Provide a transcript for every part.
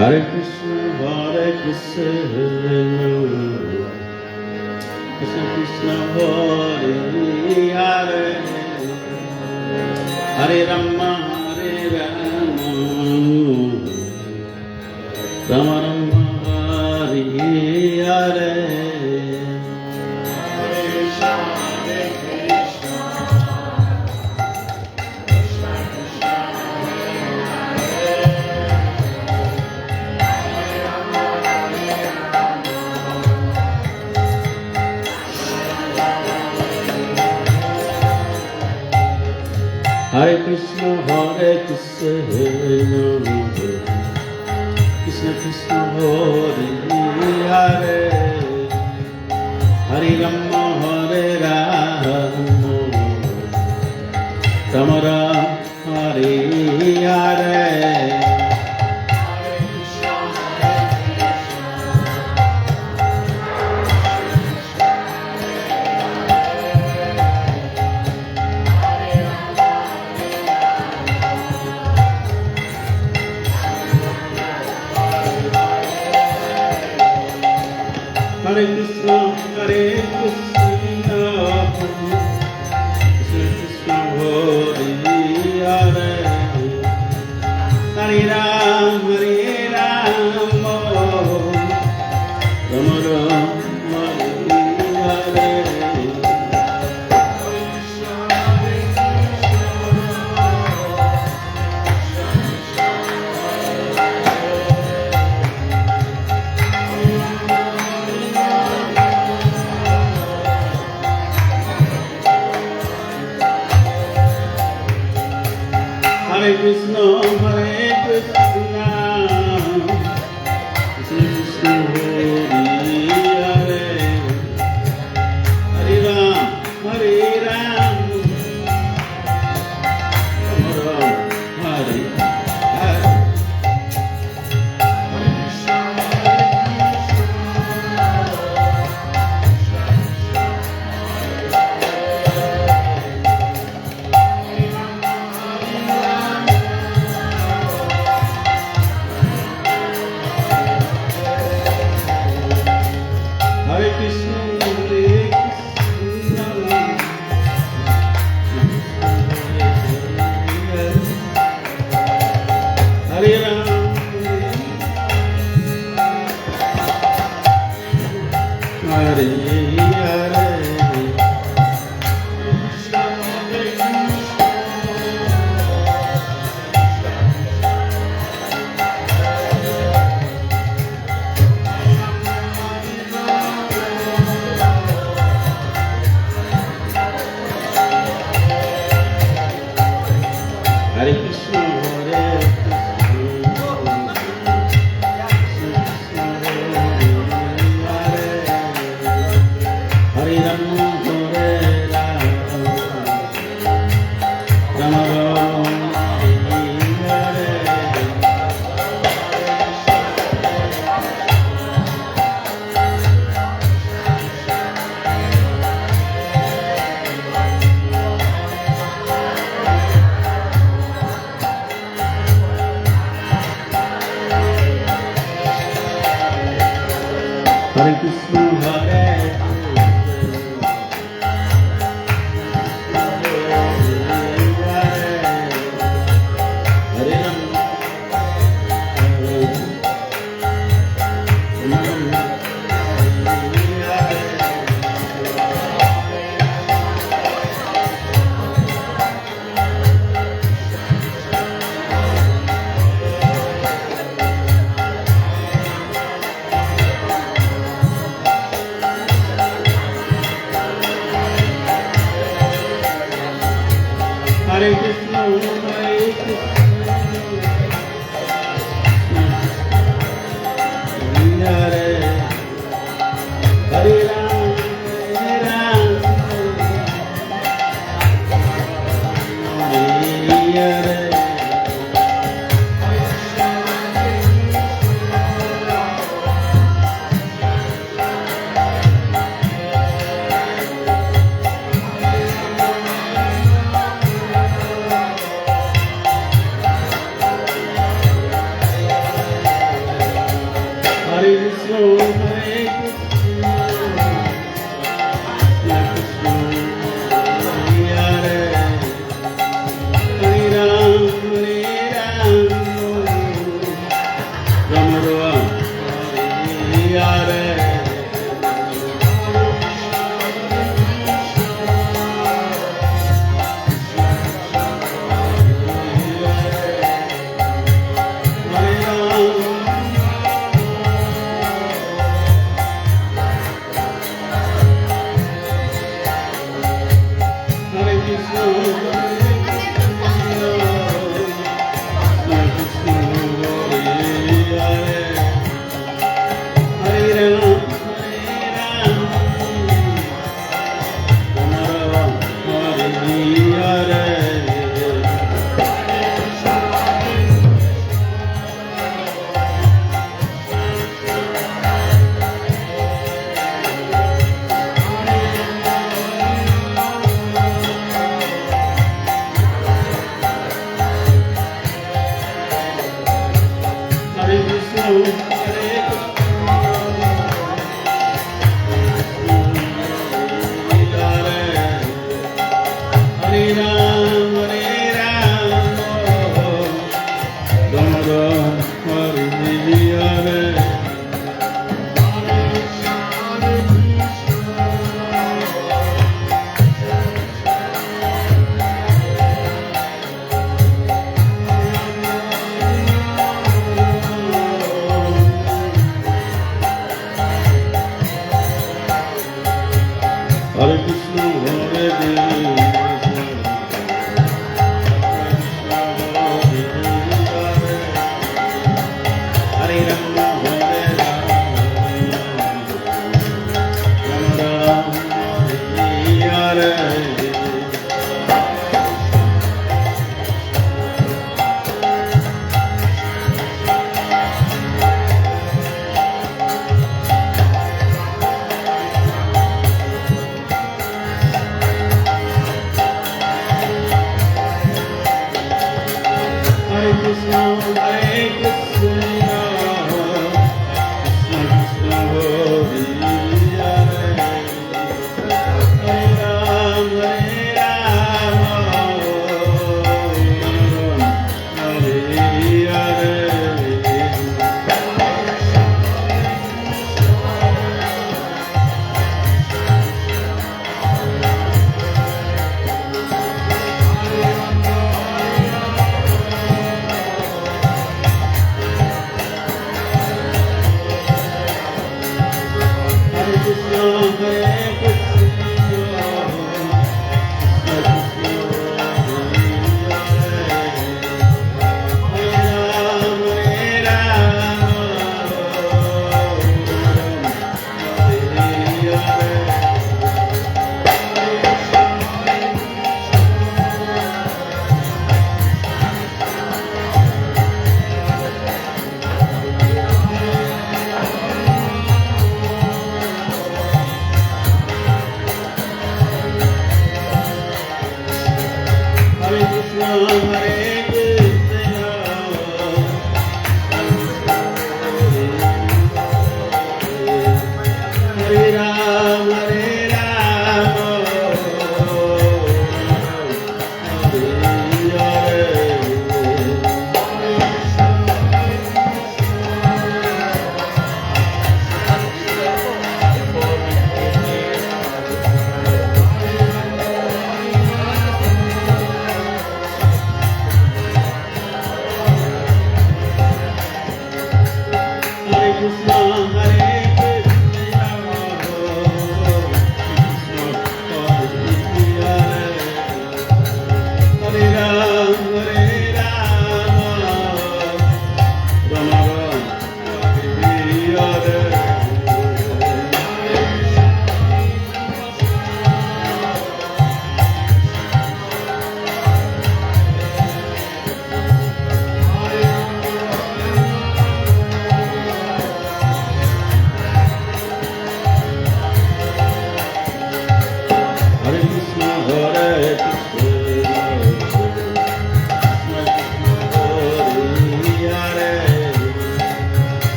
Hare Krishna, Krishna Krishna, Hare Hare, Hare Rama, Hare Rama, Rama Rama, Hare Hare. Krishna Krishna Krishna Hare Hare Hare Rama Hare Rama Rama Rama Hare Hare Hare Krishna, Hare Krishna, Krishna Krishna, Hare Hare, Hare Ram, Hare Ram, Rama Rama, Hare Hare. Hare Krishna, Hare Krishna, Krishna Krishna, Hare Hare, Hare Ram, Hare Ram, Rama Rama, Hare Hare. Hare Krishna, Hare Ram, Hare Hare. Hare Krishna, Hare Krishna, Hare Hare, Hare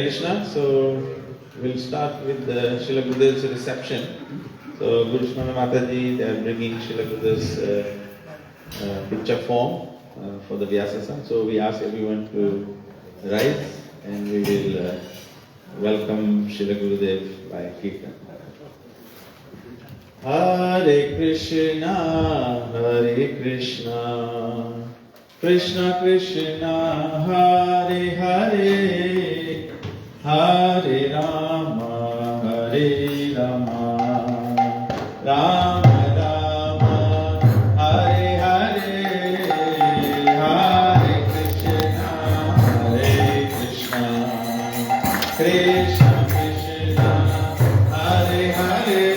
Krishna. So we'll start with the Srila Gurudev's reception. So Guru Smana Mataji, they are bringing Srila Gurudev's picture form for the Vyasasana. So we ask everyone to rise and we will welcome Srila Gurudev by Kirtan. Hare Krishna, Hare Krishna, Krishna Krishna, Hare Hare, Hare Rama, Hare Rama, Rama Rama, Hare Hare, Hare Krishna, Hare Krishna, Krishna Krishna, Hare Hare.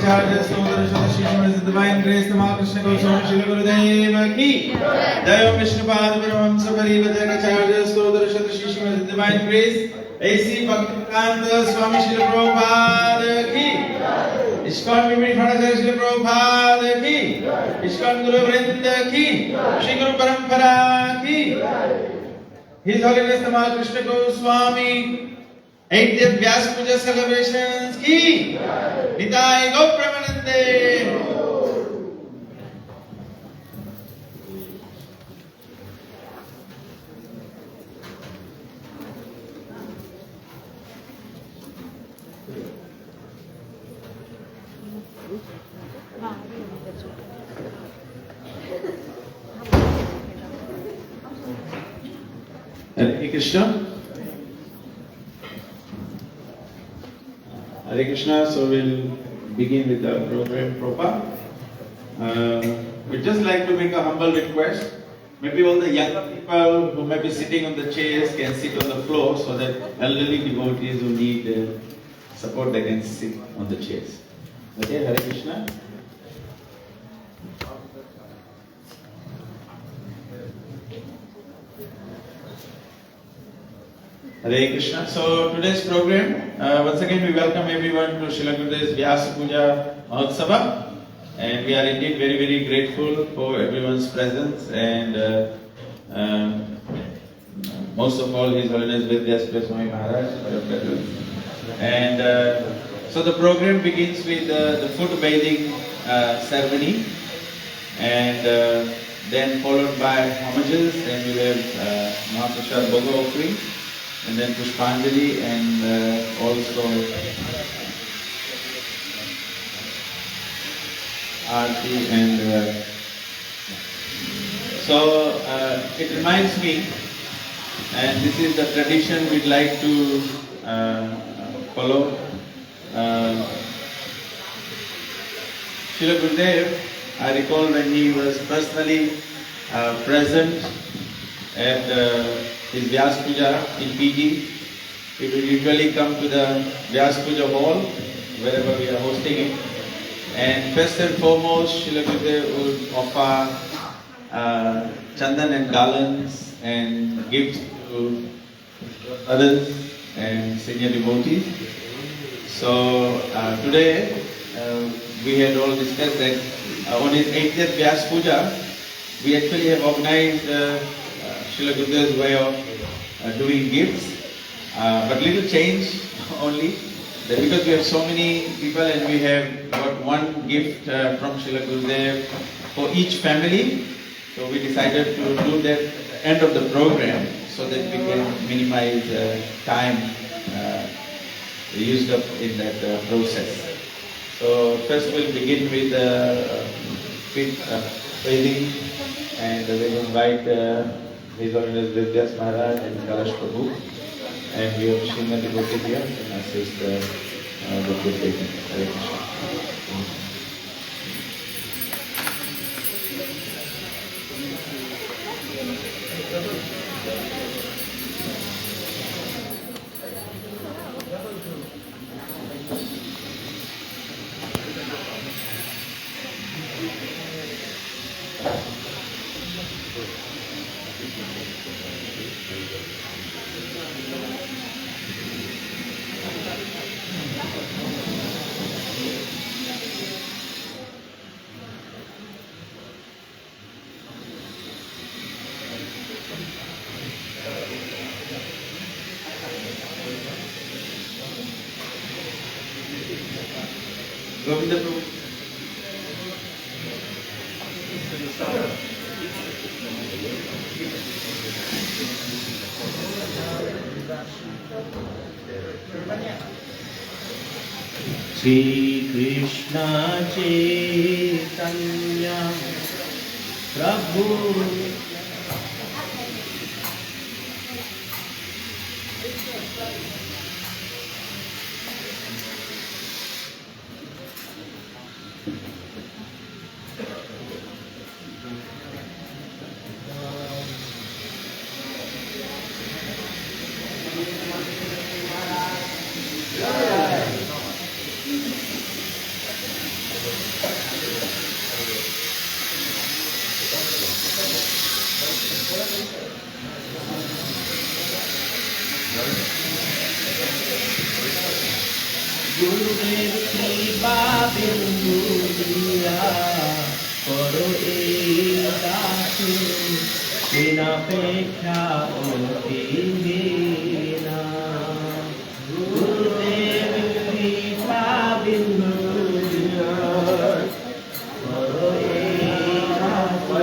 charges to the Shishmas divine grace, Tamal Krishna Goswami Srila Gurudeva ki. Jai Om Vishnu Pada Paramahamsa Parivajaka charges to the Shishmas divine grace, A.C. Bhaktikanta Swami Srila Prabhupada ki. ISKCON Vimini Phanacharya Srila Prabhupada ki. ISKCON Guru Vrinda ki. Shri Guru Parampara ki. His Holiness Tamal Krishna Goswami 80th Vyas Puja celebrations ki. Nitai Go Pramanande. Hare Krishna. Hare Krishna. So we'll begin with the program proper. We'd just like to make a humble request. Maybe all the younger people who may be sitting on the chairs can sit on the floor, so that elderly devotees who need support, they can sit on the chairs. Okay, Hare Krishna. Hare Krishna. So today's program, once again we welcome everyone to Srila Gurudev's Vyas Puja Mahotsava, and we are indeed very, very grateful for everyone's presence, and most of all His Holiness Vyas Swami Maharaj for your presence. And so the program begins with the foot bathing ceremony, and then followed by homages, and we have Mahaprasad Bhoga offering, and then Pushpanjali, and also Aarti. And so it reminds me, and this is the tradition we'd like to follow. Srila Gurudev, I recall when he was personally present at his Vyas Puja in Fiji, he would usually come to the Vyas Puja hall, wherever we are hosting it. And first and foremost, Srila Gurudev would offer chandan and garlands and gifts to others and senior devotees. So today we had all discussed that on his 80th Vyas Puja, we actually have organized Srila Gurudev's way of doing gifts, but little change only. That because we have so many people and we have got one gift from Srila Gurudev for each family, so we decided to do that at the end of the program so that we can minimize time used up in that process. So first we'll begin with feet bathing, and we'll invite His Holiness Vyas Maharaj and Kalash Prabhu, and we have Srila devotees here and assist the food bathing. Hare Krishna. Govinda Prabhu. Shri Krishna Chaitanya Prabhu গুরুদেব কৃপা বিন্দু দিয়া করো এই দাসে বিনাপেক্ষা অতি দীনা গুরুদেব কৃপা বিন্দু দিয়া করো এই দাসে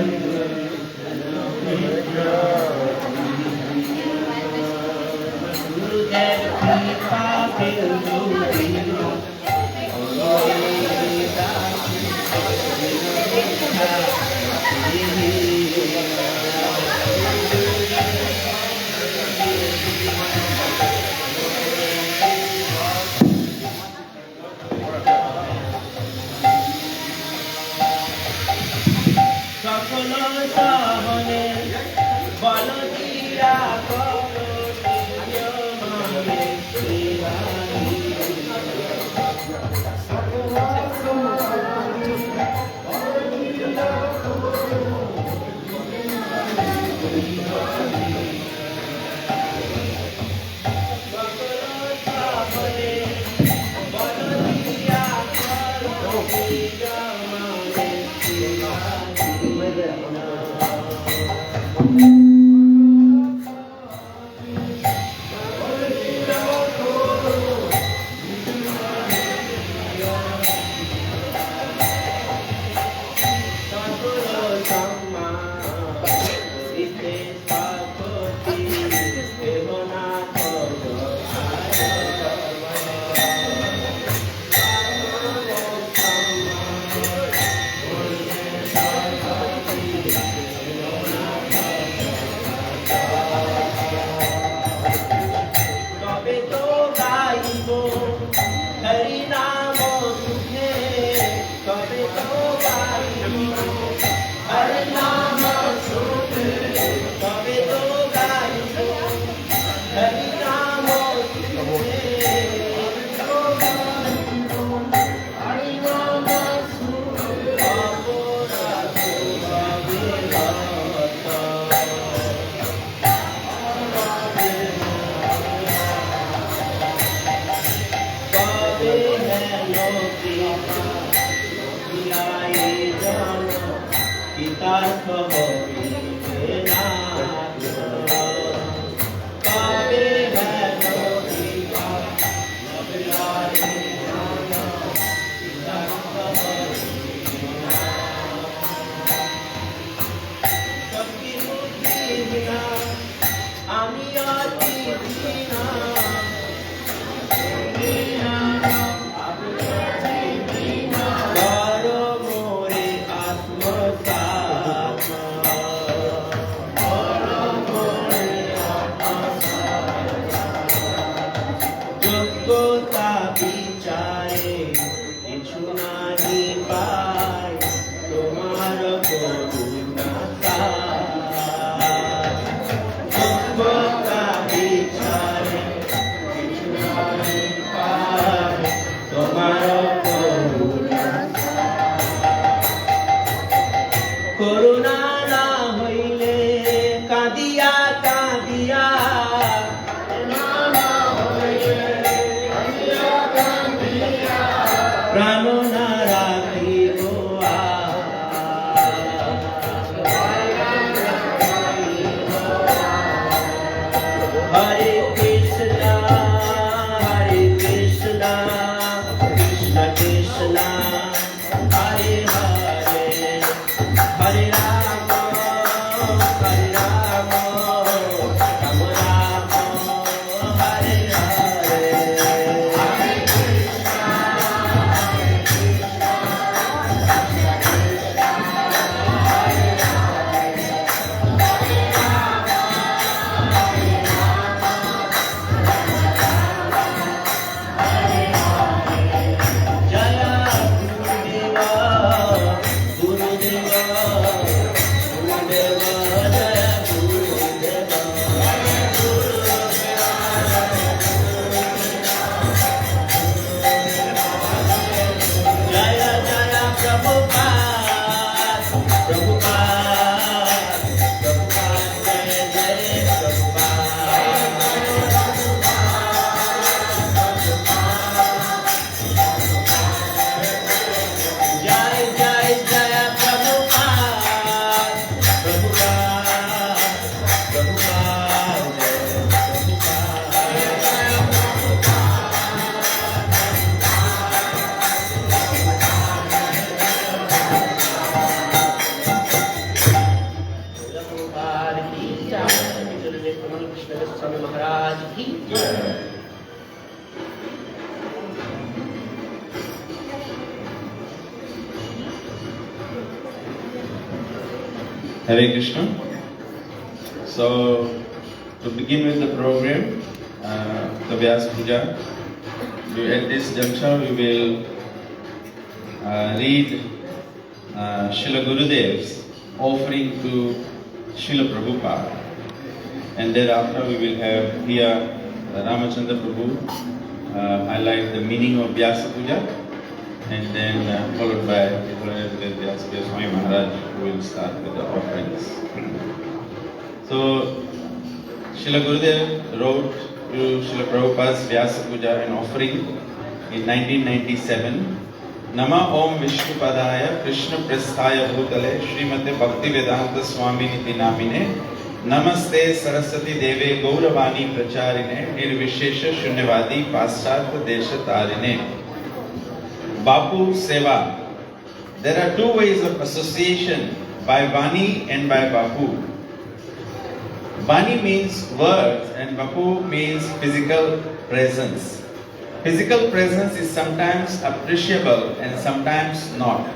বিনাপেক্ষা গুরুদেব কৃপা বিন্দু দিয়া করো এই দাসে বিনাপেক্ষা অতি দীনা সকল সহনে বল দিয়া করো Hare Rama, प्रभुपाद की जय। कमल कृष्ण स्वामी महाराज की जय। Hare Krishna. So, to begin with the program, the Vyas Puja, at this juncture we will read Srila Gurudev's offering to Srila Prabhupada, and thereafter we will have here Ramachandra Prabhu highlight the meaning of Vyasa Puja, and then followed by Vyas Swami Maharaj, who will start with the offerings. So, Srila Gurudev wrote to Srila Prabhupada's Vyasa Puja an offering in 1997. Nama Om Vishnupadaya Krishna Prasthaya Bhutale Srimate Bhakti Vedanta Swami Niti Namine Namaste Saraswati Deve Gauravani Pracharine Nirvishesha Shunyavadi Paschatya Desha Tarine. Bapu Seva. There are two ways of association, by Vani and by Bapu. Vani means words and Bapu means physical presence. Physical presence is sometimes appreciable and sometimes not.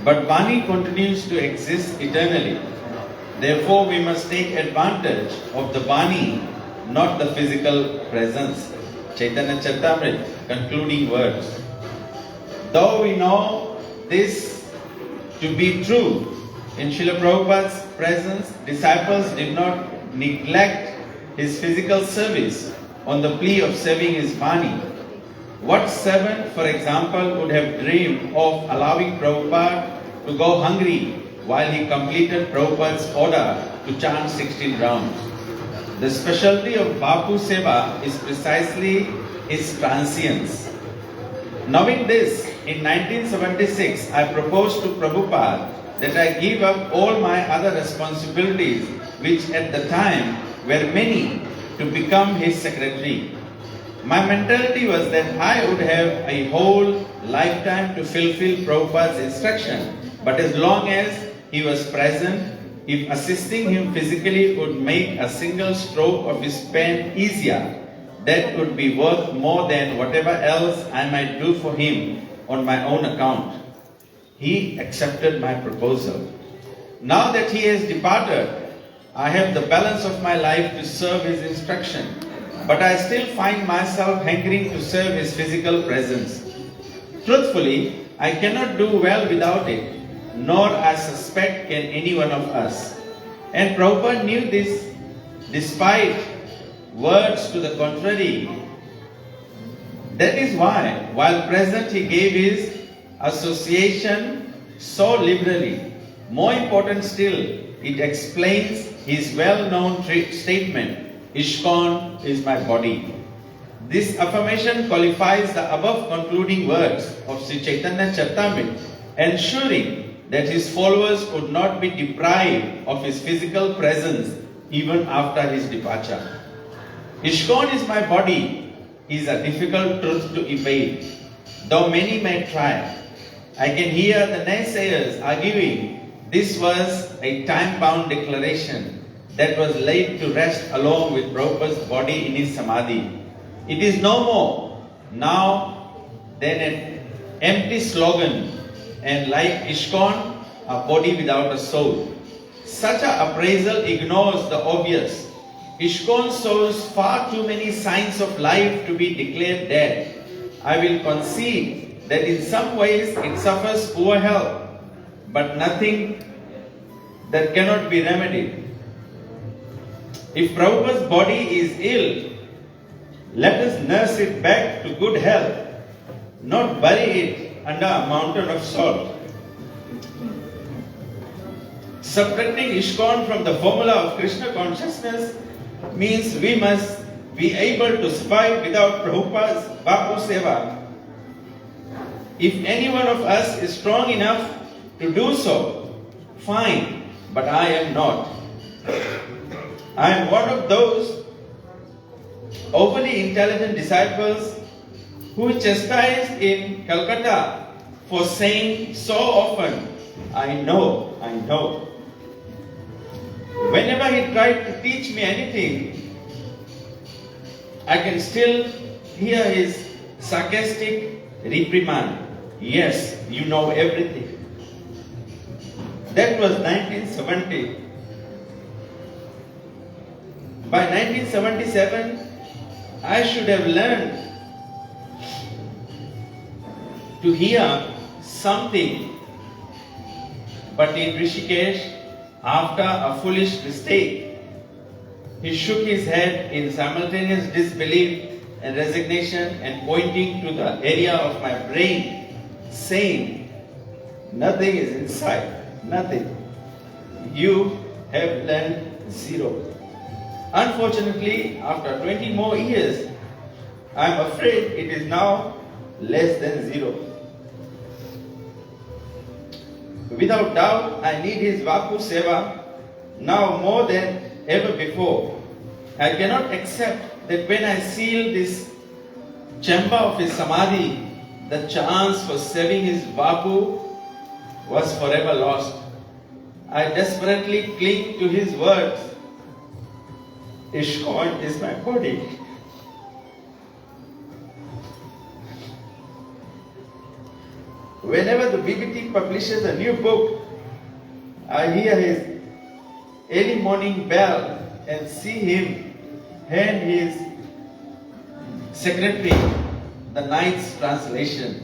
But Vani continues to exist eternally. Therefore, we must take advantage of the Vani, not the physical presence. Chaitanya Charitamrita, concluding words. Though we know this to be true, in Srila Prabhupada's presence, disciples did not neglect his physical service on the plea of serving his Vani. What servant, for example, would have dreamed of allowing Prabhupada to go hungry while he completed Prabhupada's order to chant 16 rounds? The specialty of Bapu Seva is precisely its transience. Knowing this, in 1976, I proposed to Prabhupada that I give up all my other responsibilities, which at the time were many, to become his secretary. My mentality was that I would have a whole lifetime to fulfill Prabhupada's instruction, but as long as he was present, if assisting him physically would make a single stroke of his pen easier, that would be worth more than whatever else I might do for him on my own account. He accepted my proposal. Now that he has departed, I have the balance of my life to serve his instruction, but I still find myself hankering to serve his physical presence. Truthfully, I cannot do well without it, nor I suspect can any one of us. And Prabhupada knew this despite words to the contrary. That is why, while present, he gave his association so liberally. More important still, it explains his well-known statement, ISKCON is my body. This affirmation qualifies the above concluding words of Sri Chaitanya Charitamrita, ensuring that his followers would not be deprived of his physical presence even after his departure. ISKCON is my body is a difficult truth to evade, though many may try. I can hear the naysayers arguing this was a time-bound declaration that was laid to rest along with Prabhupada's body in his samadhi. It is no more now than an empty slogan, and like ISKCON, a body without a soul. Such an appraisal ignores the obvious. ISKCON shows far too many signs of life to be declared dead. I will concede that in some ways it suffers poor health, but nothing that cannot be remedied. If Prabhupada's body is ill, let us nurse it back to good health, not bury it under a mountain of salt. Subtracting ISKCON from the formula of Krishna consciousness means we must be able to survive without Prabhupada's Bapu Seva. If any one of us is strong enough to do so, fine, but I am not. I am one of those overly intelligent disciples who chastised in Calcutta for saying so often, I know, I know. Whenever he tried to teach me anything, I can still hear his sarcastic reprimand. Yes, you know everything. That was 1970. By 1977, I should have learned to hear something. But in Rishikesh, after a foolish mistake, he shook his head in simultaneous disbelief and resignation and pointing to the area of my brain, saying, nothing is inside, nothing. You have learned zero. Unfortunately, after 20 more years, I am afraid it is now less than zero. Without doubt, I need his Vapu Seva now more than ever before. I cannot accept that when I seal this chamber of his Samadhi, the chance for saving his Vapu was forever lost. I desperately cling to his words. ISKCON is my body. Whenever the BBT publishes a new book, I hear his early morning bell and see him hand his secretary the night's translation.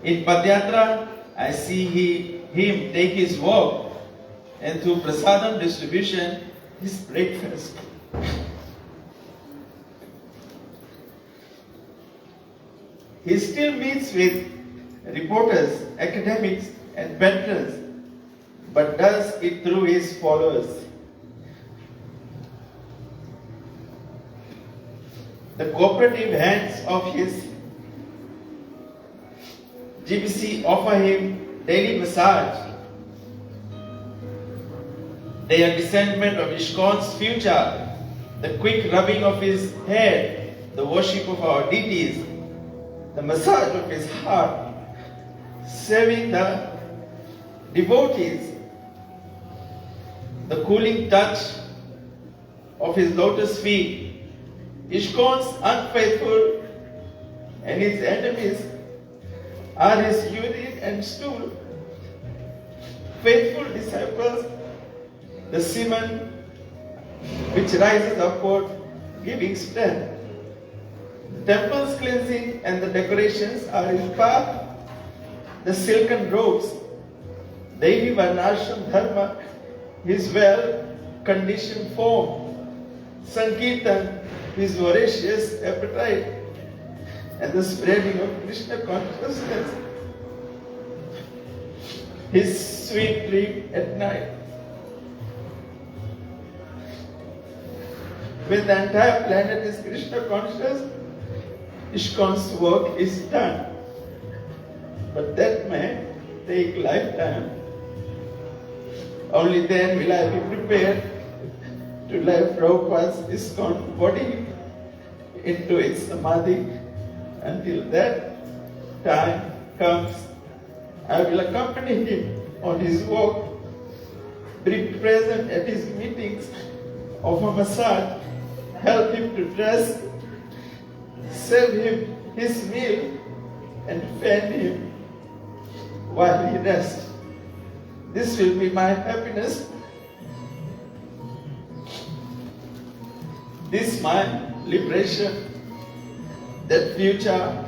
In Padyatra, I see him take his walk and through prasadam distribution, his breakfast. He still meets with reporters, academics and patrons, but does it through his followers. The cooperative hands of his GBC offer him daily massage. Their descendant of ISKCON's future, the quick rubbing of his head, the worship of our deities, the massage of his heart, saving the devotees, the cooling touch of his lotus feet, ISKCON's unfaithful and his enemies are his urine and stool. Faithful disciples, the semen which rises upward, giving strength. The temple's cleansing and the decorations are his path. The silken robes, Devi Varnashram Dharma, his well-conditioned form, Sankirtan, his voracious appetite, and the spreading of Krishna consciousness, his sweet dream at night. When the entire planet is Krishna conscious, ISKCON's work is done. But that may take lifetime. Only then will I be prepared to lay Prabhupada's ISKCON body into its samadhi. Until that time comes, I will accompany him on his walk, be present at his meetings, offer massage, help him to dress, serve him his meal, and fan him while he rests. This will be my happiness. This my liberation. That future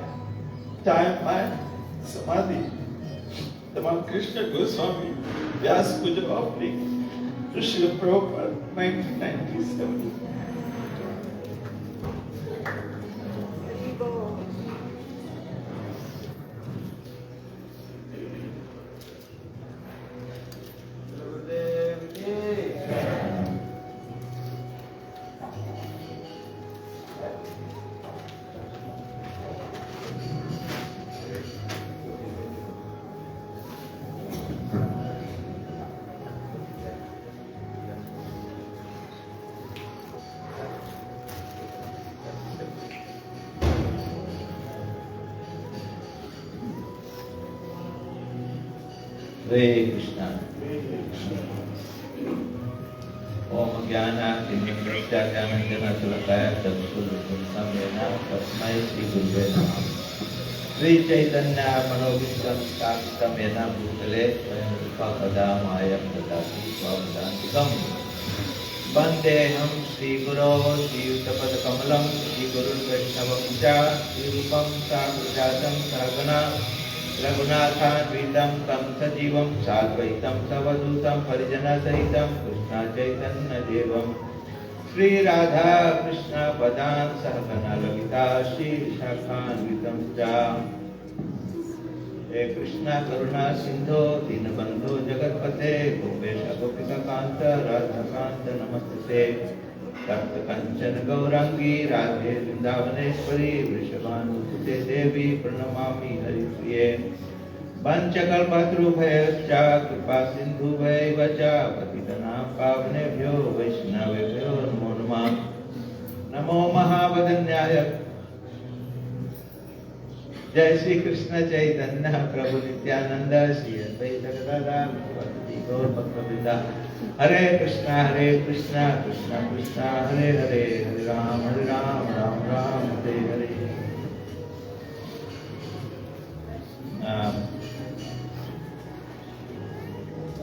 time my samadhi. Tamal Krishna Goswami, Vyas Puja offering to Srila Prabhupada, 1997. Hare Krishna. Om Jnana Tinimrita Jnanandjana Salakaya Tatsudursamena Tasmai Sri Gurave Namaha. Sri Chaitanya Manovistam Stastam Yena Bhutale Papadam Ayam Dadati Swavadantikam Vandeham Sri Guru Sri Uttapad Kamalam Sri Guru Vaishnava Puja Sri Rupam Sagrajatam Sargana Raghunathan Vidam Tam Sajivam Sadvaitam Savadutam Parijana Sahitam Krishna Chaitanya Devam Sri Radha Krishna Padan Sahagana Lalita Sri Shakhan Vidam Jam He Krishna Karuna Sindho Dinabandho Jagatpate Gopesha Gopika Kanta Radha Kanta Namaste Takta Kancana Gaurangi Radhe Vrindavaneshwari Vrishabhanusute Devi Pranamami Haripriye Panchakalpatrubhyascha Kripa Sindhubhaivacha Patitanam Pavanebhyo Vaishnavebhyo Namo Namah Namo Mahavadanyaya Jai Sri Krishna Chaitanya Prabhu Nityananda Sri Advaita Gadadhar Bhakti Gaur Bhakta Hare Krishna Krishna Krishna Hare Hare Hare Ram Ram Ram Hare Hare.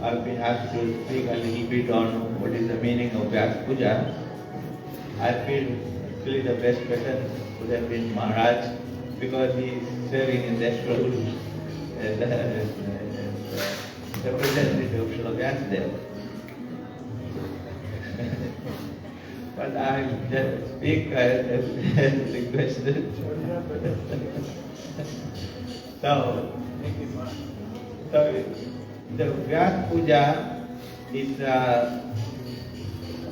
I've been asked to speak a little bit on what is the meaning of Vyas Puja. I feel actually the best person would have been Maharaj because he is serving in that role as representative of Srila Vyasadeva. But I just speak as requested. So the Vyas Puja is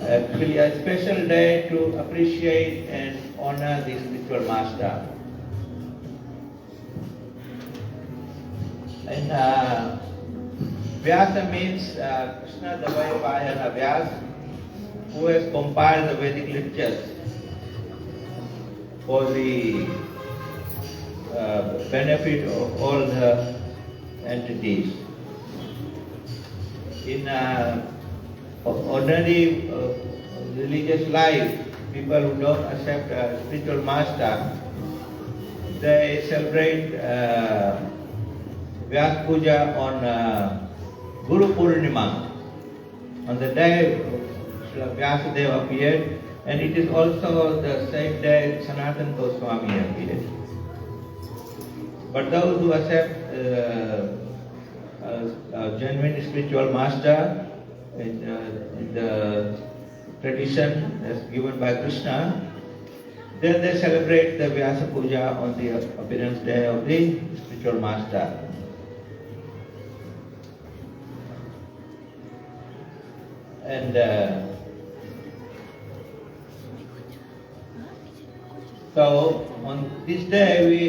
actually a special day to appreciate and honor the spiritual master. And Vyasa means Krishna Dvaipayana Vyas, who has compiled the Vedic literatures for the benefit of all the entities. In ordinary religious life, people who don't accept a spiritual master, they celebrate Vyas Puja on Guru Purnima, on the day Srila Vyasadeva appeared, and it is also the same day Sanatana Goswami appeared. But those who accept a genuine spiritual master in the tradition as given by Krishna, then they celebrate the Vyasa Puja on the appearance day of the spiritual master. And so on this day we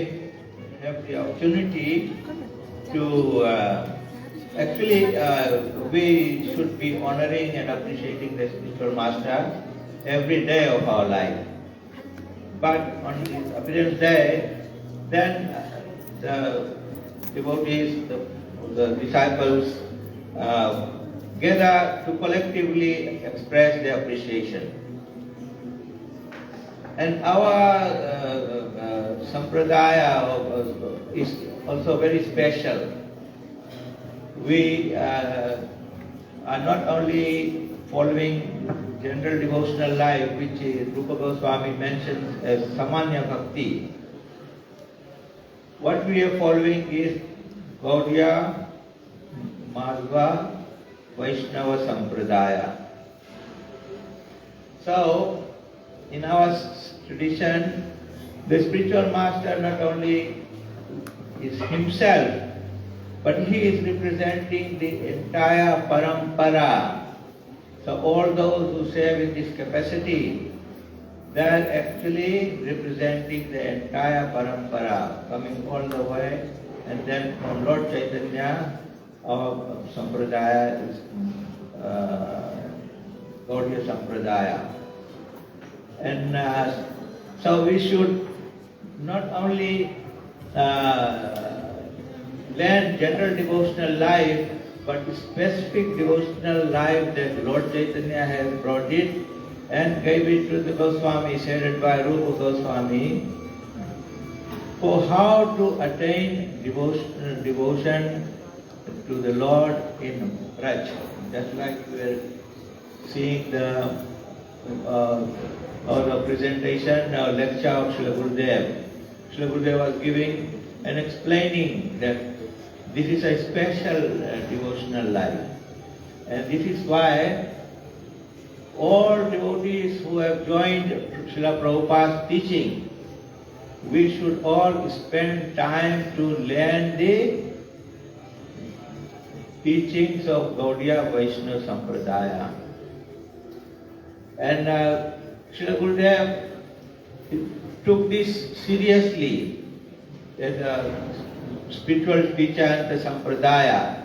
have the opportunity to actually we should be honoring and appreciating the spiritual master every day of our life. But on this appearance day, then the devotees, the disciples gather to collectively express their appreciation. And our sampradaya is also very special. We are not only following general devotional life, which Rupa Goswami mentions as Samanya Bhakti. What we are following is Gaudiya, Madhva, Vaishnava Sampradaya. So, in our tradition, the spiritual master not only is himself, but he is representing the entire parampara. So all those who serve in this capacity, they are actually representing the entire parampara, coming all the way, and then from Lord Chaitanya, our sampradaya is Gaudiya Sampradaya. And so we should not only learn general devotional life, but specific devotional life that Lord Chaitanya has brought it and gave it to the Goswamis, headed by Rupa Goswami, for how to attain devotion to the Lord in Braj. Just like we are seeing the presentation or lecture of Srila Gurudev. Srila Gurudev was giving and explaining that this is a special devotional life. And this is why all devotees who have joined Srila Prabhupada's teaching, we should all spend time to learn the teachings of Gaudiya Vaishnava Sampradaya. And Srila Gurudev took this seriously as a spiritual teacher in the Sampradaya.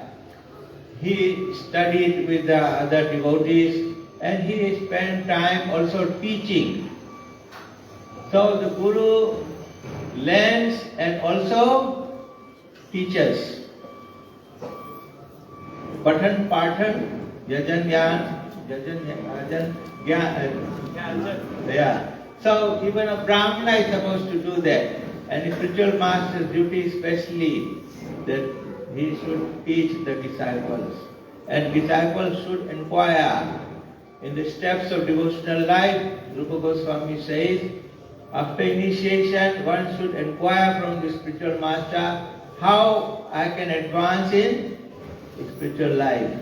He studied with the other devotees and he spent time also teaching. So the Guru learns and also teaches. Pathan Pathan Yajan Yajan Yeah. So even a Brahmana is supposed to do that. And the spiritual master's duty especially that he should teach the disciples. And disciples should inquire in the steps of devotional life. Rupa Goswami says, after initiation one should inquire from the spiritual master how I can advance in spiritual life.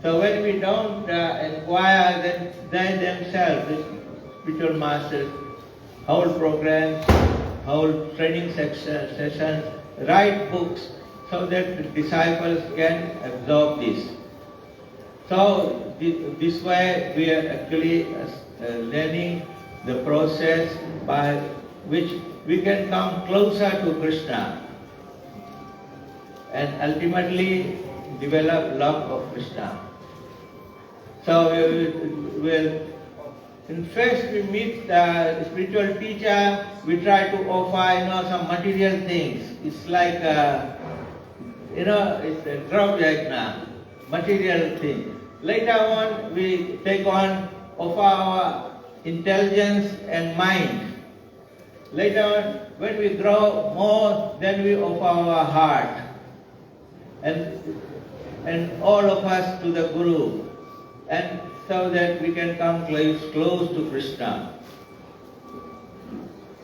So when we don't inquire, then they themselves, the spiritual masters, whole programs, whole training sessions, write books so that the disciples can absorb this. So this way we are actually learning the process by which we can come closer to Krishna and ultimately develop love of Krishna. So first we meet the spiritual teacher, we try to offer some material things. It's like it's a drug yajna, material thing. Later on we take on offer our intelligence and mind. Later on, when we grow more, then we offer our heart. And all of us to the Guru. And so that we can come close to Krishna.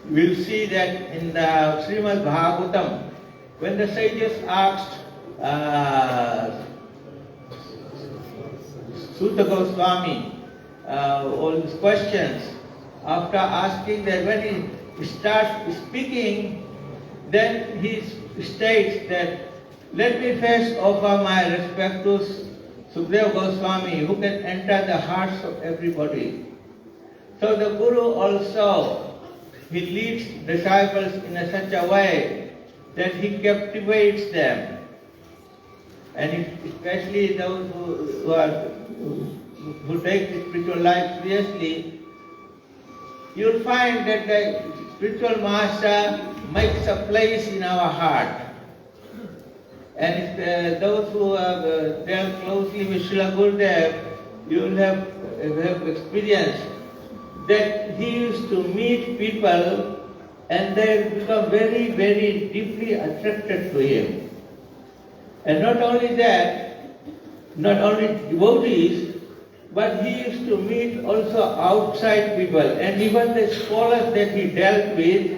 We'll see that in the Srimad Bhagavatam, when the sages asked Sutta Goswami all these questions, after asking that when he starts speaking, then he states that, let me first offer my respect to Sukadeva Goswami, who can enter the hearts of everybody. So the Guru also, he leads disciples in such a way that he captivates them. And especially those who take the spiritual life seriously, you'll find that the spiritual master makes a place in our heart. And those who have dealt closely with Srila Gurudev, you will have experienced that he used to meet people and they become very, very deeply attracted to him. And not only that, not only devotees, but he used to meet also outside people. And even the scholars that he dealt with,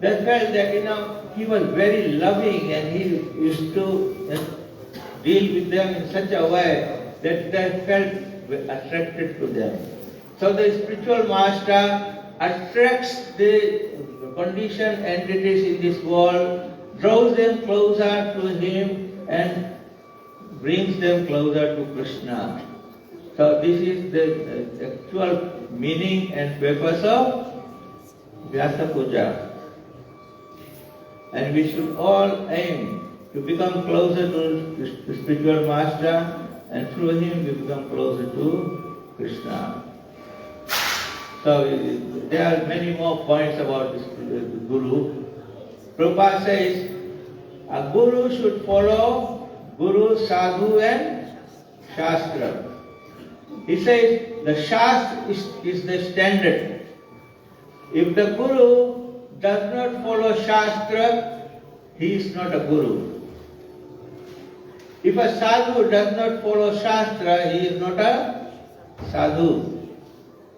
they felt that, he was very loving and he used to deal with them in such a way that they felt attracted to them. So the spiritual master attracts the conditioned entities in this world, draws them closer to him and brings them closer to Krishna. So this is the actual meaning and purpose of Vyasa Puja. And we should all aim to become closer to the spiritual master, and through him we become closer to Krishna. So there are many more points about this Guru. Prabhupada says, a Guru should follow Guru, Sadhu and Shastra. He says the Shastra is the standard. If the Guru does not follow Shastra, he is not a Guru. If a Sadhu does not follow Shastra, he is not a Sadhu.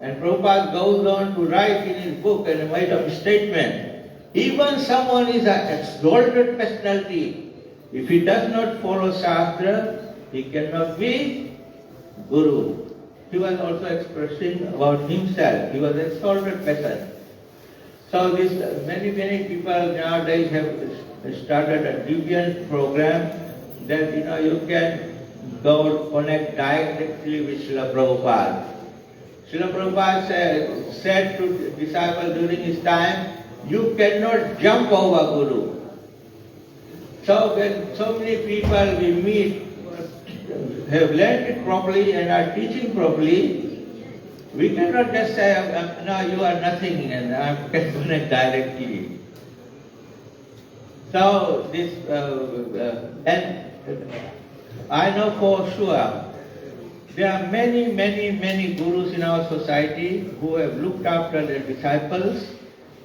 And Prabhupada goes on to write in his book and made a statement. Even someone is an exalted personality. If he does not follow Shastra, he cannot be Guru. He was also expressing about himself. He was an exalted person. So this many people nowadays have started a deviant program that you can go connect directly with Srila Prabhupada. Srila Prabhupada said to disciples during his time, you cannot jump over Guru. So when so many people we meet have learned it properly and are teaching properly, we cannot just say, no, you are nothing and I can connect directly. So this, and I know for sure, there are many gurus in our society who have looked after their disciples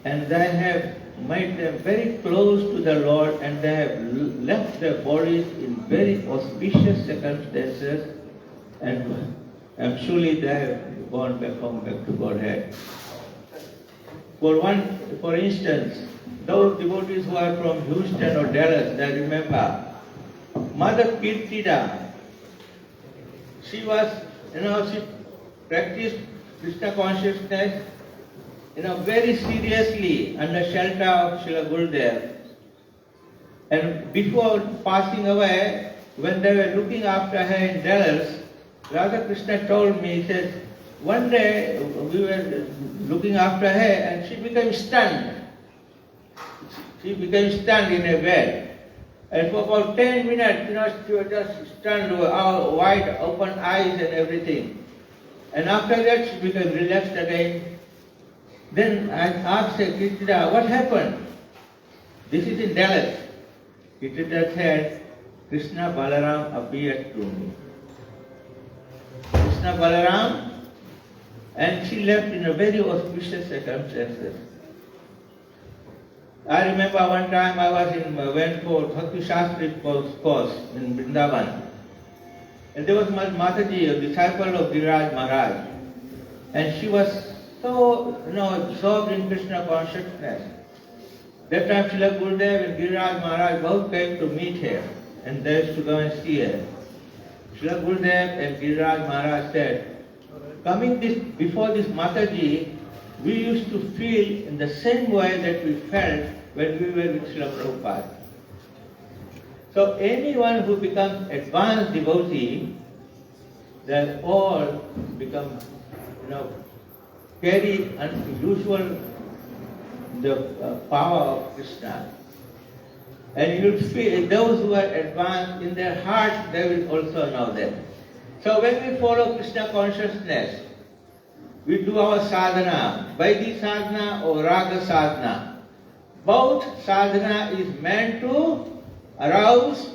and they have made them very close to the Lord and they have left their bodies in very auspicious circumstances and surely they have gone back to Godhead. For instance, those devotees who are from Houston or Dallas, they remember Mother Kirtida. She was, she practiced Krishna consciousness, very seriously under shelter of Srila Gurudev. And before passing away, when they were looking after her in Dallas, Radha Krishna told me, he said, one day we were looking after her and she became stunned. She became stunned in her bed. And for about 10 minutes, she was just stunned with our wide open eyes and everything. And after that, she became relaxed again. Then I asked her, Kirtida, what happened? This is in Dallas. Kirtida said, Krishna Balaram appeared to me. Krishna Balaram, and she left in a very auspicious circumstances. I remember one time I went for Bhakti Shastri course in Vrindavan. And there was Mataji, a disciple of Giriraj Maharaj. And she was so, absorbed in Krishna consciousness. That time Srila Gurudev and Giriraj Maharaj both came to meet her. And they used to go and see her. Srila Gurudev and Giriraj Maharaj said, before this Mataji, we used to feel in the same way that we felt when we were with Srila Prabhupada. So anyone who becomes advanced devotee, they all become, carry unusual the power of Krishna. And you'll feel those who are advanced in their heart, they will also know that. So when we follow Krishna consciousness, we do our sadhana, Vaidhi sadhana or Raga sadhana. Both sadhana is meant to arouse.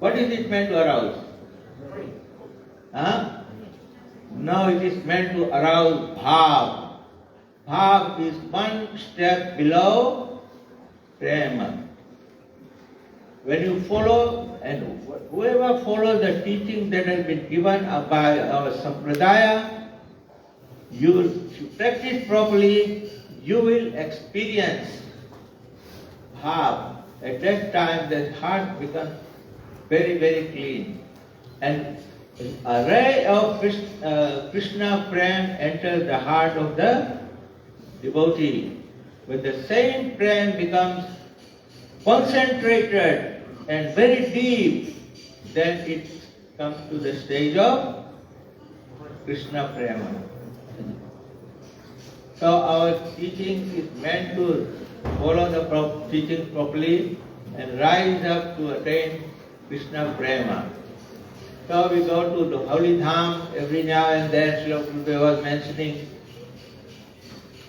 What is it meant to arouse? No, it is meant to arouse bhav. Bhav is one step below prema. When you follow, and whoever follows the teaching that has been given by our sampradaya, if you practice properly, you will experience bhav. At that time, the heart becomes very, very clean. And a ray of Krishna prem enters the heart of the devotee. When the same prem becomes concentrated and very deep, then it comes to the stage of Krishna prema. So our teaching is meant to follow the teaching properly and rise up to attain Krishna prema. So we go to the holy dham every now and then. Srila Gurudev was mentioning.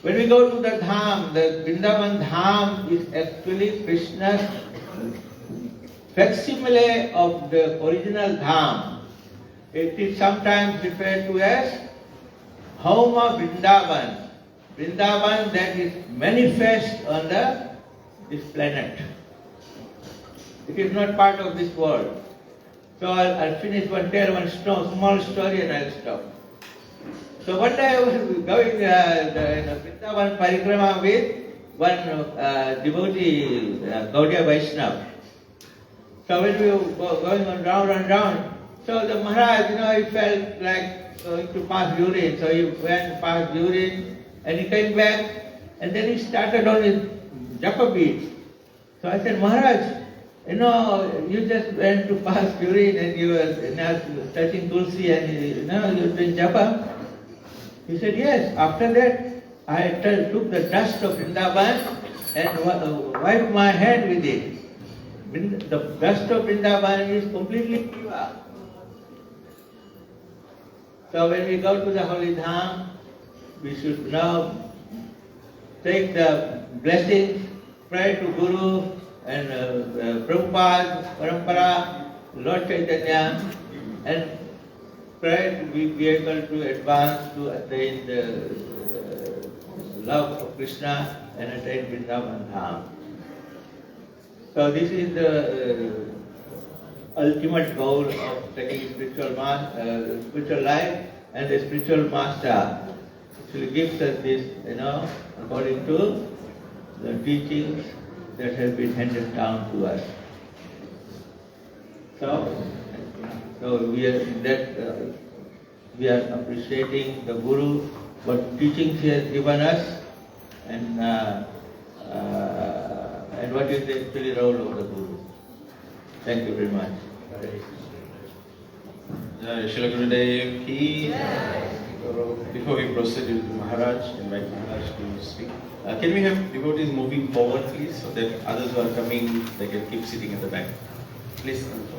When we go to the dham, the Vrindavan dham is actually Krishna's facsimile of the original dham. It is sometimes referred to as Homa Vrindavan. Vrindavan that is manifest on this planet. It is not part of this world. So I'll finish tell one small story and I'll stop. So one day I was going the Vrindavan Parikrama with one devotee, Gaudiya Vaishnava. So when we were going on round and round, so the Maharaj, he felt like going to pass urine. So he went past urine and he came back and then he started on his japa beat. So I said, Maharaj, you just went to pass urine and you were now touching tulsi and you're doing japa. He said, yes. After that, I took the dust of Vrindavan and wiped my hand with it. The dust of Vrindavan is completely pure. So when we go to the holy dham, we should now take the blessings, pray to Guru and Prabhupada, Parampara, Lord Chaitanya, and pray to be able to advance to attain the love of Krishna and attain Vrindavan Dham. So this is the ultimate goal of taking spiritual life, and the spiritual master actually gives us this, according to the teachings that have been handed down to us. So we are appreciating the Guru, what teachings he has given us, and what is the actually role of the Guru. Thank you very much. Srila Gurudev ki. Before we proceed with Maharaj, invite Maharaj to speak. Can we have devotees moving forward, please, so that others who are coming, they can keep sitting at the back. Please come forward.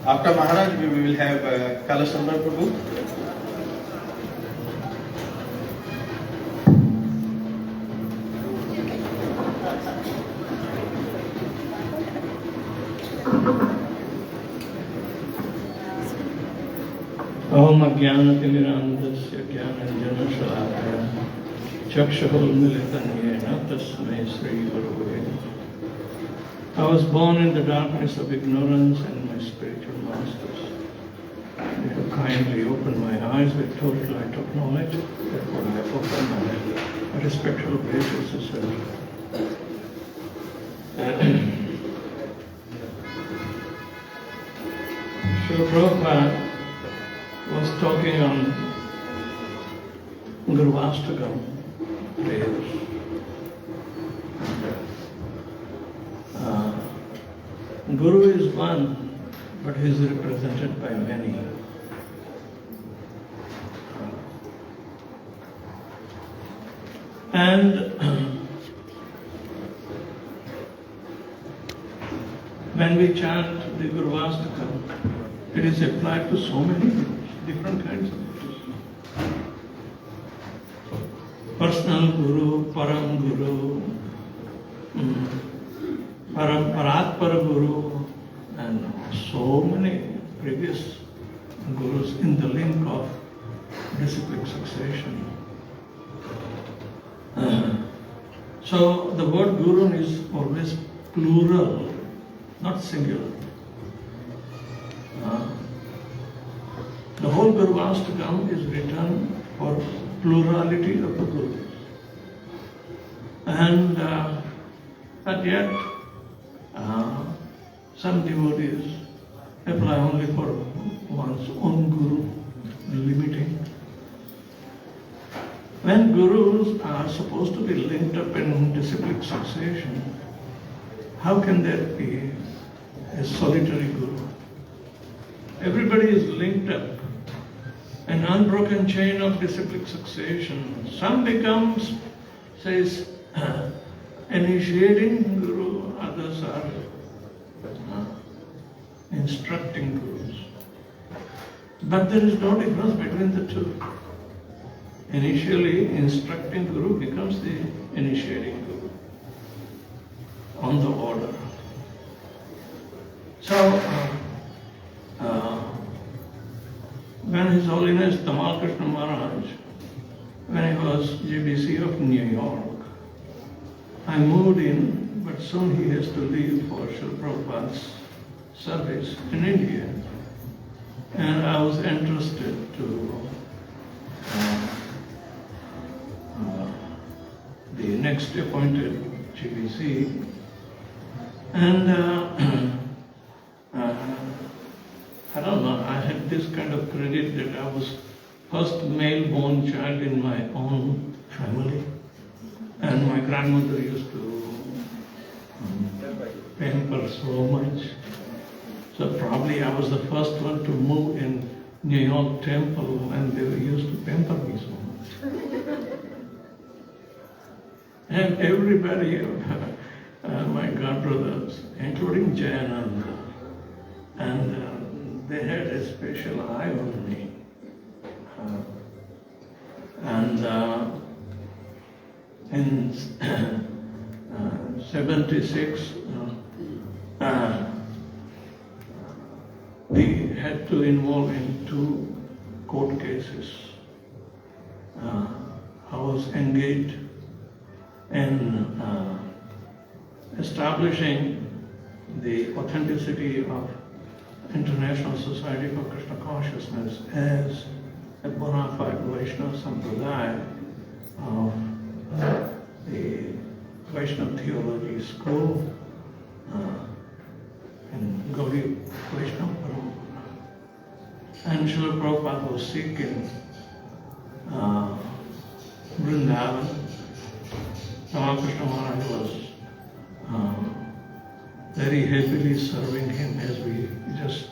After Maharaj, we will have Kalasundar Prabhu. Om Ajnanatimirandasya Jnananjana Shalakaya Chakshahul Militanyena Tasmai Sri Gurave. I was born in the darkness of ignorance, and my spiritual masters, they have kindly opened my eyes with total light of knowledge. Therefore I offer my respectful obeisances. Srila Prabhupada was talking on Gurvastakam prayers. Guru is one, but he is represented by many. And when we chant the Gurvastakam, it is applied to so many different kinds of gurus. Personal Guru, Param Guru, Paratpara Guru, and so many previous gurus in the link of disciplic succession. So the word Guru is always plural, not singular. The whole Gurvastakam is written for plurality of the Gurus. And yet, some devotees apply only for one's own Guru, limiting. When Gurus are supposed to be linked up in disciplic succession, how can there be a solitary Guru? Everybody is linked up an unbroken chain of disciplic succession. Some becomes, says, initiating guru, others are instructing gurus. But there is no difference between the two. Initially, instructing guru becomes the initiating guru on the order. So, when His Holiness Tamal Krishna Maharaj, when he was GBC of New York, I moved in, but soon he has to leave for Srila Prabhupada's service in India. And I was interested to the next appointed GBC. And I don't know, I had this kind of credit that I was first male-born child in my own family. And my grandmother used to pamper so much. So probably I was the first one to move in New York Temple, and they used to pamper me so much. And everybody, my godbrothers, including Jayananda, and they had a special eye on me. In 76, we had to involve in 2 court cases. I was engaged in establishing the authenticity of International Society for Krishna Consciousness as a bona fide Vaishnava Sampradaya of the Vaishnava Theology School in Gaudiya Vaishnava Parampara. And Srila Prabhupada was sick in Vrindavan. Ramakrishna Maharaj was very happily serving him, as we just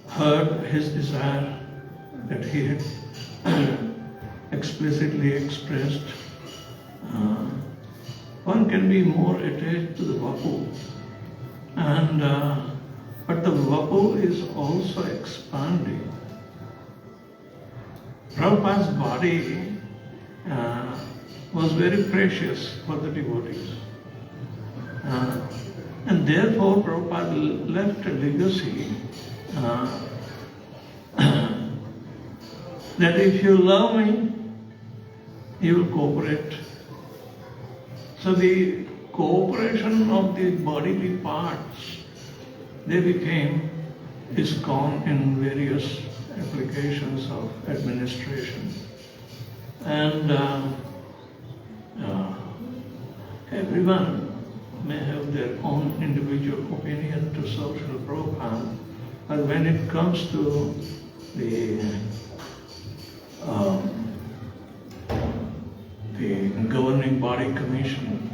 heard his desire that he had explicitly expressed. One can be more attached to the Vapu, and but the Vapu is also expanding. Prabhupada's body was very precious for the devotees. And therefore Prabhupada left a legacy that if you love me, you will cooperate. So the cooperation of the bodily parts, they became ISKCON in various applications of administration. And everyone may have their own individual opinion to serve Srila Prabhupada, but when it comes to the governing body commission,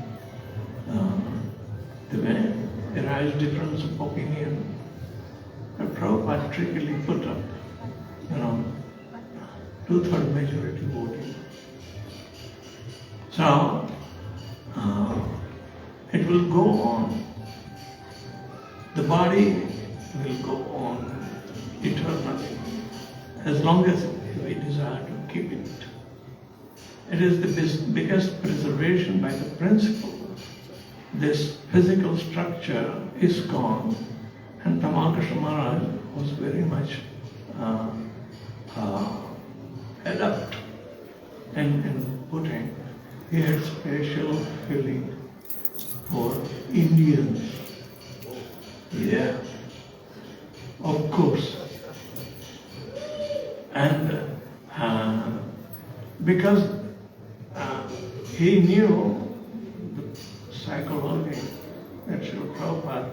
there may arise difference of opinion. And Prabhupada trickily put up, 2/3 majority voting. So, it will go on. The body will go on eternally, as long as we desire to keep it. It is the biggest preservation by the principle. This physical structure is gone, and Tamal Krishna Maharaj was very much adept in putting. He had special feeling for Indians. Yeah, of course. And because he knew the psychology that Srila Prabhupada,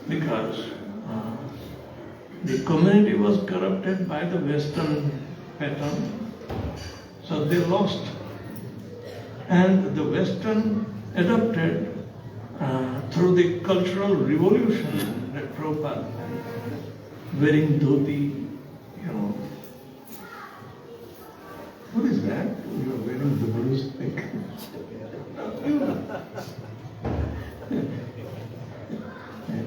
because the community was corrupted by the Western pattern, so they lost. And the Western adopted through the cultural revolution that Prabhupada wearing dhoti, you know. What is that? You are wearing the Guru's thing.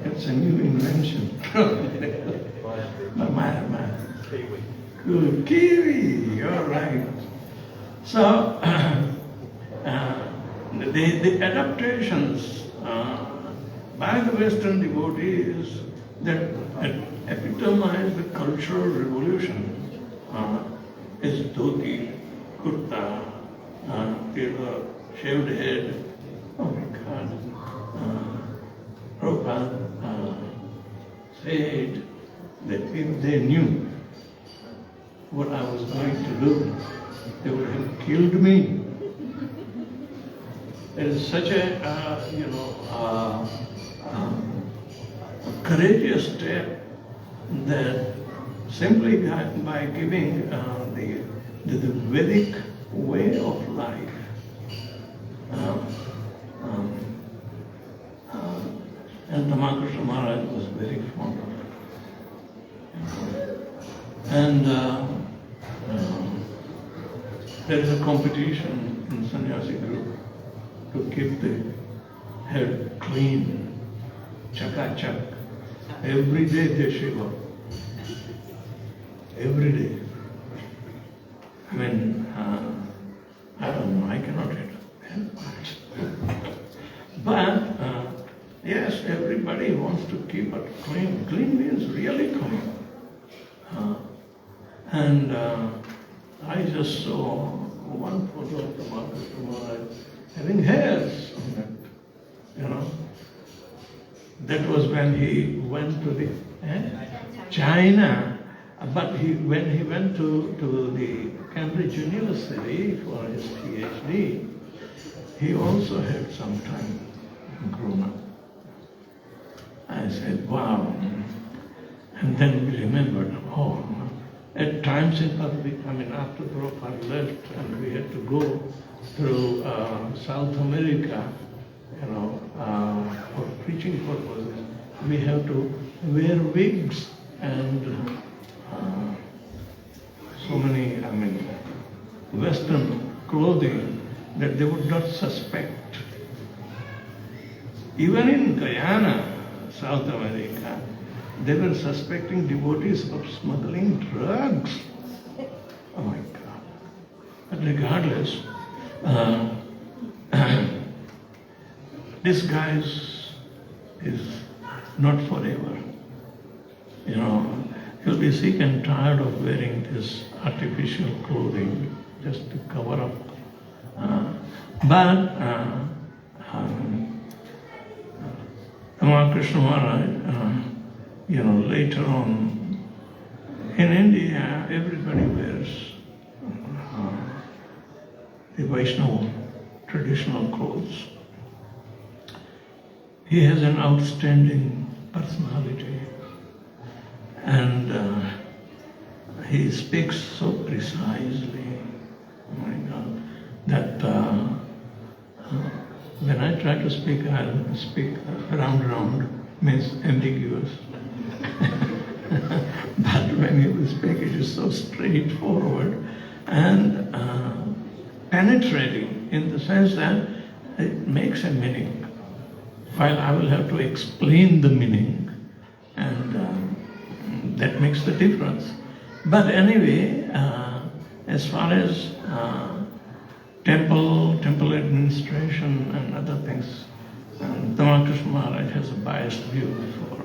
It's a new invention. Good Kiwi, you're right. So, the adaptations by the Western devotees that epitomize the cultural revolution is dhoti, kurta, tila, shaved head. Oh my God. Prabhupada said that if they knew what I was going to do, they would have killed me. It is such a, courageous step that simply by giving the Vedic way of life, and Tamal Krishna Maharaj was very fond of it. And there is a competition in sannyasi group to keep the head clean, chaka-chak. Every day they shave up. Every day. I mean, I don't know, I cannot help it. But, yes, everybody wants to keep it clean. Clean means really clean. And I just saw one photo of the Maharaj having hairs on it, you know. That was when he went to the China. But when he went to the Cambridge University for his PhD, he also had some time grown up. I said, wow. And then we remembered, oh, at times in public, after Prabhupada left and we had to go through South America, for preaching purposes, we have to wear wigs and so many, Western clothing that they would not suspect. Even in Guyana, South America, they were suspecting devotees of smuggling drugs. Oh my God. But regardless, this guy is not forever. He'll be sick and tired of wearing this artificial clothing just to cover up. But Krishna Maharaj, later on, in India, everybody wears the Vaishnava traditional clothes. He has an outstanding personality, and he speaks so precisely, oh my God, that when I try to speak, I'll speak round, means ambiguous. But when he will speak, it is so straightforward and penetrating in the sense that it makes a meaning. While I will have to explain the meaning, and that makes the difference. But anyway, as far as temple administration and other things, Tamal Krishna Maharaj has a biased view for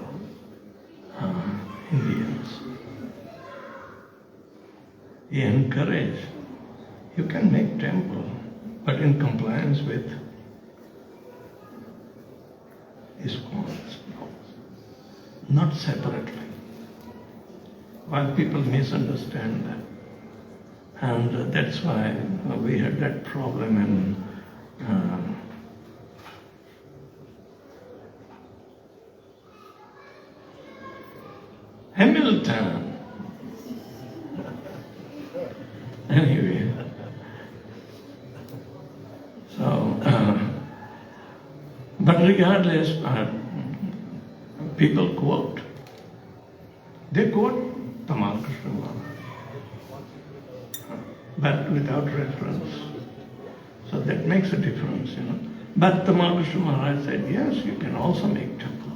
Indians. He encouraged, you can make temple, but in compliance with his laws, not separately. While people misunderstand that. And that's why we had that problem in Hamilton. Anyway, so, but regardless, people quote they quote Tamal Krishna Maharaj, but without reference. So that makes a difference, But Tamal Krishna Maharaj said, yes, you can also make temple,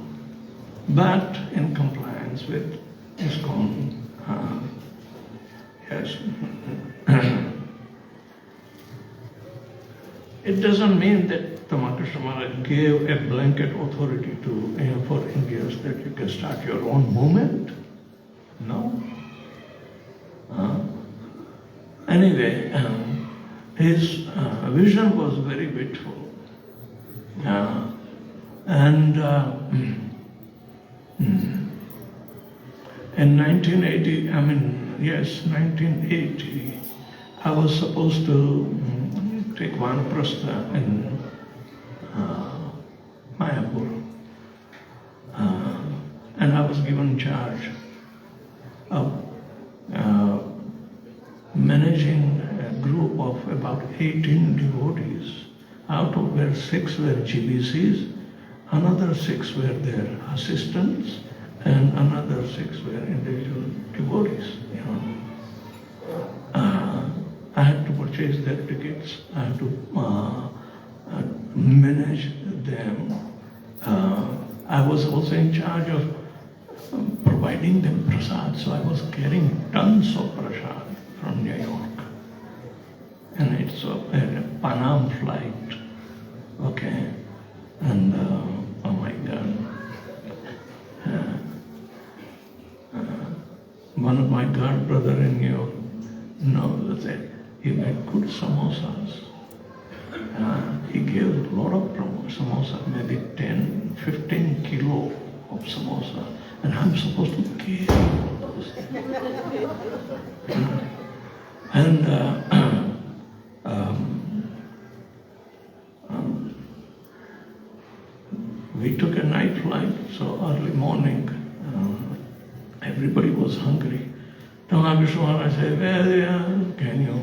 but in compliance with ISKCON. Yes. It doesn't mean that Tamal Krishna Maharaj gave a blanket authority to for Indians that you can start your own movement. No. Anyway, his vision was very beautiful. In 1980, I was supposed to take Vanaprastha in Mayapur. And I was given charge of managing a group of about 18 devotees, out of where 6 were GBCs, another 6 were their assistants, and another 6 were individual devotees. I had to purchase their tickets, I had to manage them. I was also in charge of providing them prasad, so I was carrying tons of prasad from New York. And it's a Panam flight, okay? And oh my God. One of my god brother in New York knows that he made good samosas. He gave a lot of samosas, maybe 10, 15 kilo of samosa, and I'm supposed to carry those. We took a night flight, so early morning, everybody was hungry. Tamal Krishna Maharaj said, well, can you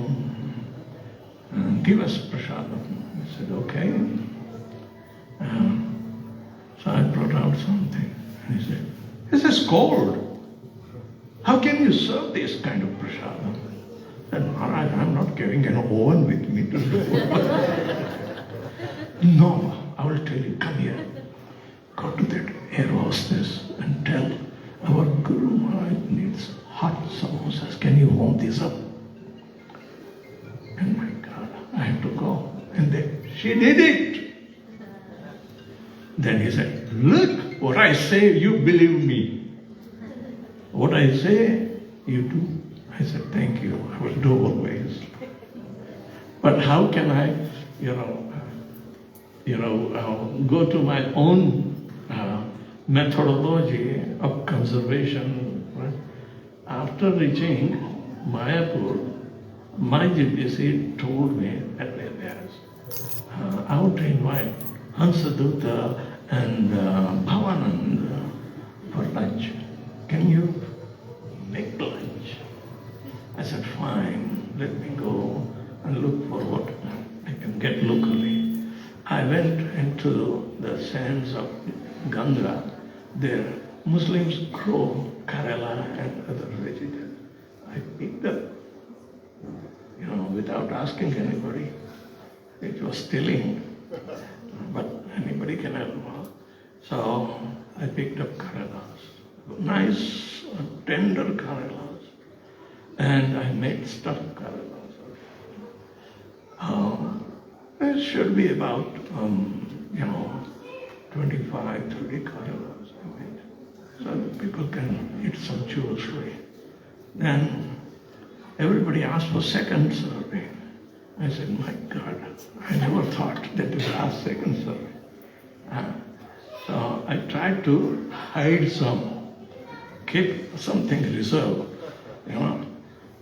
give us prasadam? I said, okay. So I brought out something, and he said, this is cold. How can you serve this kind of prasadam? I said, Maharaj, I'm not carrying an oven with me to do it. No, I will tell you, come here. Go to that air hostess and tell our Guru Maharaj needs hot samosas. Can you warm this up? And my God, I had to go. And then she did it. Then he said, look, what I say, you believe me. What I say, you do. I said, thank you. I will do always. But how can I, go to my own methodology of conservation? Right? After reaching Mayapur, my GPC told me at Vyas, I want to invite Hansadutta and Bhavanand for lunch. Can you make lunch? I said, fine, let me go and look for what I can get locally. I went into the sands of Ganga. There, Muslims grow Kerala and other vegetables. I picked up, without asking anybody. It was stealing, but anybody can help. So I picked up Kerelas, nice, tender Kerelas, and I made stuffed Kerelas. It should be about, 25, 30 Kerelas I made. So people can eat sumptuously. Then everybody asked for second serving. I said, my God, I never thought that they would ask second serving. So I tried to hide some, keep something reserved,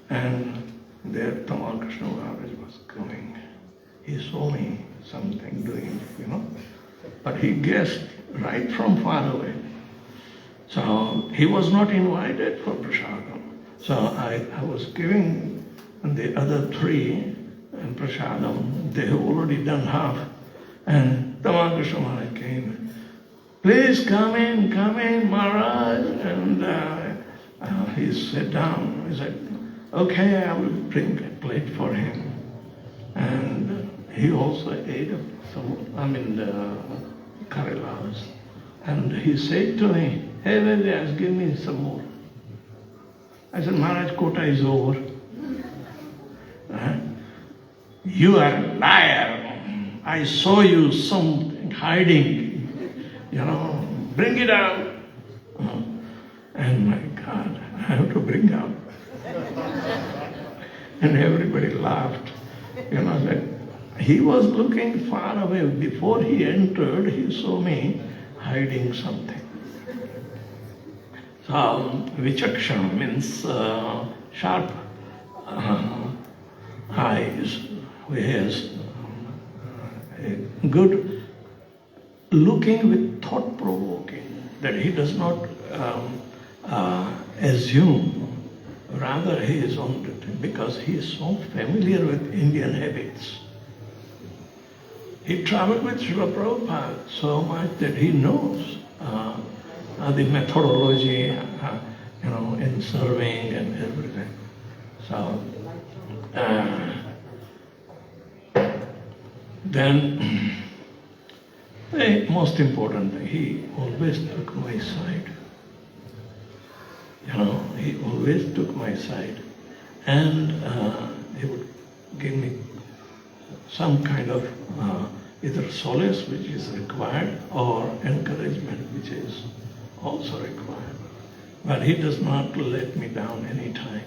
And there Tamal Krishna Maharaj was coming. He saw me something doing, But he guessed right from far away. So he was not invited for prasadam. So I was giving the other 3 and prasadam. They have already done half. And Tamal Krishna Maharaj came. Please come in, Maharaj. And he sat down. He said, okay, I will bring a plate for him. And he also ate the Karelas. And he said to me, hey, Vyas, give me some more. I said, Maharaj, quota is over. You are a liar. I saw you something hiding. Bring it out. And my God, I have to bring out. And everybody laughed. That he was looking far away. Before he entered, he saw me hiding something. So, vichakshana means sharp eyes. Yes, good looking with thought-provoking, that he does not assume, rather he is on it, because he is so familiar with Indian habits. He traveled with Srila Prabhupada so much that he knows the methodology, in serving and everything. So, then, the most important thing, he always took my side. He always took my side. And he would give me some kind of either solace, which is required, or encouragement, which is also required. But he does not let me down any time.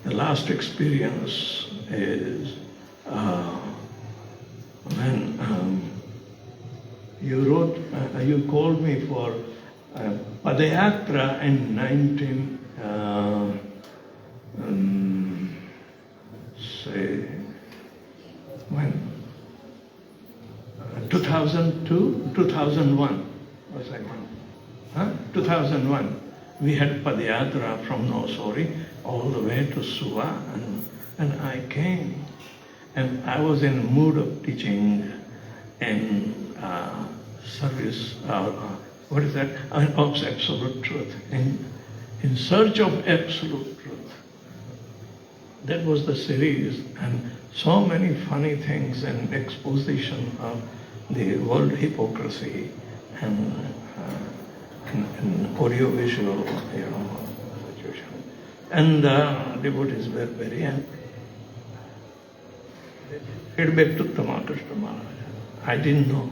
The last experience is when you called me for Padayatra in 2002, 2001 was I one? 2001. We had Padayatra from Nosori all the way to Suva, and I came, and I was in a mood of teaching in service, what is that? Of absolute truth, in search of absolute truth. That was the series, and so many funny things and exposition of the world hypocrisy and audio-visual, situation. And the devotees were very happy. Feedback to Tamal Krishna Maharaj. I didn't know.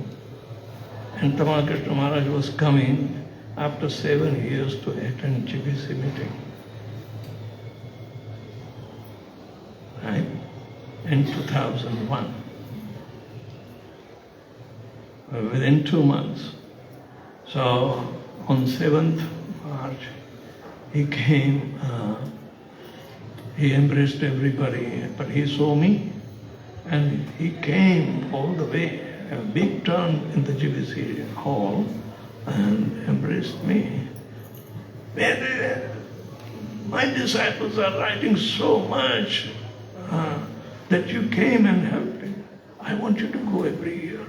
And Tamal Krishna Maharaj was coming after 7 years to attend GBC meeting. Right? In 2001. Within 2 months. So on 7th March, he came, he embraced everybody, but he saw me, and he came all the way, a big turn in the GBC hall, and embraced me. My disciples are writing so much that you came and helped me. I want you to go every year.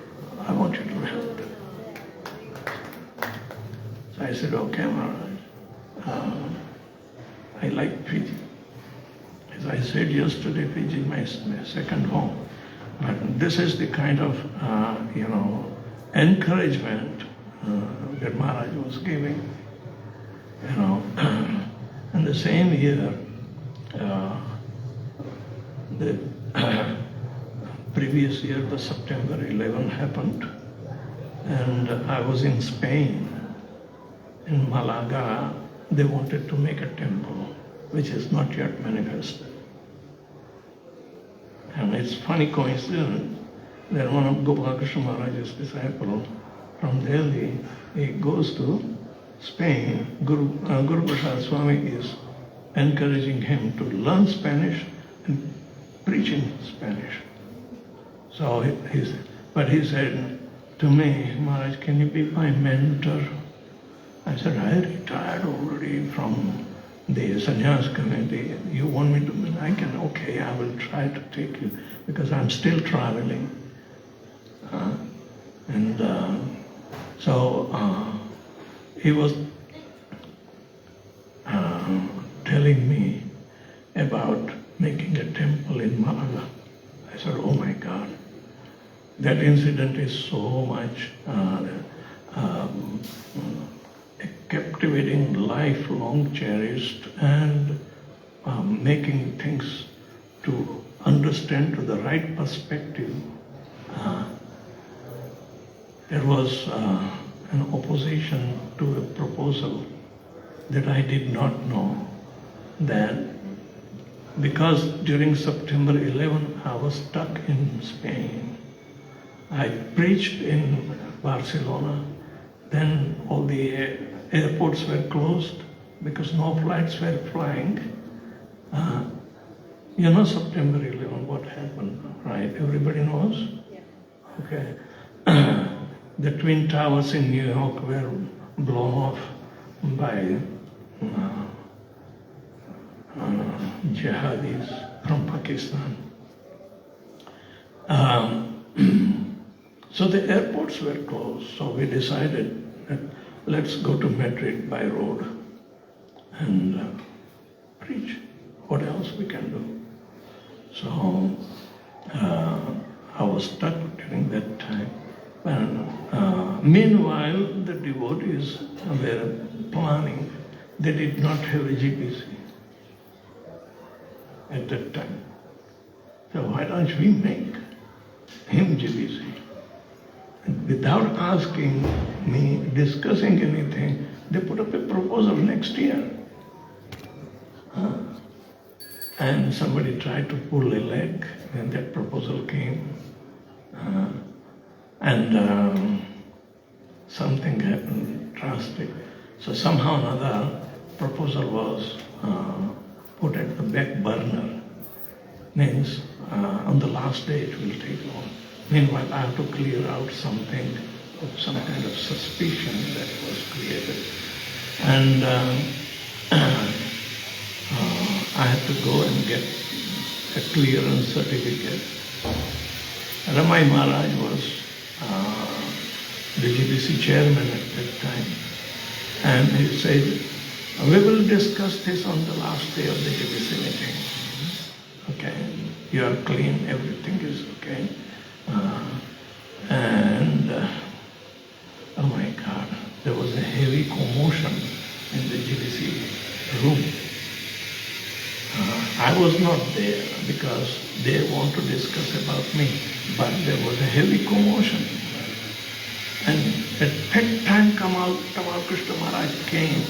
I want you to help them. So I said, okay, Maharaj. I like Fiji. As I said yesterday, Fiji is my second home. But this is the kind of, encouragement that Maharaj was giving. And the same year, the previous year, the September 11 happened, and I was in Spain. In Malaga, they wanted to make a temple, which is not yet manifested. And it's funny coincidence that one of Gopal Krishna Maharaj's disciples from Delhi, he goes to Spain. Guru Prasad Swami is encouraging him to learn Spanish and preach in Spanish. So he said to me, Maharaj, can you be my mentor? I said, I retired already from the sannyas community. You want me to? I can, okay, I will try to take you, because I'm still traveling. he was telling me about making a temple in Malaga. I said, oh my God, that incident is so much a captivating, lifelong cherished, and making things to understand to the right perspective. There was an opposition to a proposal that I did not know that because during September 11 I was stuck in Spain. I preached in Barcelona, then all the airports were closed because no flights were flying. You know September 11, what happened, right? Everybody knows? Yeah. Okay. The Twin Towers in New York were blown off by jihadis from Pakistan. So the airports were closed, so we decided that let's go to Madrid by road and preach. What else we can do? So I was stuck during that time. And meanwhile, the devotees were planning. They did not have a GPC at that time. So why don't we make him GPC? And without asking me, discussing anything, they put up a proposal next year. And somebody tried to pull a leg, and that proposal came. And something happened drastic. So somehow or another, proposal was put at the back burner. Means on the last day it will take long. Meanwhile, I have to clear out something, some kind of suspicion that was created. And I had to go and get a clearance certificate. Ramai Maharaj was the GBC chairman at that time. And he said, we will discuss this on the last day of the GBC meeting. Okay, you are clean, everything is okay. Oh my God, there was a heavy commotion in the GBC room. I was not there because they want to discuss about me, but there was a heavy commotion. And at that time, Tamal Krishna Maharaj came.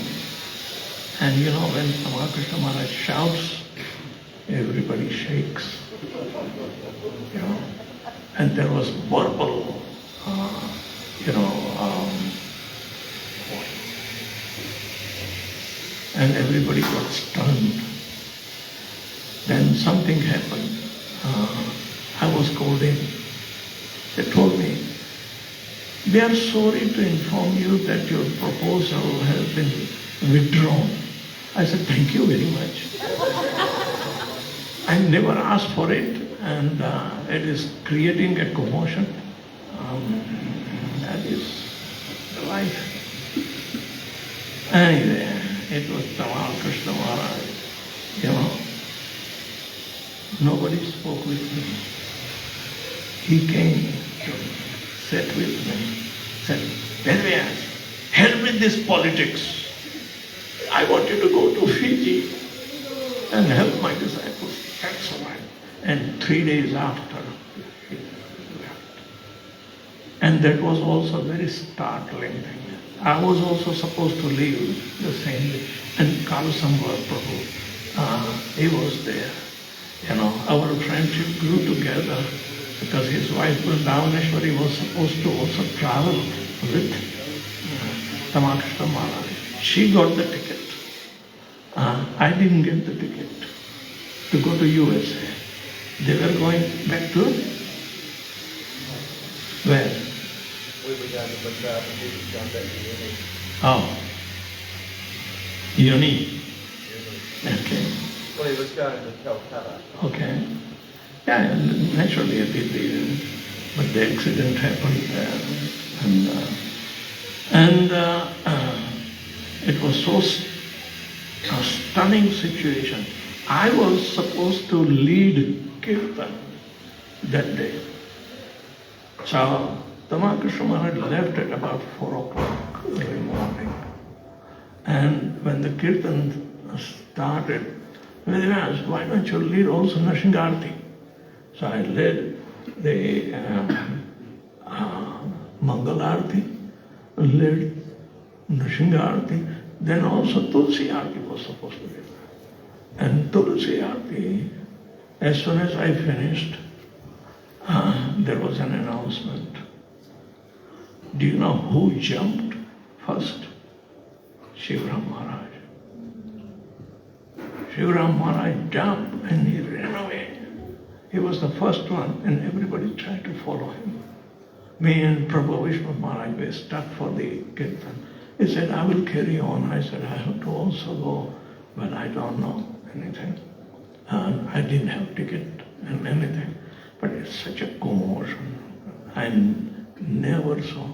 And you know, when Tamal Krishna Maharaj shouts, everybody shakes. You know, and there was verbal, and everybody got stunned. Then something happened. I was called in. They told me, we are sorry to inform you that your proposal has been withdrawn. I said, thank you very much. I never asked for it, and it is creating a commotion. That is the life. Anyway, it was Tamal Krishna Maharaj. You know, nobody spoke with me. He came to sit with me, said, Vyas, hell with this politics. I want you to go to Fiji and help my disciples. That's all right. And 3 days after, he left. And that was also a very startling thing. I was also supposed to leave the same day. And Kalasambhar Prabhu, he was there. You know, our friendship grew together because his wife Vrindavaneshwari was supposed to also travel with Tamal Krishna Maharaj. She got the ticket. I didn't get the ticket to go to USA. They were going back to where? We were going to Madras and he was going back to Uni. Oh, Uni. Okay. Well, he was going to Calcutta. Okay. Yeah, naturally I did leave, but the accident happened there. It was a stunning situation. I was supposed to lead Kirtan that day. So Tamal Krishna Maharaj left at about 4 o'clock early morning. And when the Kirtan started, Vyas, why don't you lead also Nashingarti? So I led the Mangalarti, led Nashingarti, then also Tulsi Arti was supposed to be there. And Tulsi Arti, as soon as I finished, there was an announcement. Do you know who jumped first? Shivram Maharaj. Shivram Maharaj jumped and he ran away. He was the first one and everybody tried to follow him. Me and Prabhu Vishnu Maharaj were stuck for the Kirtan. He said, I will carry on. I said, I have to also go, but I don't know anything. I didn't have ticket and anything. But it's such a commotion. I never saw.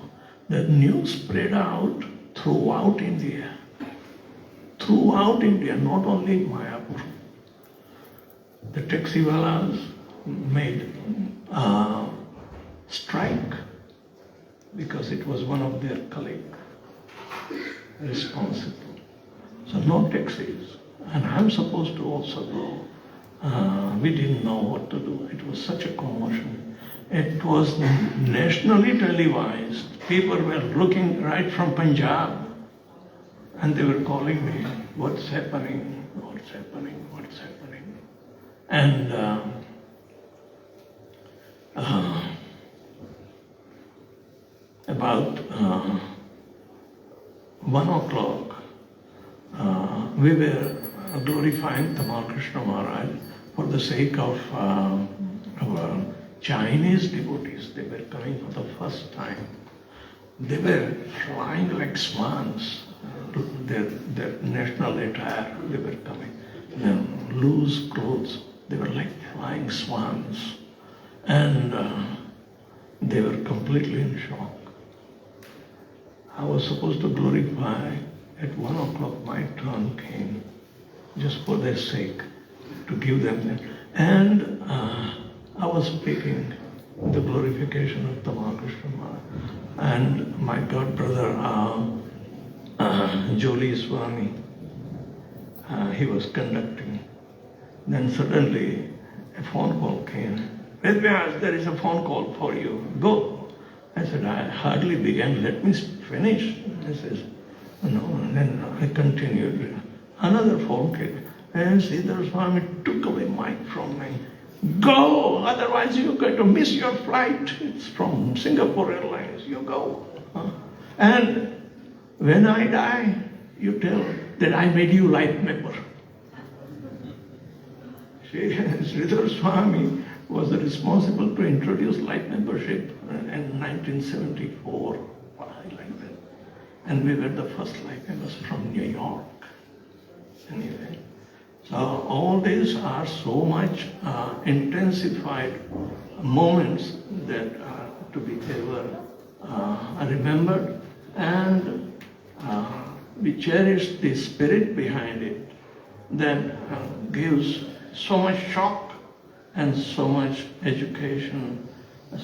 The news spread out throughout India. Throughout India, not only Mayapur. The taxiwalas made a strike because it was one of their colleagues responsible. So no taxis. And I'm supposed to also go. We didn't know what to do. It was such a commotion. It was nationally televised. People were looking right from Punjab and they were calling me, what's happening, what's happening, what's happening. And about 1 o'clock, we were glorifying Tamal Krishna Maharaj for the sake of our Chinese devotees. They were coming for the first time. They were flying like swans. Their national attire, they were coming. Then loose clothes, they were like flying swans. And they were completely in shock. I was supposed to glorify. At 1 o'clock my turn came, just for their sake, to give them that. And I was speaking the glorification of Tamal Krishna Maharaj. And my god brother, Joli Swami, he was conducting. Then suddenly a phone call came. Vyas, there is a phone call for you. Go. I said, I hardly began. Let me finish. He says, no. And then I continued. Another phone came. And Sridhar Swami took away mic from me. Go, otherwise you're going to miss your flight. It's from Singapore Airlines. You go. And when I die, you tell that I made you life member. Sridhar Swami was responsible to introduce life membership in 1974, like that. And we were the first life members from New York. Anyway, so all these are so much intensified moments that are to be ever remembered, and we cherish the spirit behind it that gives so much shock and so much education,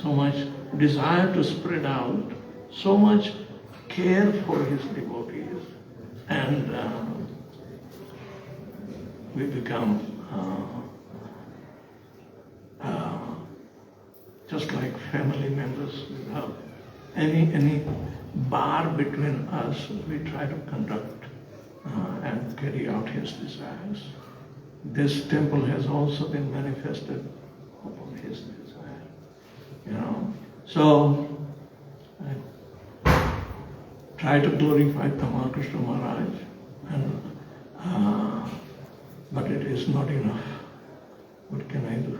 so much desire to spread out, so much care for his devotees, and we become just like family members without any bar between us. We try to conduct and carry out his desires. This temple has also been manifested upon his desire, So I try to glorify Tamal Krishna Maharaj, but it is not enough. What can I do?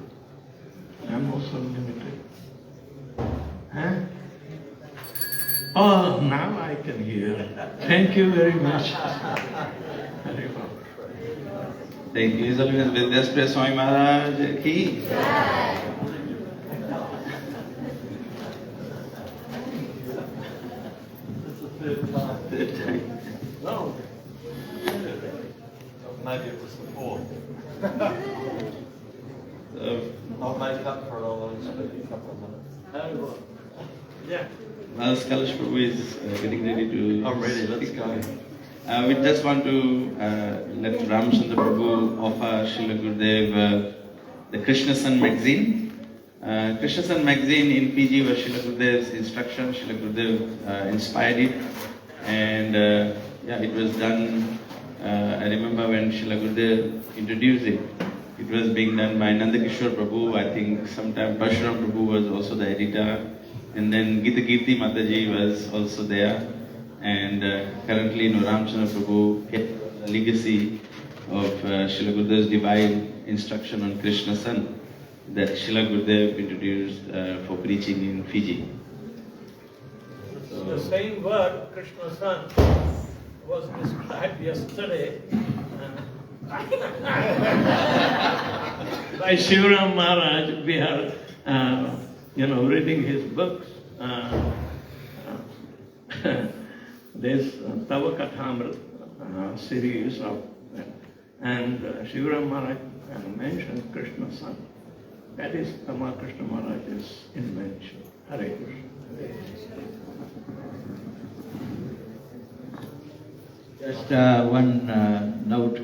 I am also limited. Huh? Oh, now I can hear. Thank you very much. Hare Krishna. Thank you, His Holiness Vyas Swami Maharaj ki. This is the third time. Third time. No. maybe it was the fourth. So, I'll make up for it. I'll only speak a couple of minutes. Yeah. while Kalash Prabhu is getting ready to... I'm ready, let's go. we just want to let Ramchandra Prabhu offer Srila Gurudev the Krishna Sun magazine. Krishna Sun magazine in Fiji was Srila Gurudev's instruction. Srila Gurudev inspired it, and it was done. I remember when Srila Gurudev introduced it. It was being done by Nandakishore Prabhu. I think sometime Parshuram Prabhu was also the editor, and then Gita Kirti Mataji was also there. And currently, Ramchandra Prabhu kept the legacy of Srila Gurudev's divine instruction on Krishna Sun that Srila Gurudev introduced for preaching in Fiji. The same word, Krishna Sun, was described yesterday by Shivaram Maharaj. We are, reading his books. This Tavakathamrit series of, and Shivaram Maharaj mentioned Krishna Sun. That is Tamal Krishna Maharaj's invention. Hare Krishna. Just one note.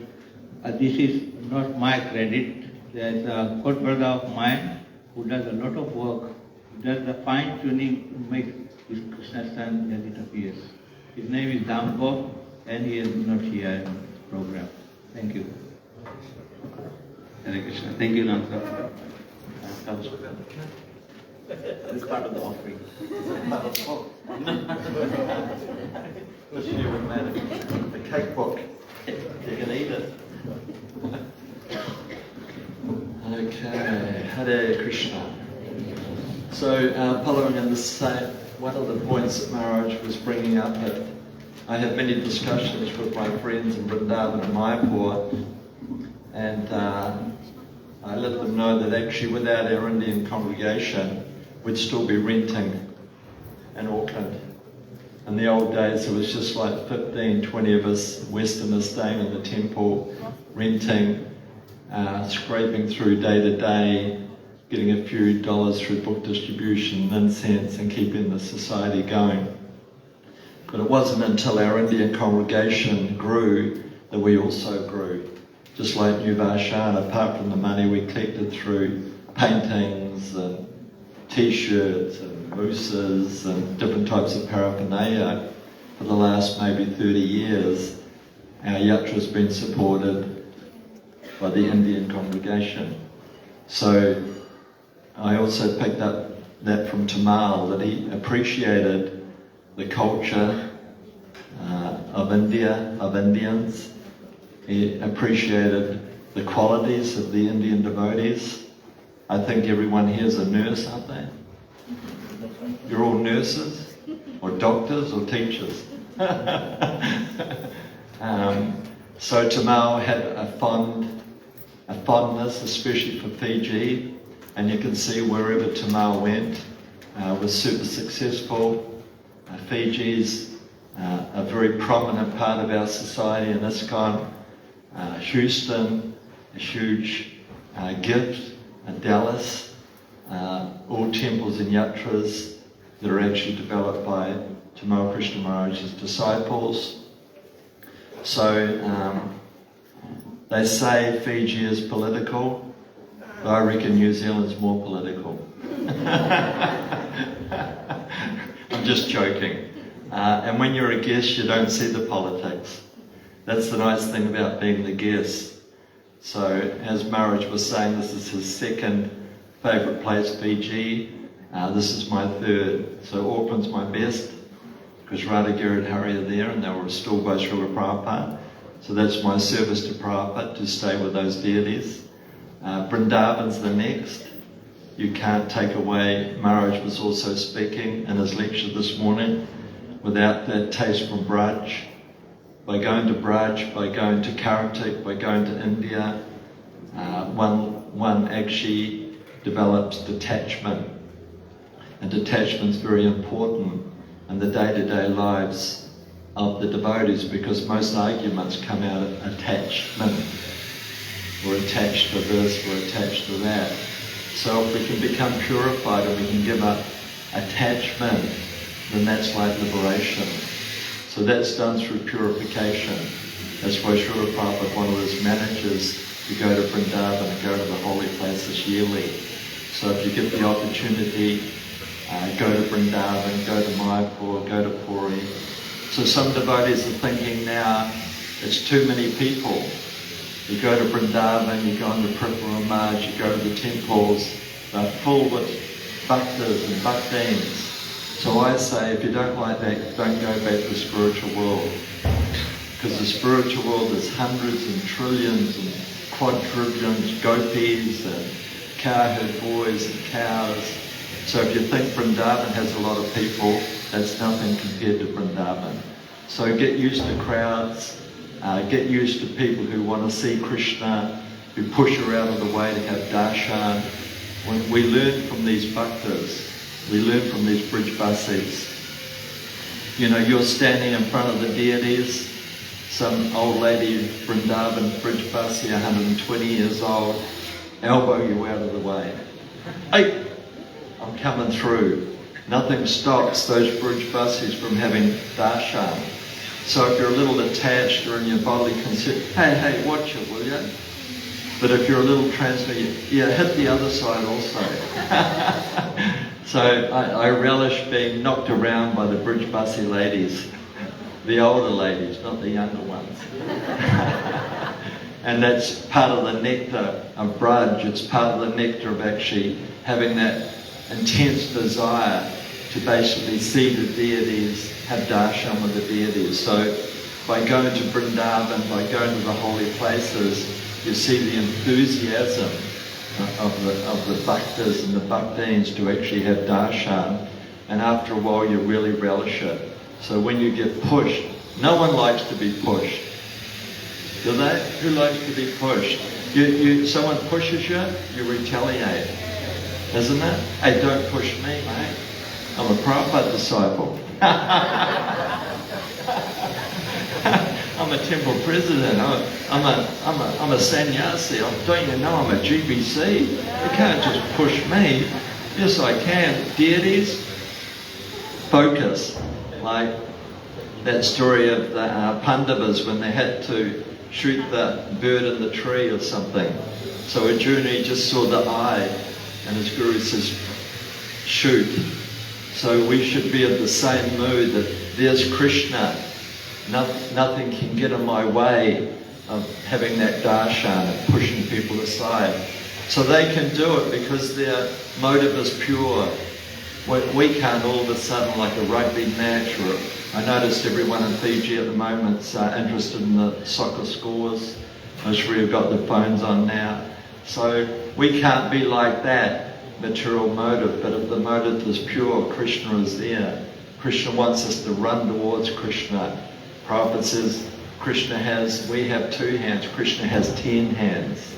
This is not my credit. There is a good brother of mine who does a lot of work. He does the fine tuning to make this Krishna Sun as it appears. His name is Dampo, and he is not here in the program. Thank you. Hare Krishna. Thank you, Ramchandra. It's part of the offering. This year we made a cake book. You can eat it. Okay, Hare Krishna. So, following on the same, one of the points that Maharaj was bringing up, that I have many discussions with my friends in Vrindavan and Mayapur, and I let them know that actually without our Indian congregation, we'd still be renting in Auckland. In the old days, it was just like 15, 20 of us Westerners staying in the temple, renting, scraping through day to day, getting a few dollars through book distribution, incense, and keeping the society going. But it wasn't until our Indian congregation grew that we also grew. Just like New Varshan, apart from the money we collected through paintings and t-shirts and mooses and different types of paraphernalia, for the last maybe 30 years, our yatra has been supported by the Indian congregation. So I also picked up that from Tamal, that he appreciated the culture of India, of Indians. He appreciated the qualities of the Indian devotees. I think everyone here is a nurse, aren't they? You're all nurses, or doctors, or teachers. So Tamal had a fondness, especially for Fiji, and you can see wherever Tamal went, was super successful. Fiji's a very prominent part of our society in ISKCON. Houston, a huge gift, Dallas, all temples and yatras that are actually developed by Tamal Krishna Maharaj's disciples. So they say Fiji is political, but I reckon New Zealand's more political. I'm just joking. And when you're a guest, you don't see the politics. That's the nice thing about being the guest. So, as Maharaj was saying, this is his second favourite place, Fiji. This is my third. So Auckland's my best, because Radhagira and Hari are there, and they were restored by Srila Prabhupada. So that's my service to Prabhupada, to stay with those deities. Vrindavan's the next. You can't take away. Maharaj was also speaking in his lecture this morning, without that taste from Braj. By going to Braj, by going to Karatik, by going to India, one actually develops detachment. And detachment's very important in the day-to-day lives of the devotees, because most arguments come out of attachment. We're attached to this, we're attached to that. So if we can become purified and we can give up attachment, then that's like liberation. So that's done through purification. That's why Srila Prabhupada wanted his managers to go to Vrindavan and go to the holy places yearly. So if you get the opportunity, go to Vrindavan, go to Mayapur, go to Puri. So some devotees are thinking now, it's too many people. You go to Vrindavan, you go on the pilgrimage, you go to the temples, they're full with bhaktas and bhaktins. So I say, if you don't like that, don't go back to the spiritual world. Because the spiritual world is hundreds and trillions and quadrillions, gopis and cowherd boys and cows. So if you think Vrindavan has a lot of people, that's nothing compared to Vrindavan. So get used to crowds, get used to people who want to see Krishna, who push her out of the way to have darshan. When we learn from these bhaktas, we learn from these brijbasis. You know, you're standing in front of the deities, some old lady, Vrindavan, brijbasi, 120 years old, elbow you out of the way. Hey, I'm coming through. Nothing stops those brijbasis from having darshan. So if you're a little attached or in your bodily conceit, hey, watch it, will you? But if you're a little transmitted, hit the other side also. So I relish being knocked around by the brijbasi ladies, the older ladies, not the younger ones. And that's part of the nectar of Braj. It's part of the nectar of actually having that intense desire to basically see the deities, have darshan with the deities. So by going to Vrindavan, by going to the holy places, you see the enthusiasm of the bhaktas and the bhaktins to actually have darshan, and after a while you really relish it. So when you get pushed, no one likes to be pushed. Do they? Who likes to be pushed? Someone pushes you, you retaliate. Isn't it? Hey, don't push me, mate. I'm a Prabhupada disciple. I'm a temple president. I'm a sannyasi. Don't you know I'm a GBC? You can't just push me. Yes, I can. Deities, focus. Like that story of the Pandavas when they had to shoot the bird in the tree or something. So Arjuna just saw the eye, and his guru says, shoot. So we should be of the same mood that there's Krishna. Nothing can get in my way of having that darshan and pushing people aside. So they can do it because their motive is pure. We can't all of a sudden, like a rugby match, or I noticed everyone in Fiji at the moment's interested in the soccer scores. Most of you have got the phones on now. So we can't be like that, material motive, but if the motive is pure, Krishna is there. Krishna wants us to run towards Krishna. Prabhupada says we have 2 hands, Krishna has 10 hands.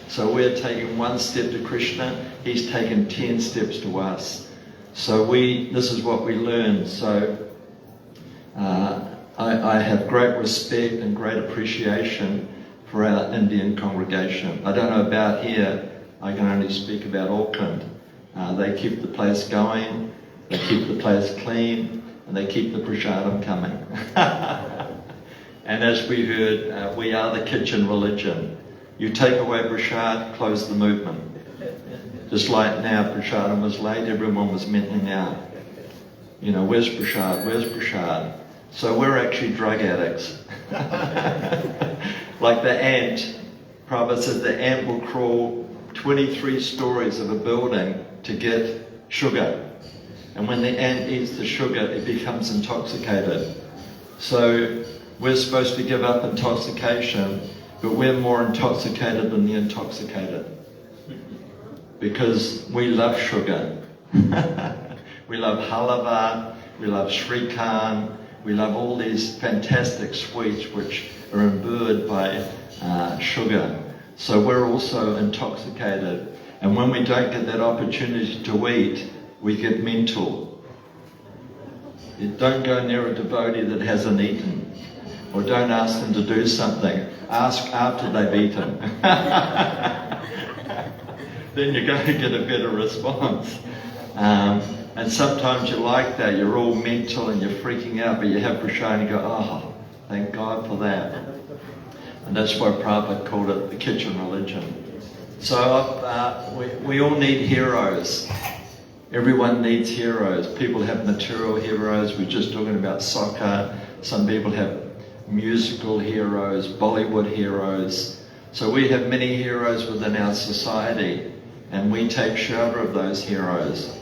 So we're taking 1 step to Krishna, he's taken 10 steps to us. So this is what we learn. So I have great respect and great appreciation for our Indian congregation. I don't know about here, I can only speak about Auckland. They keep the place going, they keep the place clean, and they keep the prasadam coming. And as we heard, we are the kitchen religion. You take away prasad, close the movement. Just like now, prasadam was late, everyone was mentally out. You know, where's prasad, where's prasad? So we're actually drug addicts. Like the ant, Prabhupada said the ant will crawl 23 stories of a building to get sugar. And when the ant eats the sugar, it becomes intoxicated. So we're supposed to give up intoxication, but we're more intoxicated than the intoxicated. Because we love sugar. We love halava, we love shrikand, we love all these fantastic sweets which are imbued by sugar. So we're also intoxicated. And when we don't get that opportunity to eat, we get mental. You don't go near a devotee that hasn't eaten, or don't ask them to do something. Ask after they've eaten. Then you're going to get a better response. And sometimes you're like that, you're all mental and you're freaking out, but you have prasad and you go, oh, thank God for that. And that's why Prabhupada called it the kitchen religion. So we all need heroes. Everyone needs heroes. People have material heroes. We're just talking about soccer. Some people have musical heroes, Bollywood heroes. So we have many heroes within our society, and we take shelter of those heroes.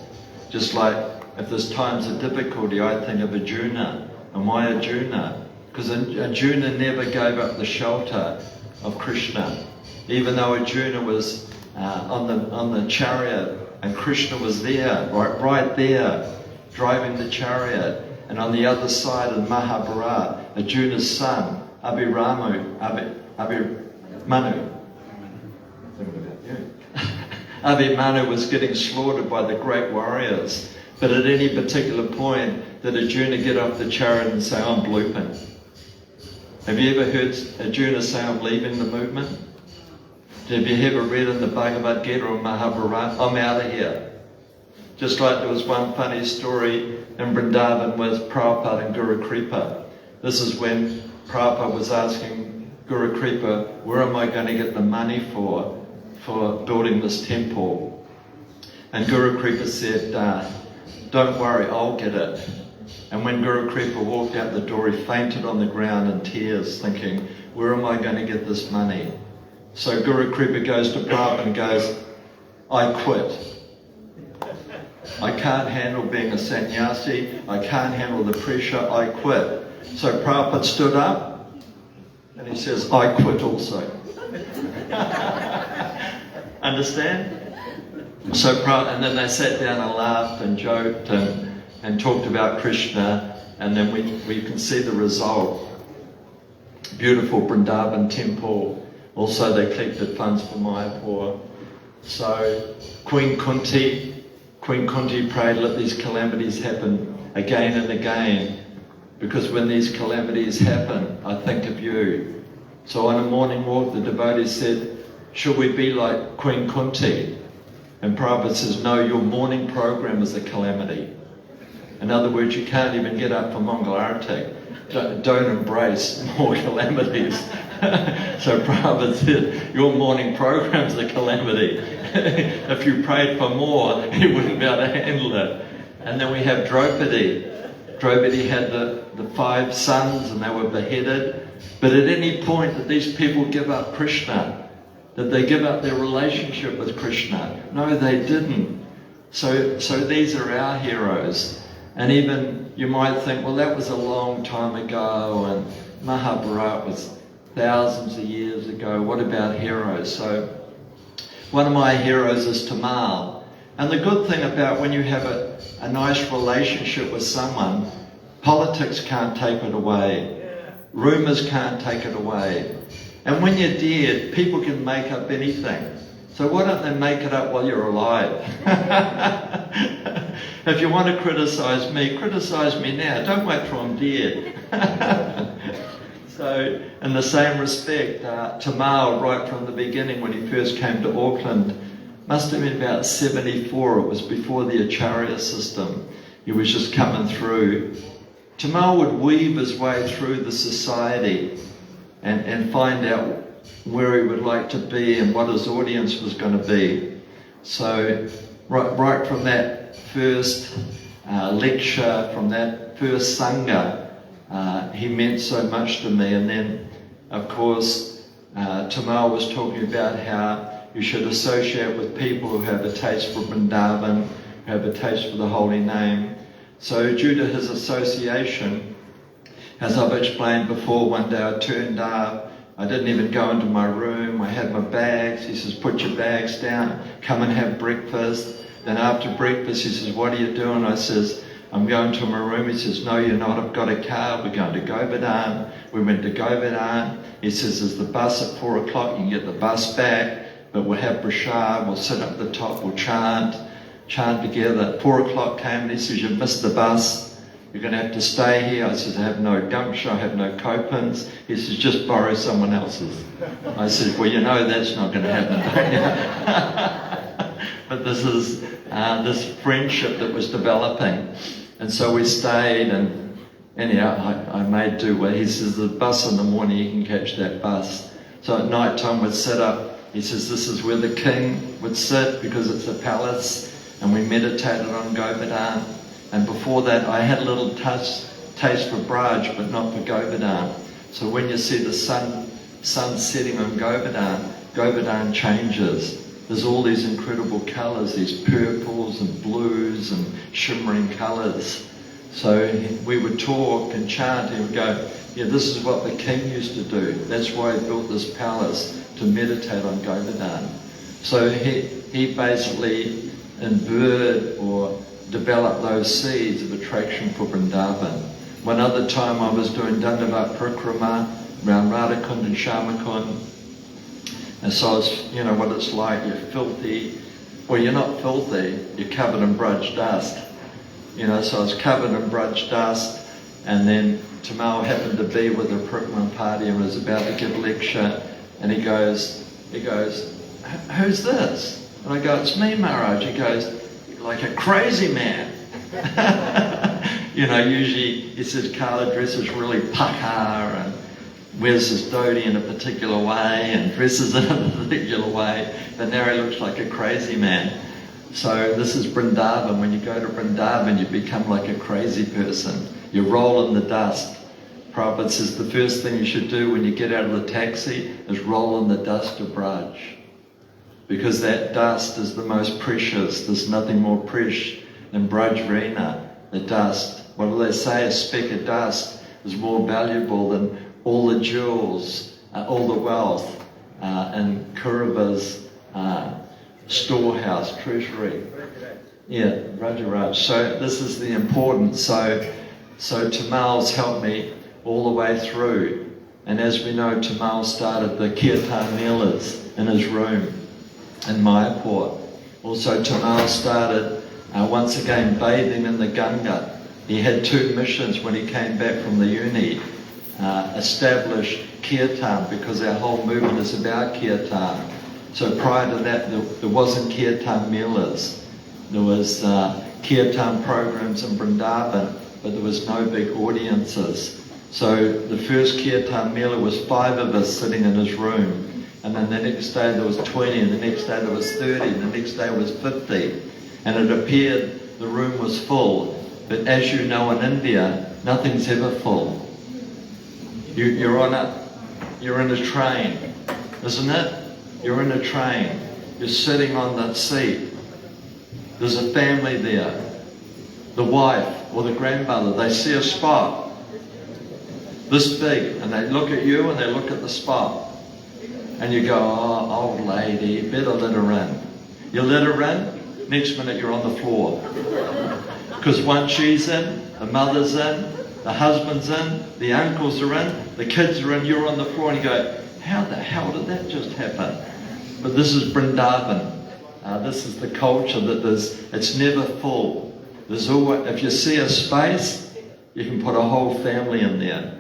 Just like if there's times of difficulty, I think of Arjuna. And why Arjuna? Because Arjuna never gave up the shelter of Krishna. Even though Arjuna was on the chariot, and Krishna was there, right there, driving the chariot. And on the other side of Mahabharata, Arjuna's son, Abhimanu, Abhimanu was getting slaughtered by the great warriors. But at any particular point, did Arjuna get off the chariot and say, I'm blooping? Have you ever heard Arjuna say, I'm leaving the movement? Have you ever read in the Bhagavad Gita or Mahabharata, I'm out of here? Just like there was one funny story in Vrindavan with Prabhupada and Guru Kripa. This is when Prabhupada was asking Guru Kripa, where am I going to get the money for building this temple? And Guru Kripa said, don't worry, I'll get it. And when Guru Kripa walked out the door, he fainted on the ground in tears, thinking, where am I going to get this money? So Guru Kripa goes to Prabhupada and goes, I quit. I can't handle being a sannyasi. I can't handle the pressure. I quit. So Prabhupada stood up and he says, I quit also. Understand? So and then they sat down and laughed and joked and talked about Krishna, and then we can see the result. Beautiful Vrindavan temple. Also they collected funds for Mayapur. So Queen Kunti prayed, let these calamities happen again and again, because when these calamities happen, I think of you. So on a morning walk, the devotees said, should we be like Queen Kunti? And Prabhupada says, no, your morning program is a calamity. In other words, you can't even get up for Mangal Arati. Don't embrace more calamities. So Prabhupada said, your morning program's a calamity. If you prayed for more, you wouldn't be able to handle it. And then we have Draupadi. Draupadi had the 5 sons and they were beheaded. But at any point that these people give up Krishna, did they give up their relationship with Krishna? No, they didn't. So these are our heroes. And even you might think, well, that was a long time ago, and Mahabharata was thousands of years ago. What about heroes? So one of my heroes is Tamal. And the good thing about when you have a nice relationship with someone, politics can't take it away. Rumours can't take it away. And when you're dead, people can make up anything. So why don't they make it up while you're alive? If you want to criticize me now. Don't wait till I'm dead. So, in the same respect, Tamal, right from the beginning when he first came to Auckland, must have been about 74. It was before the Acharya system. He was just coming through. Tamal would weave his way through the society and find out where he would like to be and what his audience was going to be. So right from that first lecture, from that first Sangha, he meant so much to me. And then, of course, Tamal was talking about how you should associate with people who have a taste for Vrindavan, who have a taste for the holy name. So due to his association, as I've explained before, one day I turned up, I didn't even go into my room, I had my bags. He says, put your bags down, come and have breakfast. Then after breakfast, he says, what are you doing? I says, I'm going to my room. He says, no, you're not, I've got a car, we're going to Govardhan. We went to Govardhan. He says, there's the bus at 4 o'clock, you can get the bus back, but we'll have prasad, we'll sit up the top, we'll chant together. At 4 o'clock came and he says, you've missed the bus. you're going to have to stay here. I said, I have no gumption, I have no copins. He says, just borrow someone else's. I said, well, you know that's not going to happen. But this is this friendship that was developing. And so we stayed, and anyhow, I made do with. He says, the bus in the morning, you can catch that bus. So at night time we'd sit up. He says, this is where the king would sit because it's a palace. And we meditated on Govardhan. And before that, I had a little taste for Braj, but not for Govardhan. So when you see the sun setting on Govardhan, Govardhan changes. There's all these incredible colours, these purples and blues and shimmering colours. So we would talk and chant, and he would go, yeah, this is what the king used to do. That's why he built this palace, to meditate on Govardhan. So he basically inverted or developed those seeds of attraction for Vrindavan. One other time I was doing Dandavat Parikrama around Radhakund and Shamakund. And so it's, you know what it's like, you're filthy. Well, you're not filthy, you're covered in Braj dust. You know, so I was covered in Braj dust, and then Tamal happened to be with the Parikrama party and was about to give a lecture, and he goes, who's this? And I go, it's me, Maharaj. He goes, like a crazy man. You know, usually he says Kala dresses really pakar and wears his dhoti in a particular way and dresses in a particular way, but now he looks like a crazy man. So this is Vrindavan. When you go to Vrindavan, you become like a crazy person. You roll in the dust. Prabhupada says the first thing you should do when you get out of the taxi is roll in the dust of Braj. Because that dust is the most precious. There's nothing more precious than Braj Rena, the dust. What do they say? A speck of dust is more valuable than all the jewels, all the wealth in Kurava's storehouse, treasury. Yeah, Rajaraj. So this is the importance. So Tamal's helped me all the way through. And as we know, Tamal started the Kirtan Melas in his room in Mayapur. Also, Tamal started once again bathing in the Ganga. He had 2 missions when he came back from the uni. Establish Kirtan, because our whole movement is about Kirtan. So prior to that, there wasn't Kirtan Melas. There was Kirtan programs in Vrindavan, but there was no big audiences. So the first Kirtan Mela was 5 of us sitting in his room. And then the next day there was 20, and the next day there was 30, and the next day was 50. And it appeared the room was full. But as you know, in India, nothing's ever full. You're in a train, isn't it? You're in a train. You're sitting on that seat. There's a family there. The wife or the grandmother, they see a spot this big, and they look at you and they look at the spot. And you go, oh, old lady, better let her in. You let her in, next minute you're on the floor. Because once she's in, the mother's in, the husband's in, the uncles are in, the kids are in, you're on the floor, and you go, how the hell did that just happen? But this is Vrindavan. This is the culture that it's never full. There's always, if you see a space, you can put a whole family in there.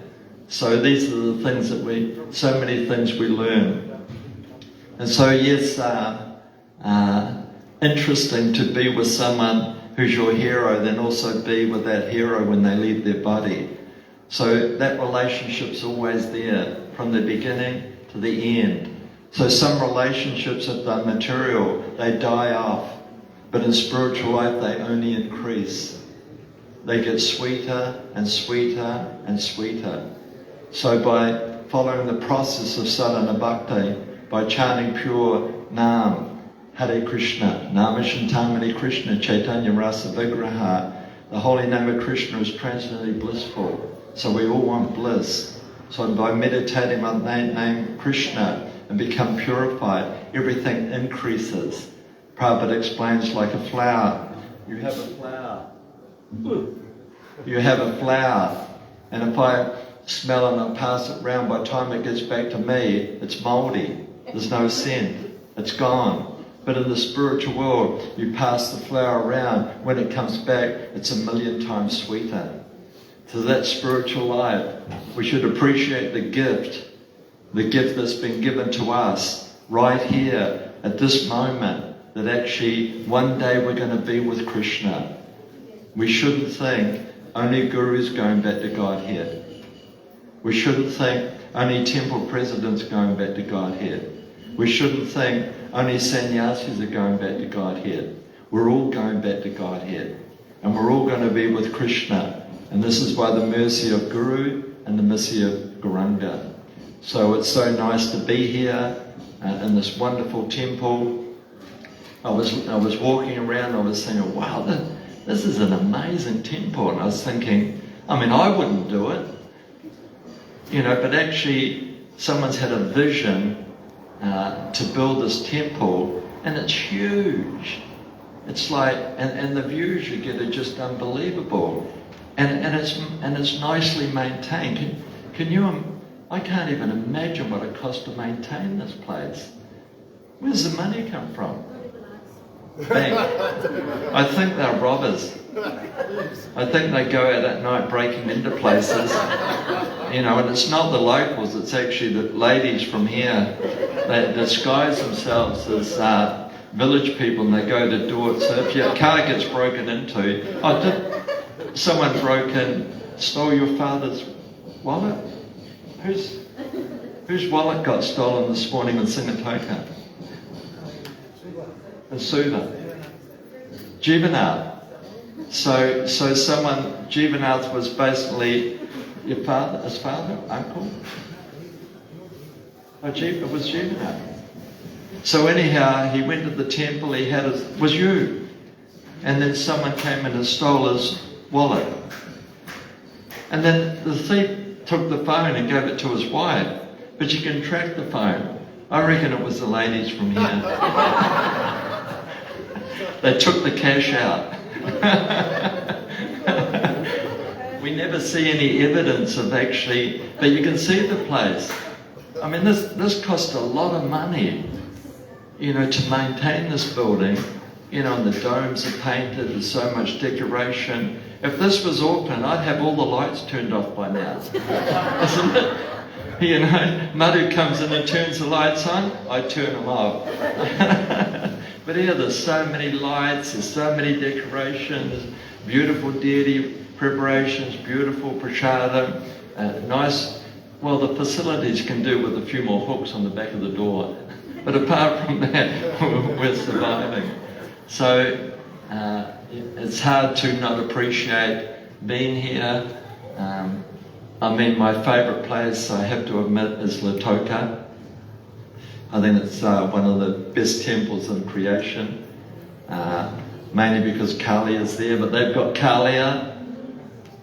So these are the things that so many things we learn. And so yes, interesting to be with someone who's your hero, then also be with that hero when they leave their body. So that relationship's always there, from the beginning to the end. So some relationships, if they're material, they die off. But in spiritual life, they only increase. They get sweeter and sweeter and sweeter. So by following the process of sadhana bhakti, by chanting pure Nam, Hare Krishna, Namashantamani Krishna, Chaitanya Rasa Vigraha, the holy name of Krishna is transcendently blissful. So we all want bliss. So by meditating on that name Krishna and become purified, everything increases. Prabhupada explains like a flower. You have a flower. You have a flower. And if I smell it and I pass it round, by the time it gets back to me, it's mouldy. There's no scent. It's gone. But in the spiritual world, you pass the flower around. When it comes back, it's 1,000,000 times sweeter. to that spiritual life. We should appreciate the gift that's been given to us right here at this moment, that actually one day we're going to be with Krishna. We shouldn't think only gurus going back to Godhead. We shouldn't think only temple presidents going back to Godhead. We shouldn't think only sannyasis are going back to Godhead. We're all going back to Godhead. And we're all going to be with Krishna. And this is by the mercy of Guru and the mercy of Gauranga. So it's so nice to be here in this wonderful temple. I was walking around, I was thinking, wow, this is an amazing temple. And I was thinking, I wouldn't do it. But actually someone's had a vision to build this temple, and it's huge. It's like, and the views you get are just unbelievable. And it's nicely maintained. I can't even imagine what it costs to maintain this place. Where's the money come from? I think they're robbers. I think they go out at night breaking into places. And it's not the locals, it's actually the ladies from here. They disguise themselves as village people, and they go to do it. So if your car gets broken into, someone broke in, stole your father's wallet? Whose wallet got stolen this morning in Singatoka? In Suva. Jivanath. So someone, Jivanath was basically your father, his father, uncle? It was Jivanath. So anyhow, he went to the temple, was you. And then someone came in and stole his wallet. And then the thief took the phone and gave it to his wife. But you can track the phone. I reckon it was the ladies from here. They took the cash out. We never see any evidence of actually, but you can see the place. This cost a lot of money, to maintain this building. And the domes are painted, there's so much decoration. If this was Auckland, I'd have all the lights turned off by now. Isn't it? Madhu comes in and turns the lights on, I turn them off. But here there's so many lights, there's so many decorations, beautiful deity preparations, beautiful prasadam, nice. Well, the facilities can do with a few more hooks on the back of the door. But apart from that, we're surviving. So it's hard to not appreciate being here. My favourite place, I have to admit, is Lautoka. I think it's one of the best temples in creation, mainly because Kalia is there, but they've got Kalia.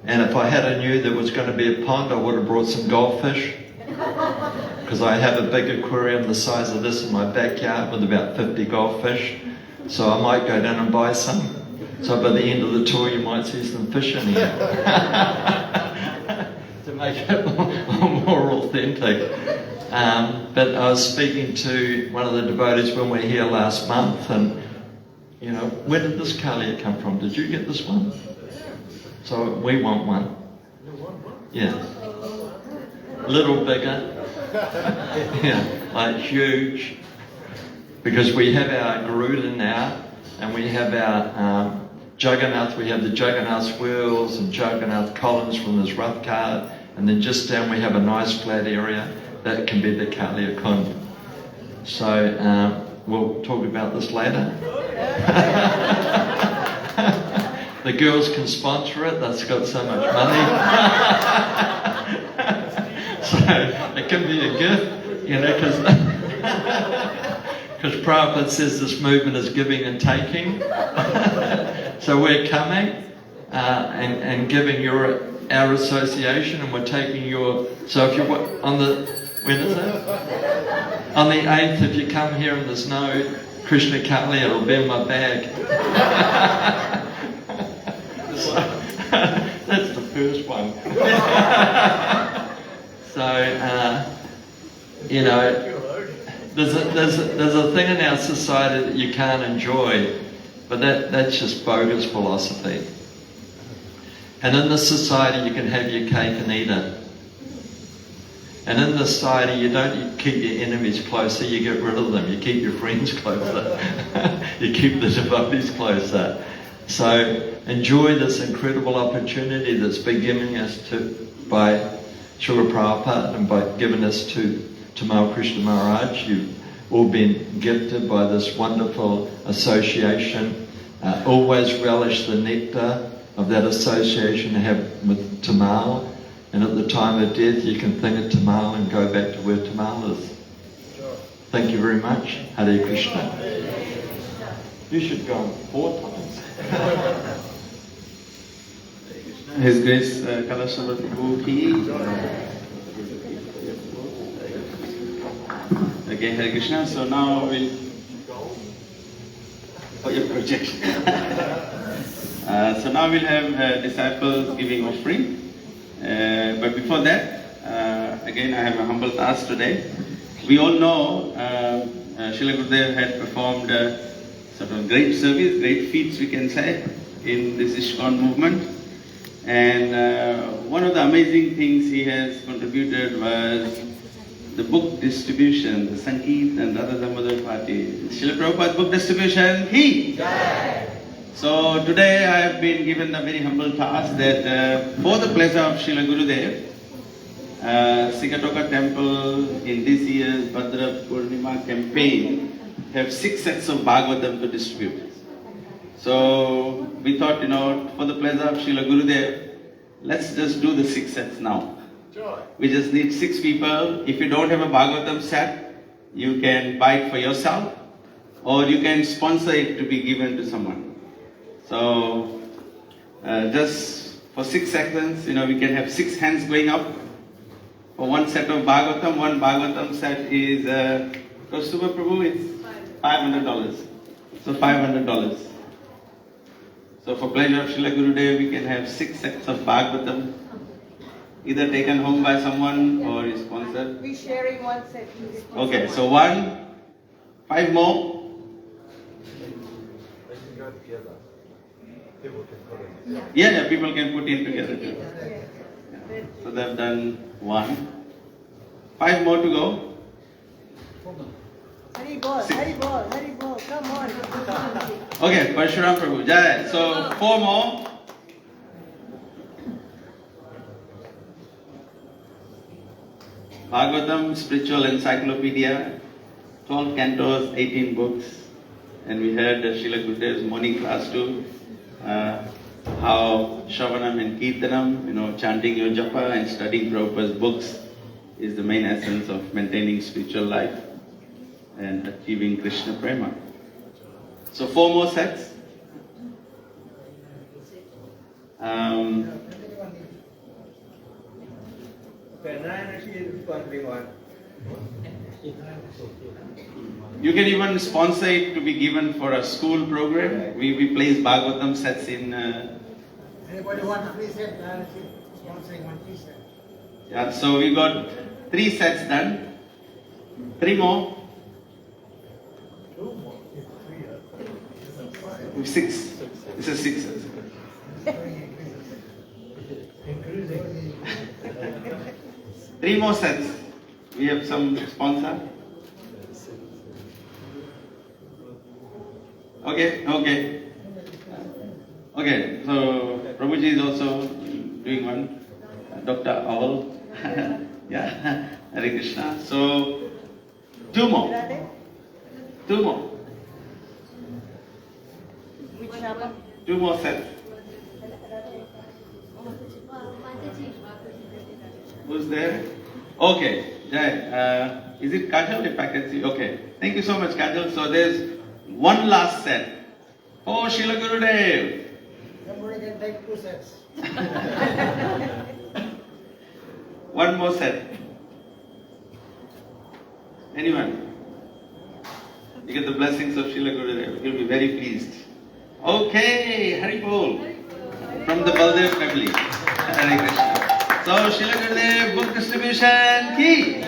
And if I had knew there was going to be a pond, I would have brought some goldfish, because I have a big aquarium the size of this in my backyard with about 50 goldfish. So I might go down and buy some. So by the end of the tour, you might see some fish in here to make it more authentic. But I was speaking to one of the devotees when we were here last month, and where did this Kalia come from? Did you get this one? So we want one. Yeah. A little bigger. Yeah, like huge. Because we have our Garuda now, and we have our Jagannath. We have the Jagannath wheels and Jagannath columns from this rough cart, and then just down we have a nice flat area that can be the Kalia Kund. So we'll talk about this later. The girls can sponsor it. That's got so much money. So it can be a gift, because Prabhupada says this movement is giving and taking. So we're coming and giving our association, and we're taking your. So if you're on the, when is it? On the 8th, if you come here and there's no Krishna Kali, it'll be in my bag. So, that's the first one. So there's a thing in our society that you can't enjoy, but that's just bogus philosophy. And in this society, you can have your cake and eat it. And in this society, you don't keep your enemies closer, you get rid of them. You keep your friends closer. You keep the devotees closer. So enjoy this incredible opportunity that's been given us by Srila Prabhupada and by giving us to Tamal Krishna Maharaj. You've all been gifted by this wonderful association. Always relish the nectar of that association you have with Tamal. And at the time of death, you can think of Tamal and go back to where Tamal is. Thank you very much. Hare Krishna. You should go 4 times. His Grace Kalashava Prabhu ki. Okay, Hare Krishna. So now we'll for your projection. So now we'll have disciples giving offering. But before that, again I have a humble task today. We all know Srila Gurudev had performed sort of great service, great feats we can say, in this ISKCON movement. And one of the amazing things he has contributed was the book distribution, the Sangeet and Radha Damodar party. Srila Prabhupada's book distribution, he! So today I have been given a very humble task that for the pleasure of Srila Gurudev, Sikatoka temple in this year's Bhadra Purnima campaign have 6 sets of Bhagavatam to distribute. So we thought, for the pleasure of Srila Gurudev, let's just do the 6 sets now. Sure. We just need 6 people. If you don't have a Bhagavatam set, you can buy it for yourself or you can sponsor it to be given to someone. So, just for 6 seconds, we can have 6 hands going up for 1 set of Bhagavatam. 1 Bhagavatam set is, Kaustubha Prabhu, it's $500. So $500. So for pleasure of Srila Gurudev, we can have 6 sets of Bhagavatam, either taken home by someone or is sponsored. We're sharing 1 set. Okay, so 1, 5 more. Yeah, people can put in together. Yeah. So they've done 1. 5 more to go. Hari bol, Hari bol, Hari bol, come on. Okay, Parshuram Prabhu, Jai. So 4 more. Bhagavatam Spiritual Encyclopedia, 12 cantos, 18 books. And we heard Srila Gurudev's morning class too. How Shravanam and Kirtanam, chanting your japa and studying Prabhupada's books is the main essence of maintaining spiritual life and achieving Krishna Prema. So 4 more sets. You can even sponsor it to be given for a school program. We place Bhagavatam sets in. Anybody want 3 sets? Sponsoring 1 3 set. Yeah, so we got 3 sets done. 3 more. 2 more. 6. This is 6 sets. Increasing. 3 more sets. We have some sponsor. Okay. Okay, so Prabhuji is also doing one. Dr. Aval. Yeah, Hare Krishna. So, 2 more. 2 more. Which number? 2 more sets. Who's there? Okay, Jai. Is it Kajal if I can see? Okay. Thank you so much, Kajal. So there's 1 last set. Oh, Srila Gurudev. Somebody can take 2 sets. 1 more set. Anyone? You get the blessings of Srila Gurudev. You'll be very pleased. Okay, Hari Bol. From the Baldev family. Hare Krishna. So, Srila Gurudev, book distribution, ki.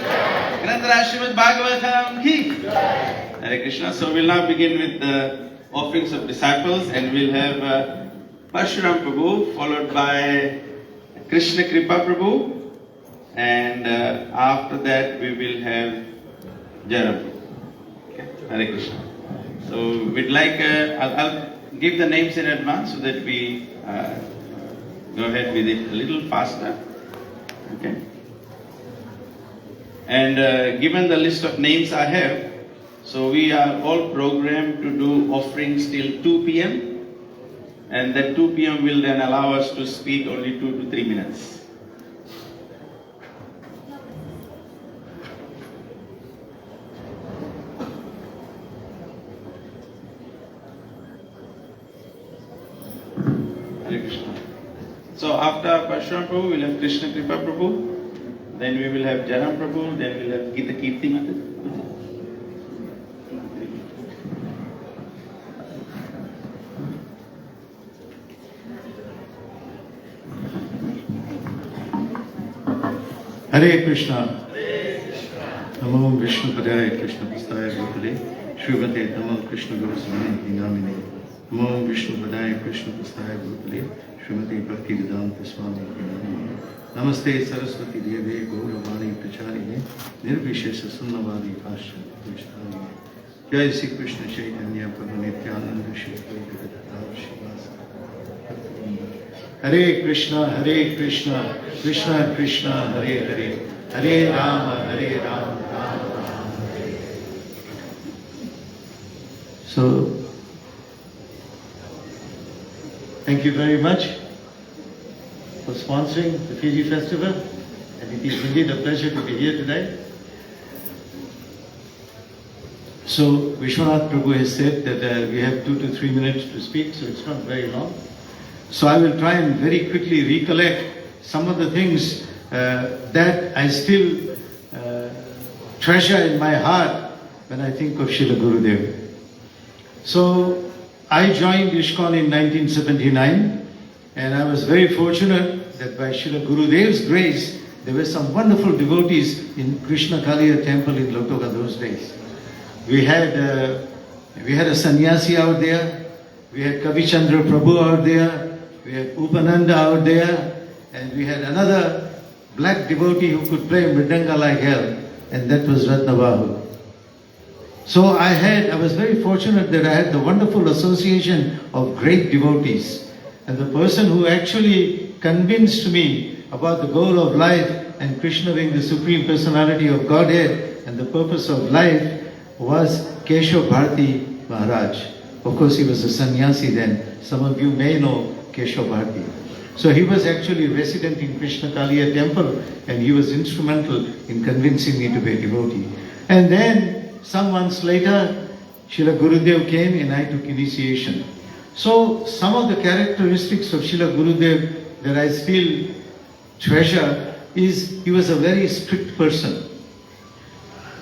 Granthara Srimad Bhagavatam, ki. Hare Krishna. So, we'll now begin with the offerings of disciples and we'll have Parshuram Prabhu, followed by Krishna Kripa Prabhu, and after that we will have Jaram Prabhu. Okay? Hare Krishna. So we'd like, I'll give the names in advance so that we go ahead with it a little faster. Okay. And given the list of names I have, so we are all programmed to do offerings till 2 p.m. and that 2 p.m. will then allow us to speak only 2 to 3 minutes. Hare Krishna. So after Parshuram Prabhu, we'll have Krishna Kripa Prabhu, then we will have Jaram Prabhu, then we'll have Gita Kirti Mataji. Hare Krishna. Namo Vishnu Padaya Krishna Pastaya Bhutale Shrivate Tamal Krishna Goswami Namine. Namo Vishnu Padaya Krishna Pastaya Bhutale Srimati Bhakti Vedanta Swami Namine. Namaste Saraswati Deve Gauravani Pracharine Nirvishesha Sunnavadi Pasha Krishnani. Jai Sri Krishna Chaitanya Prabhu Nityananda Shri Advaita Shivasa. Hare Krishna, Krishna Krishna, Hare Hare, Hare Rama, Rama Rama, Hare. So, thank you very much for sponsoring the Fiji Festival, and it is indeed a pleasure to be here today. So, Vishwanath Prabhu has said that we have 2 to 3 minutes to speak, so it's not very long. So I will try and very quickly recollect some of the things that I still treasure in my heart when I think of Srila Gurudev. So I joined ISKCON in 1979, and I was very fortunate that by Srila Gurudev's grace, there were some wonderful devotees in Krishna Kaliya temple in Lotoka those days. We had a sannyasi out there, we had Kavichandra Prabhu out there, we had Upananda out there, and we had another black devotee who could play mridanga like hell, and that was Ratnavahu. So I was very fortunate that I had the wonderful association of great devotees. And the person who actually convinced me about the goal of life and Krishna being the Supreme Personality of Godhead and the purpose of life was Keshav Bharati Maharaj. Of course, he was a sannyasi then. Some of you may know Keshav Bharati. So he was actually a resident in Krishna Kaliya temple, and he was instrumental in convincing me to be a devotee. And then some months later, Srila Gurudev came and I took initiation. So some of the characteristics of Srila Gurudev that I still treasure is he was a very strict person,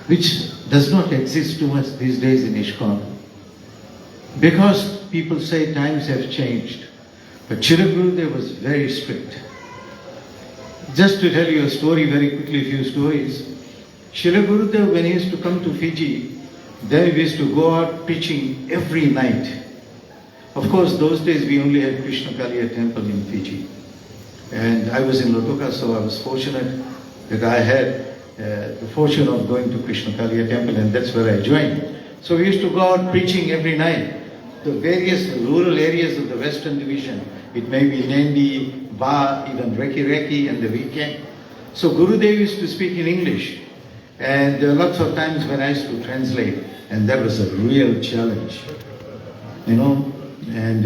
which does not exist too much these days in ISKCON. Because people say times have changed. But Srila Gurudev was very strict. Just to tell you a story very quickly, a few stories. Srila Gurudev, when he used to come to Fiji, there we used to go out preaching every night. Of course, those days we only had Krishna Kaliya temple in Fiji. And I was in Lotoka, so I was fortunate that I had the fortune of going to Krishna Kaliya temple, and that's where I joined. So we used to go out preaching every night. The various rural areas of the Western Division. It may be Nandi, Ba, even Reki and the weekend. So Gurudev used to speak in English. And there were lots of times when I used to translate. And that was a real challenge. You know, and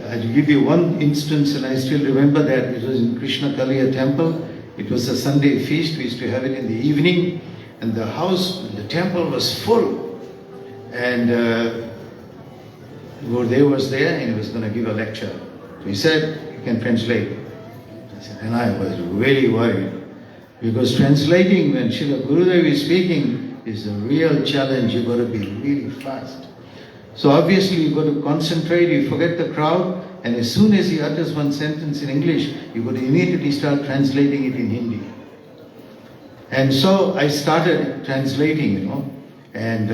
I'll give you one instance, and I still remember that. It was in Krishna Kaliya temple. It was a Sunday feast. We used to have it in the evening. And the temple was full. And Gurudev was there and he was going to give a lecture. So he said, you can translate. I said, and I was really worried. Because translating when Srila Gurudev is speaking is a real challenge. You've got to be really fast. So obviously you've got to concentrate, you forget the crowd, and as soon as he utters one sentence in English, you've got to immediately start translating it in Hindi. And so I started translating, and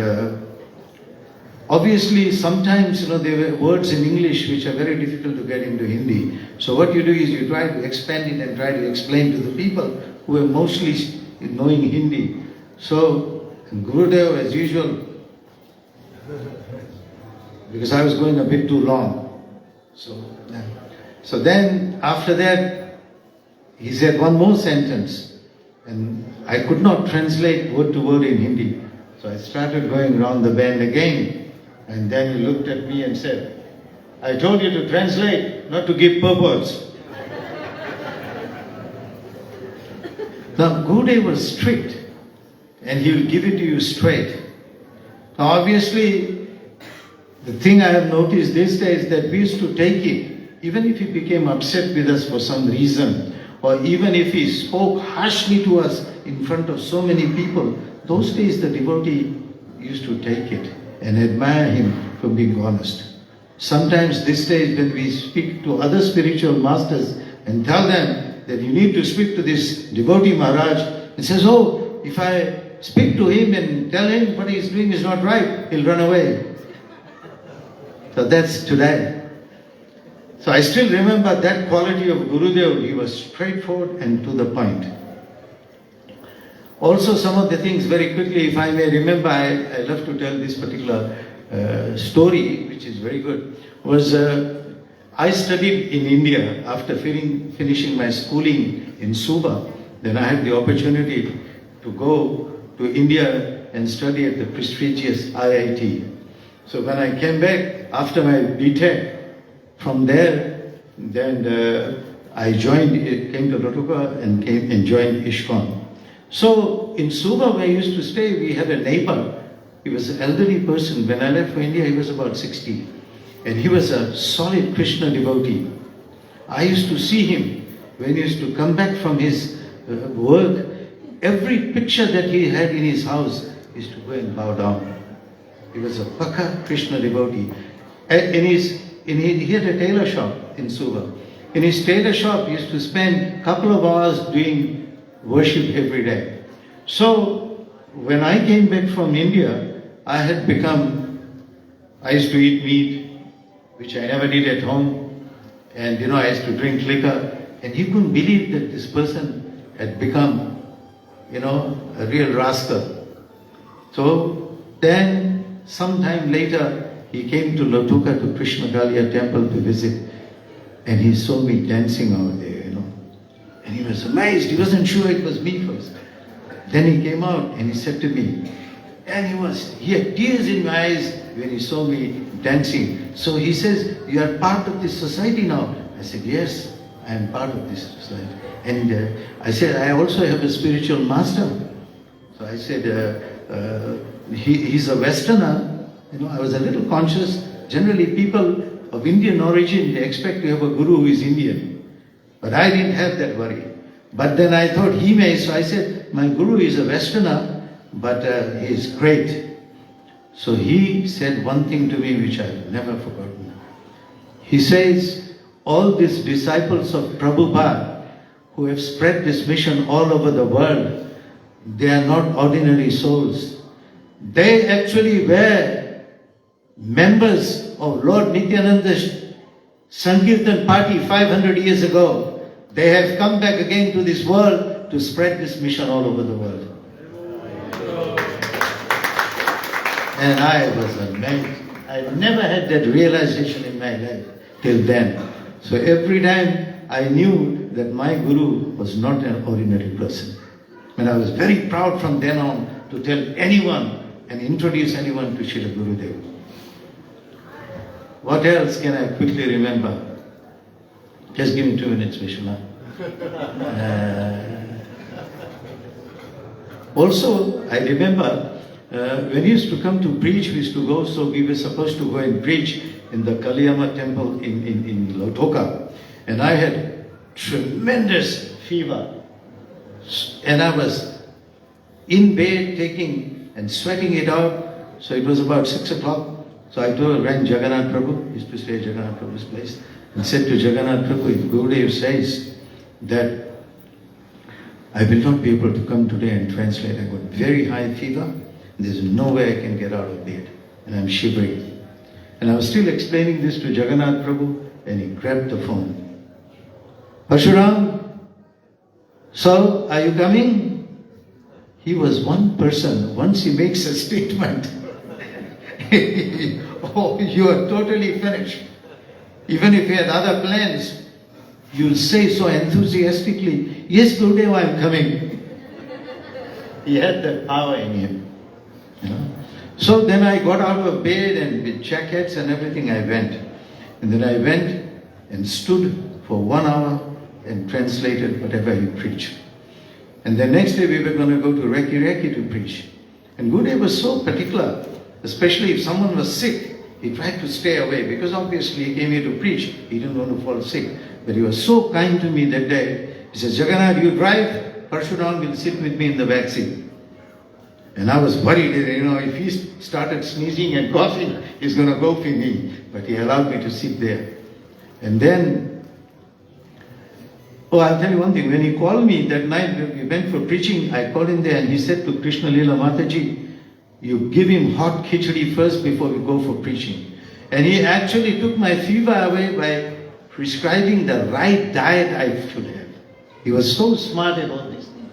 obviously sometimes there were words in English which are very difficult to get into Hindi. So what you do is you try to expand it and try to explain to the people who are mostly knowing Hindi. So Gurudev, as usual, because I was going a bit too long. So then after that, he said one more sentence, and I could not translate word to word in Hindi. So I started going round the bend again, and then he looked at me and said, I told you to translate, not to give purports. Now, Gurudev was strict, and he will give it to you straight. Now, obviously, the thing I have noticed these days that we used to take it, even if he became upset with us for some reason, or even if he spoke harshly to us in front of so many people, those days the devotee used to take it and admire him for being honest. Sometimes these days when we speak to other spiritual masters and tell them that you need to speak to this devotee Maharaj, he says, oh, if I speak to him and tell him what he is doing is not right, he'll run away. So that's today. So I still remember that quality of Gurudev. He was straightforward and to the point. Also some of the things very quickly, if I may remember, I love to tell this particular story, which is very good, was I studied in India after finishing my schooling in Suba. Then I had the opportunity to go to India and study at the prestigious IIT. So when I came back after my BTech, from there, then I came to Lotuka and came and joined ISKCON. So in Suba where I used to stay, we had a neighbor. He was an elderly person. When I left for India, he was about 60. And he was a solid Krishna devotee. I used to see him when he used to come back from his work. Every picture that he had in his house, he used to go and bow down. He was a Pakka Krishna devotee. He had a tailor shop in Suba. In his tailor shop, he used to spend a couple of hours doing worship every day. So, when I came back from India, I used to eat meat, which I never did at home. And I used to drink liquor. And he couldn't believe that this person had become, a real rascal. So, then, sometime later, he came to Lotuka to Krishna Kalia temple to visit, and he saw me dancing over there, And he was amazed, he wasn't sure it was me first. Then he came out and he said to me, and he had tears in my eyes when he saw me dancing. So he says, you are part of this society now. I said, yes, I am part of this society. And I said, I also have a spiritual master. So I said, he's a Westerner. I was a little conscious. Generally, people of Indian origin, they expect to have a guru who is Indian. But I didn't have that worry. But then I thought he may, so I said, my guru is a Westerner, but he is great. So he said one thing to me which I've never forgotten. He says, all these disciples of Prabhupada who have spread this mission all over the world, they are not ordinary souls. They actually were members of Lord Nityananda's Sankirtan party 500 years ago. They have come back again to this world to spread this mission all over the world. And I was amazed. I never had that realization in my life till then. So every time I knew that my guru was not an ordinary person. And I was very proud from then on to tell anyone and introduce anyone to Srila Gurudev. What else can I quickly remember? Just give me 2 minutes, Vishwanath. Also, I remember when he used to come to preach, we used to go, so we were supposed to go and preach in the Kaliyama temple in Lotoka. And I had tremendous fever. And I was in bed taking and sweating it out. So it was about 6 o'clock. So I rang Jagannath Prabhu, he used to stay at Jagannath Prabhu's place, and said to Jagannath Prabhu, if Gurudev says that I will not be able to come today and translate, I got very high fever, there's no way I can get out of bed. and I'm shivering. And I was still explaining this to Jagannath Prabhu, and he grabbed the phone. Parshuram, so are you coming? He was one person. Once he makes a statement, oh, you are totally finished. Even if you had other plans, you'll say so enthusiastically, yes, Gurudev, I'm coming. He had that power in him. You know? So then I got out of bed, and with jackets and everything I went. And then I went and stood for 1 hour and translated whatever he preached. And the next day we were going to go to Reki to preach. And Gurudev was so particular, especially if someone was sick, he tried to stay away because obviously he came here to preach. He didn't want to fall sick. But he was so kind to me that day. He says, Jagannath, you drive, Parshuram will sit with me in the back seat. And I was worried, if he started sneezing and coughing, he's going to go for me. But he allowed me to sit there. And then, I'll tell you one thing. When he called me that night, when we went for preaching, I called him there and he said to Krishna Lila Mataji, you give him hot khichdi first before we go for preaching. And he actually took my fever away by prescribing the right diet I should have. He was so smart at all these things.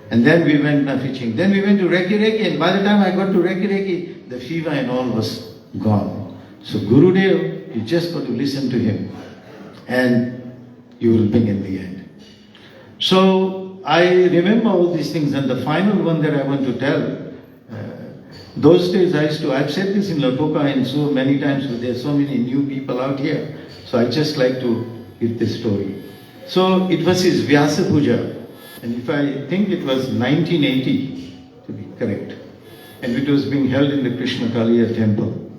And then we went preaching. Then we went to Reki, and by the time I got to Reki, the fever and all was gone. So Gurudev, you just got to listen to him, and you will bring in the end. So I remember all these things, and the final one that I want to tell, those days I've said this in Latoka and so many times, but there are so many new people out here, so I just like to give this story. So it was his Vyasa Puja, and if I think it was 1980, to be correct, and it was being held in the Krishna Kaliya temple.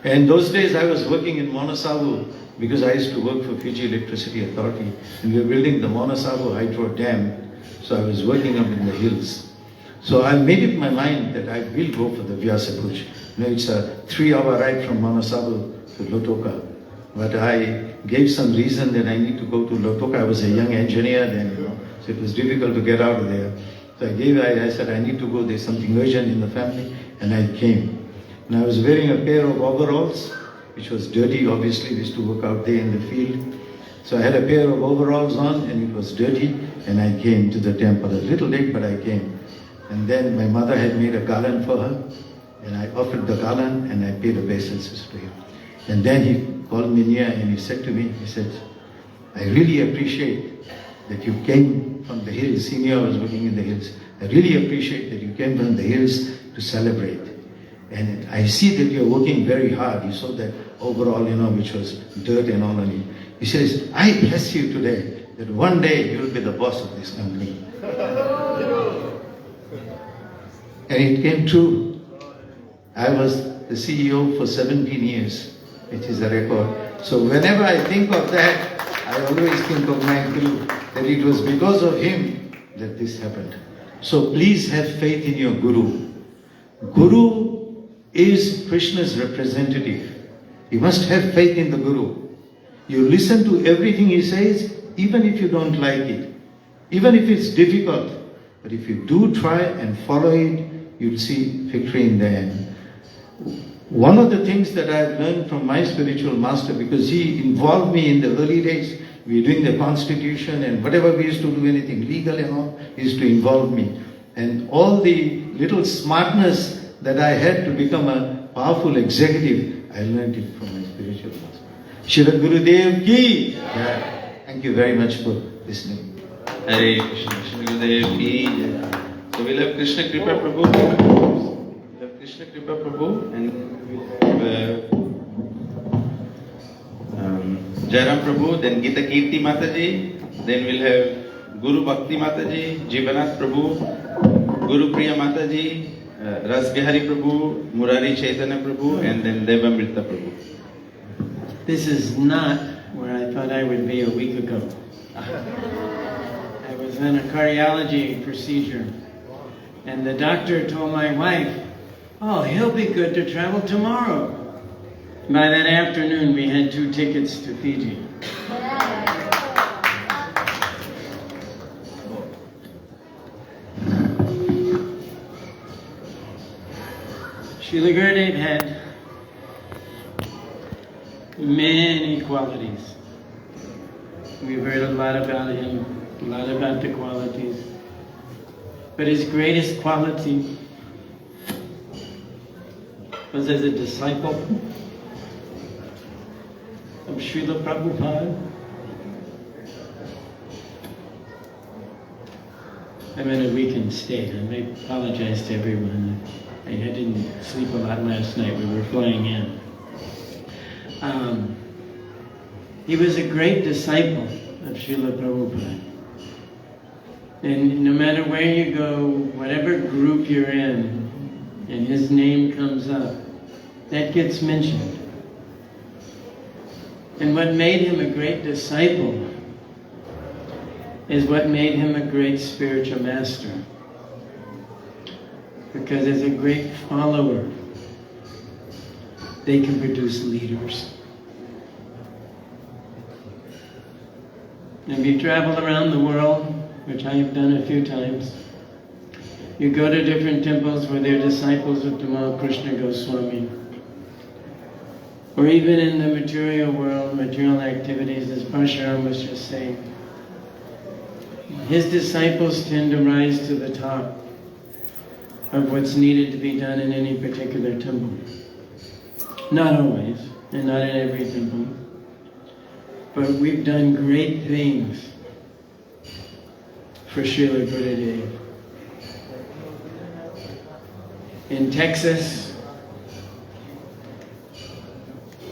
And those days I was working in Monosavu because I used to work for Fiji Electricity Authority, and we were building the Monosavu Hydro Dam, so I was working up in the hills. So I made it my mind that I will go for the Vyasa Puja. It's a 3-hour ride from Monosavu to Lotoka. But I gave some reason that I need to go to Lotoka. I was a young engineer then, so it was difficult to get out of there. So I said, I need to go, there's something urgent in the family, and I came. And I was wearing a pair of overalls, which was dirty, obviously, we used to work out there in the field. So I had a pair of overalls on, and it was dirty, and I came to the temple. A little late, but I came. And then my mother had made a garland for her, and I offered the garland, and I paid obeisances to him. And then he called me near, and he said to me, he said, I really appreciate that you came from the hills. He knew I was working in the hills. I really appreciate that you came from the hills to celebrate. And I see that you're working very hard. You saw that overall, which was dirt and all on you. He says, I bless you today that one day you'll be the boss of this company. And it came true. I was the CEO for 17 years, which is a record. So whenever I think of that, I always think of my Guru, that it was because of him that this happened. So please have faith in your Guru. Guru is Krishna's representative. You must have faith in the Guru. You listen to everything he says, even if you don't like it, even if it's difficult. But if you do try and follow it, you'll see victory in the end. One of the things that I've learned from my spiritual master, because he involved me in the early days, we were doing the constitution and whatever we used to do, anything legal and all, he used to involve me. And all the little smartness that I had to become a powerful executive, I learned it from my spiritual master. Shri Gurudev ki. Thank you very much for listening. Hare Krishna, Shri Gurudev ki. So we'll have Krishna Kripa Prabhu. We'll have Krishna Kripa Prabhu and we'll have Jairam Prabhu, then Gita Kirti Mataji, then we'll have Guru Bhakti Mataji, Jivanath Prabhu, Guru Priya Mataji, Ras Bihari Prabhu, Murari Chaitanya Prabhu, and then Devamrita Prabhu. This is not where I thought I would be a week ago. I was in a cardiology procedure, and the doctor told my wife, oh, he'll be good to travel tomorrow. By that afternoon, we had 2 tickets to Fiji. Srila Gurudev had many qualities. We've heard a lot about him, a lot about the qualities. But his greatest quality was as a disciple of Srila Prabhupada. I'm in a weakened state. I may apologize to everyone. I didn't sleep a lot last night. We were flying in. He was a great disciple of Srila Prabhupada. And no matter where you go, whatever group you're in, and his name comes up, that gets mentioned. And what made him a great disciple is what made him a great spiritual master. Because as a great follower, they can produce leaders. If you travel around the world, which I have done a few times, you go to different temples where they're disciples of Tamal Krishna Goswami. Or even in the material world, material activities, as Parshuram was just saying, his disciples tend to rise to the top of what's needed to be done in any particular temple. Not always, and not in every temple. But we've done great things for Srila Gurudev. In Texas,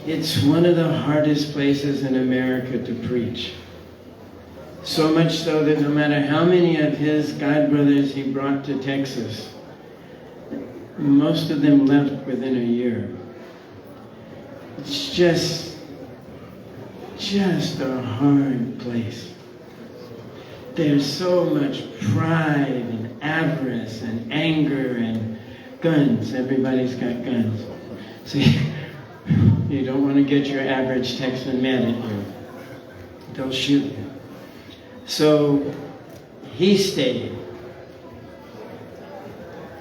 it's one of the hardest places in America to preach. So much so that no matter how many of his godbrothers he brought to Texas, most of them left within a year. It's just a hard place. There's so much pride and avarice and anger and guns. Everybody's got guns. See, you don't want to get your average Texan mad at you. They'll shoot you. So he stayed.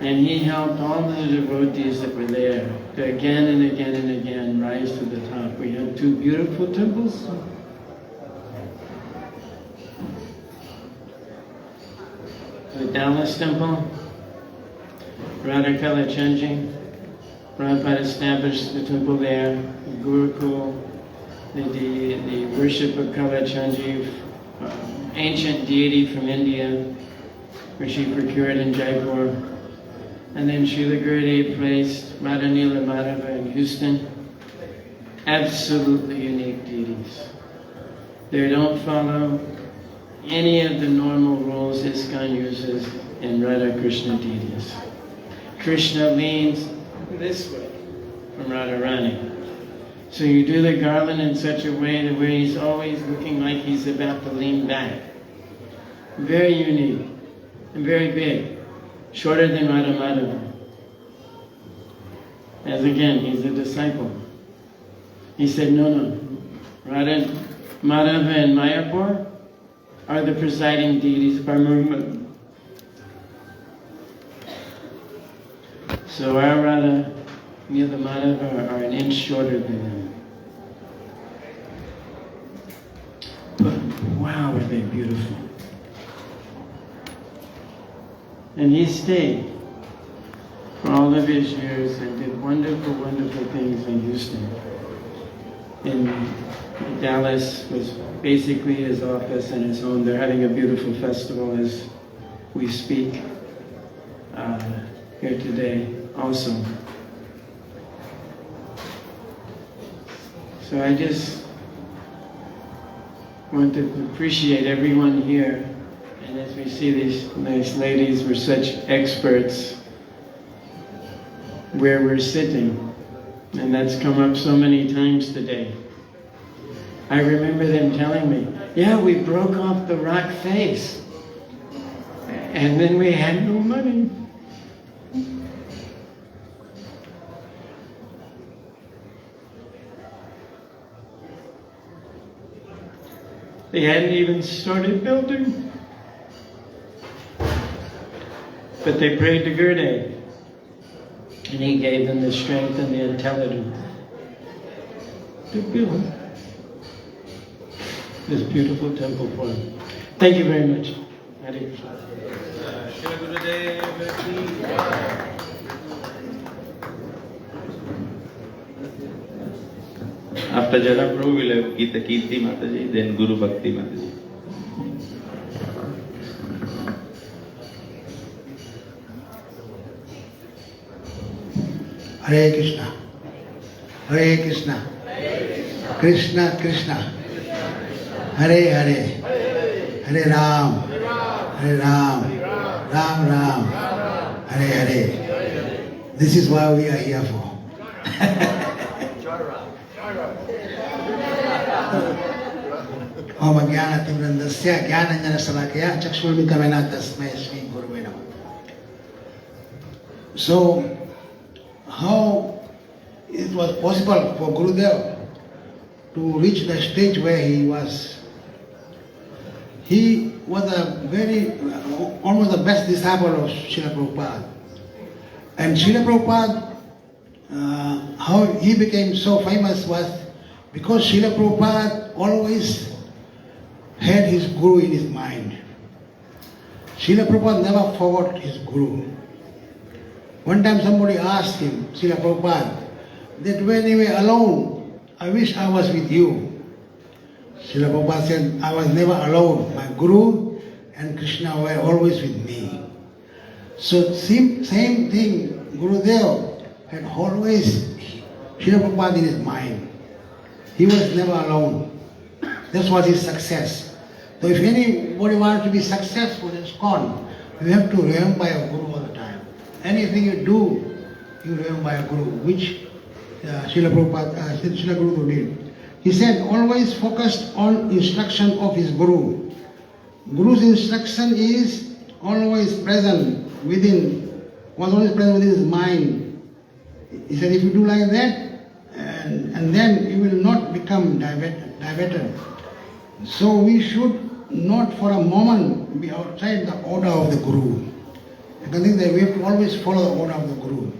And he helped all the devotees that were there to again and again and again rise to the top. We have two beautiful temples. The Dallas Temple, Radha Kalachandji. Prabhupada established the temple there, the Gurukul, the worship of Kalachandji, ancient deity from India, which he procured in Jaipur. And then Srila Gurudev placed Radha Nila Madhava in Houston. Absolutely unique deities. They don't follow any of the normal rules ISKCON uses in Radha Krishna deities. Krishna leans this way from Radharani. So you do the garland in such a way that where he's always looking like he's about to lean back. Very unique and very big. Shorter than Radha Madhava. As again, he's a disciple. He said, no. Radha Madhava and Mayapur are the presiding deities of our movement. So our Radha Nila Madhava are an inch shorter than them. But wow, are they beautiful. And he stayed for all of his years and did wonderful, wonderful things in Houston. In Dallas was basically his office and his home. They're having a beautiful festival as we speak here today also. So I just want to appreciate everyone here. And as we see these nice ladies, we're such experts where we're sitting. And that's come up so many times today. I remember them telling me, yeah, we broke off the rock face. And then we had no money. They hadn't even started building. But they prayed to Gurudev. And he gave them the strength and the intelligence to build this beautiful temple for him. Thank you very much. Hare Krishna. After Jada Prabhu, we'll have Gita Kirti Mataji, then Guru Bhakti Mataji. Hare Krishna. Hare Krishna. Krishna Krishna. Hare Hare. Hare Ram. Hare Ram. Ram Ram. Hare Hare. This is why we are here for. Om Jnana Timrandasya Jnananjana Salakaya Chakshurmitamena Tasmai Shri Guruve Namah. So, how it was possible for Gurudev to reach the stage where he was? He was almost the best disciple of Srila Prabhupada. And Srila Prabhupada, how he became so famous was because Srila Prabhupada always had his Guru in his mind. Srila Prabhupada never forgot his Guru. One time somebody asked him, Srila Prabhupada, that when you were alone, I wish I was with you. Srila Prabhupada said, I was never alone. My Guru and Krishna were always with me. So same thing, Gurudev had always Srila Prabhupada in his mind. He was never alone. That's what his success. So if anybody wants to be successful in ISKCON, you have to remember your Guru all the time. Anything you do, you remember your Guru, which Srila Prabhupada, Srila Guru did. He said, always focused on instruction of his Guru. Guru's instruction is always present within, was always present within his mind. He said, if you do like that, and then you will not become diverted. So we should not for a moment be outside the order of the Guru. I think that we have to always follow the order of the Guru.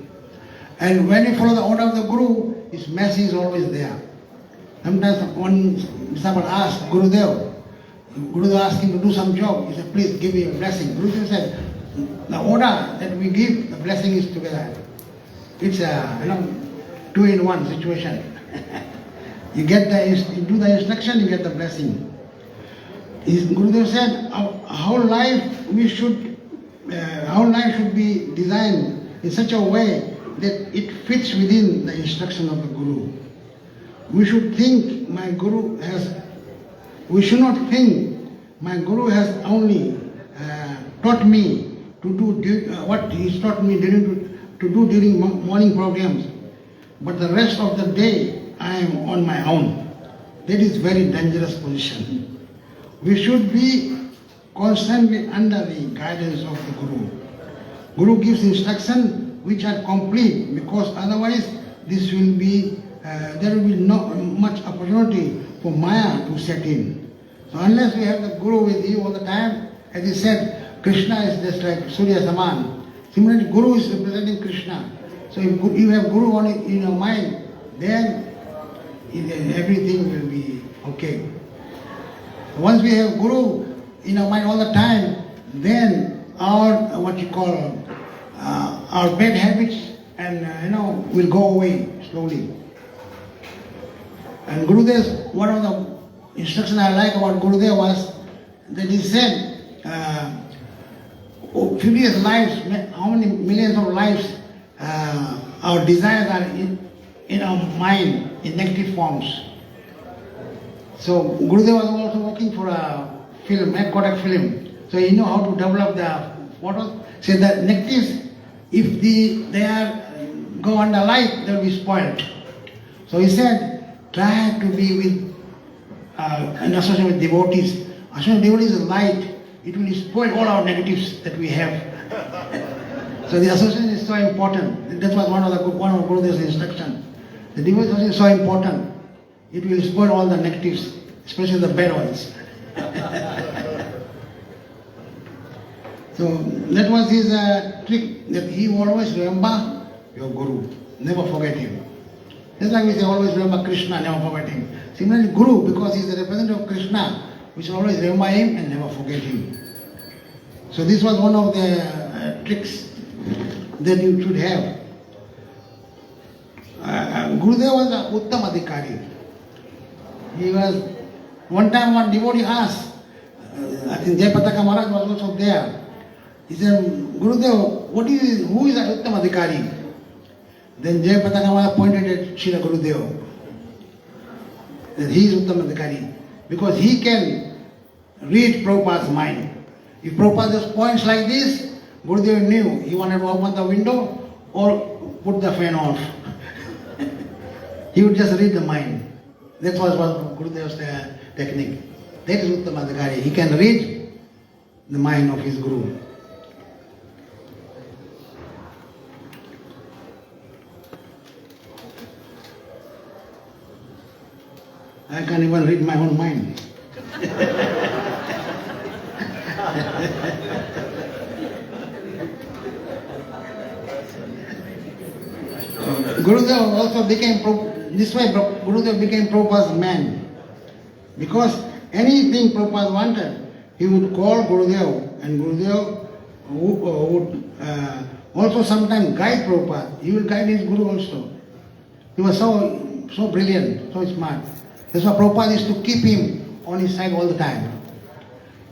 And when you follow the order of the Guru, his mercy is always there. Sometimes one disciple asked Gurudev asked him to do some job. He said, please give me a blessing. Gurudev said, the order that we give, the blessing is together. It's a 2-in-1 situation. You do the instruction, you get the blessing. His Gurudev said, our life should be designed in such a way that it fits within the instruction of the Guru. We should think we should not think my Guru has only taught me to do what he taught me to do during morning programs, but the rest of the day I am on my own. That is very dangerous position. We should be constantly under the guidance of the Guru. Guru gives instruction which are complete, because otherwise this will be there will be not much opportunity for Maya to set in. So unless we have the Guru with you all the time, as he said, Krishna is just like Surya Saman. Similarly, Guru is representing Krishna. So if you have Guru in your mind, then everything will be okay. Once we have Guru in our mind all the time, then our our bad habits will go away slowly. And Gurudev, one of the instructions I like about Gurudev was that he said, 50 lives, how many millions of lives our desires are in our mind in negative forms. So Gurudev was also working for a film, a Kodak film. So he knew how to develop the photos. So the negatives, if they go under light, they will be spoiled. So he said, try to be with and associate with devotees. Associate with devotees is light. It will spoil all our negatives that we have. So the association is so important. That was one of Gurudev's instruction. The devotees is so important. It will spoil all the negatives, especially the bad ones. So that was his trick, that he always remember your Guru. Never forget him. Just like we say, always remember Krishna, never forget him. Similarly, Guru, because he is the representative of Krishna, we should always remember him and never forget him. So this was one of the tricks that you should have. Gurudev was an Uttam Adhikari. He was, one time one devotee asked, I think Jayapataka Maharaj was also there. He said, Gurudev, who is an Uttam Adhikari? Then Jayapataka Maharaj pointed at Srila Gurudev. That he is Uttam Adhikari. Because he can read Prabhupada's mind. If Prabhupada just points like this, Gurudev knew he wanted to open the window or put the fan off. He would just read the mind. That was Gurudev's technique. That is Uttam Adhikari. He can read the mind of his Guru. I can't even read my own mind. Gurudev also became, this way Gurudev became Prabhupada's man. Because anything Prabhupada wanted, he would call Gurudev, and Gurudev would also sometimes guide Prabhupada. He would guide his Guru also. He was so brilliant, so smart. That's why Prabhupada used to keep him on his side all the time.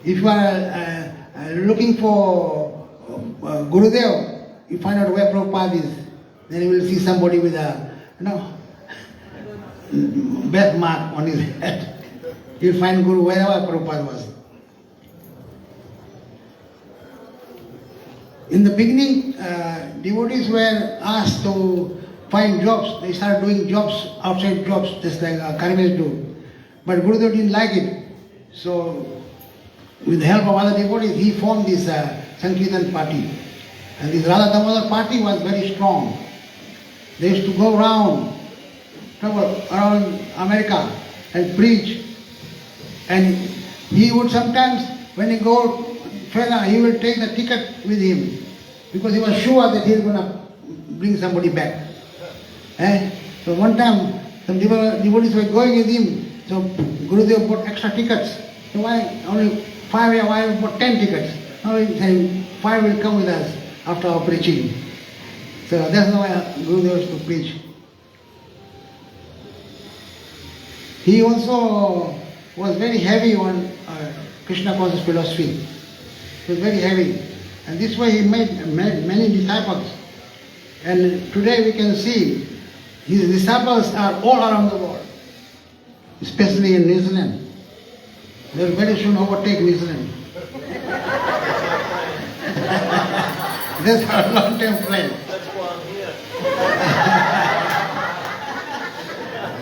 If you are looking for Gurudev, you find out where Prabhupada is. Then you will see somebody with a, birthmark on his head. You will find Guru wherever Prabhupada was. In the beginning, devotees were asked to find jobs. They started doing jobs, outside jobs, just like Karmis do. But Gurudev didn't like it. So, with the help of other devotees, he formed this Sankirtan party. And this Radha Damodar party was very strong. They used to go around, travel around America and preach. And he would sometimes, when he go further, he will take the ticket with him. Because he was sure that he is going to bring somebody back. So one time, some devotees were going with him. So Gurudev bought extra tickets. So why only 5 here, why bought 10 tickets? Now he said 5 will come with us after our preaching. So that's why Gurudev used to preach. He also was very heavy on Krishna conscious philosophy. He was very heavy. And this way he made many disciples. And today we can see his disciples are all around the world, especially in New Zealand. They will very soon overtake New Zealand. That's our long-term plan.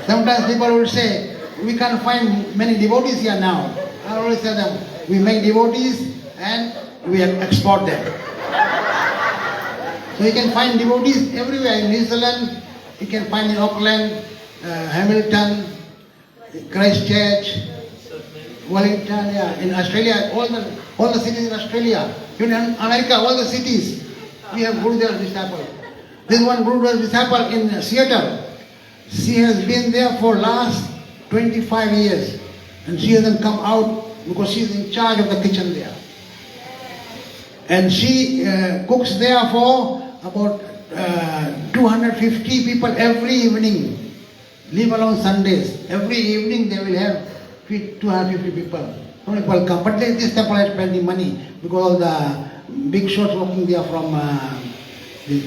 Sometimes people will say, we can't find many devotees here now. I always tell them, we make devotees and we export them. So you can find devotees everywhere in New Zealand. You can find in Auckland, Hamilton, Christchurch, Wellington, in Australia, all the cities in Australia, even in America, all the cities, we have Gurudev's disciple. There's one Gurudev's disciple in Seattle. She has been there for last 25 years, and she hasn't come out because she's in charge of the kitchen there. And she cooks there for about 250 people every evening, leave alone Sundays. Every evening they will have 250 people. So many people come. But this temple has plenty money because all the big shots working there from the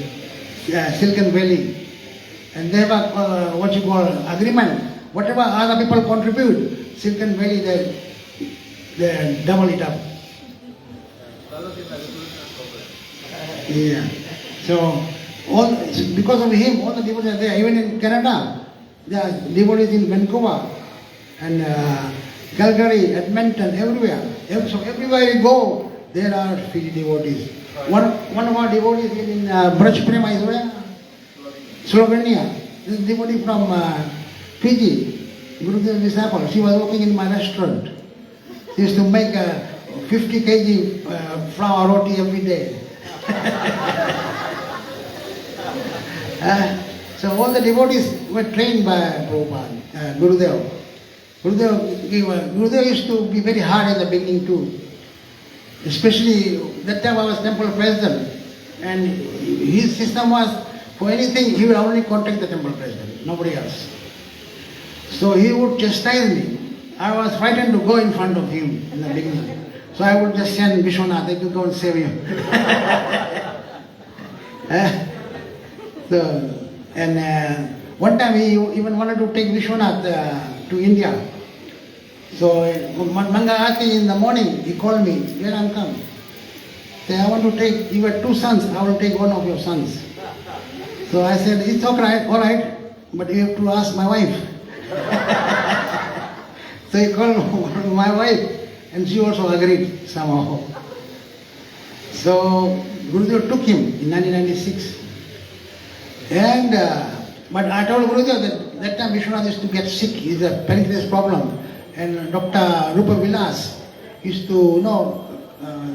Silicon Valley. And they have a, what you call, agreement. Whatever other people contribute, Silicon Valley, they double it up. Yeah. So, because of him, all the devotees are there. Even in Canada, there are devotees in Vancouver and Calgary, Edmonton, everywhere. So everywhere you go, there are Fiji devotees. One of our devotees in Braj Prema is where? Slovenia. This devotee from Fiji, Gurudev's disciple. She was working in my restaurant. She used to make 50 kg flour roti every day. So all the devotees were trained by Prabhupada, Gurudev. Gurudev used to be very hard in the beginning too. Especially that time I was temple president, and his system was for anything he would only contact the temple president, nobody else. So he would chastise me. I was frightened to go in front of him in the beginning. So I would just send Vishwanath, they could go and save him. One time he even wanted to take Vishwanath to India. So Manga Aarti in the morning, he called me, where I'm come. Say, I want to take, you have 2 sons, I will take one of your sons. So I said, it's all right, but you have to ask my wife. So he called my wife, and she also agreed somehow. So Gurudev took him in 1996. But I told Gurudev that time Vishwanath used to get sick, he's a pancreas problem. And Dr. Rupa Vyas used to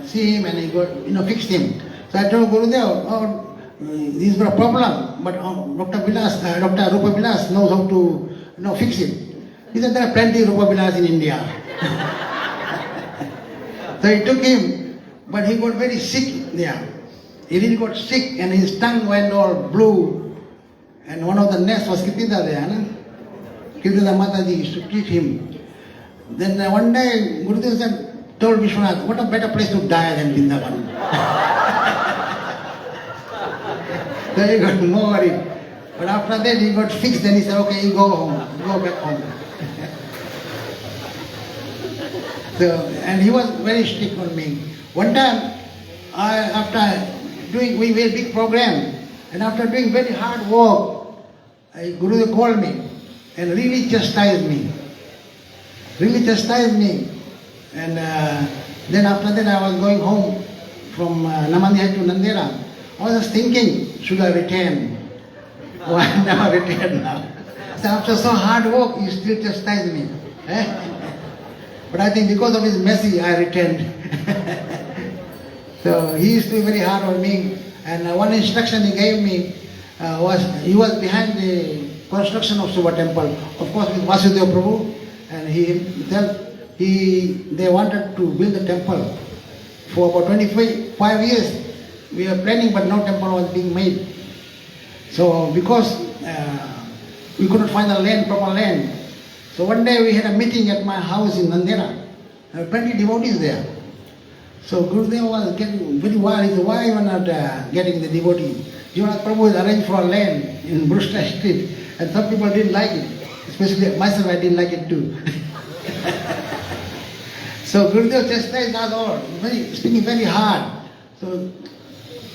see him and he got fixed him. So I told Gurudev, this is a problem, but Dr. Rupa Vyas knows how to fix it. He said there are plenty of Rupa Vyas in India. So he took him, but he got very sick there. He really got sick and his tongue went all blue. And one of the nurses was Kirtida there. Kirtida Mataji used to treat him. Then one day Gurudev told Vishwanath, what a better place to die than Vrindavan. So he got more worried. But after that he got fixed, then he said, okay, you go home, go back home. And he was very strict on me. One time, we made a big program, and after doing very hard work, Gurudev called me and really chastised me. And then after that I was going home from Namandihar to Nandera. I was just thinking, should I return? Oh, I never returned now. So after so hard work, he still chastised me. But I think because of his mercy, I returned. So he used to be very hard on me. And one instruction he gave me was, he was behind the construction of Suba temple, of course with Vasudeva Prabhu. And they wanted to build the temple. For about 25 years, we were planning, but no temple was being made. So because we couldn't find the land, proper land, so one day we had a meeting at my house in Nandera. There were plenty of devotees there. So Gurudev was getting very wild. He said, why you are not getting the devotee? Jivannath Prabhu has arranged for a land in Brushta Street, and some people didn't like it. Especially myself, I didn't like it too. So Gurudev chastised us all, speaking very hard. So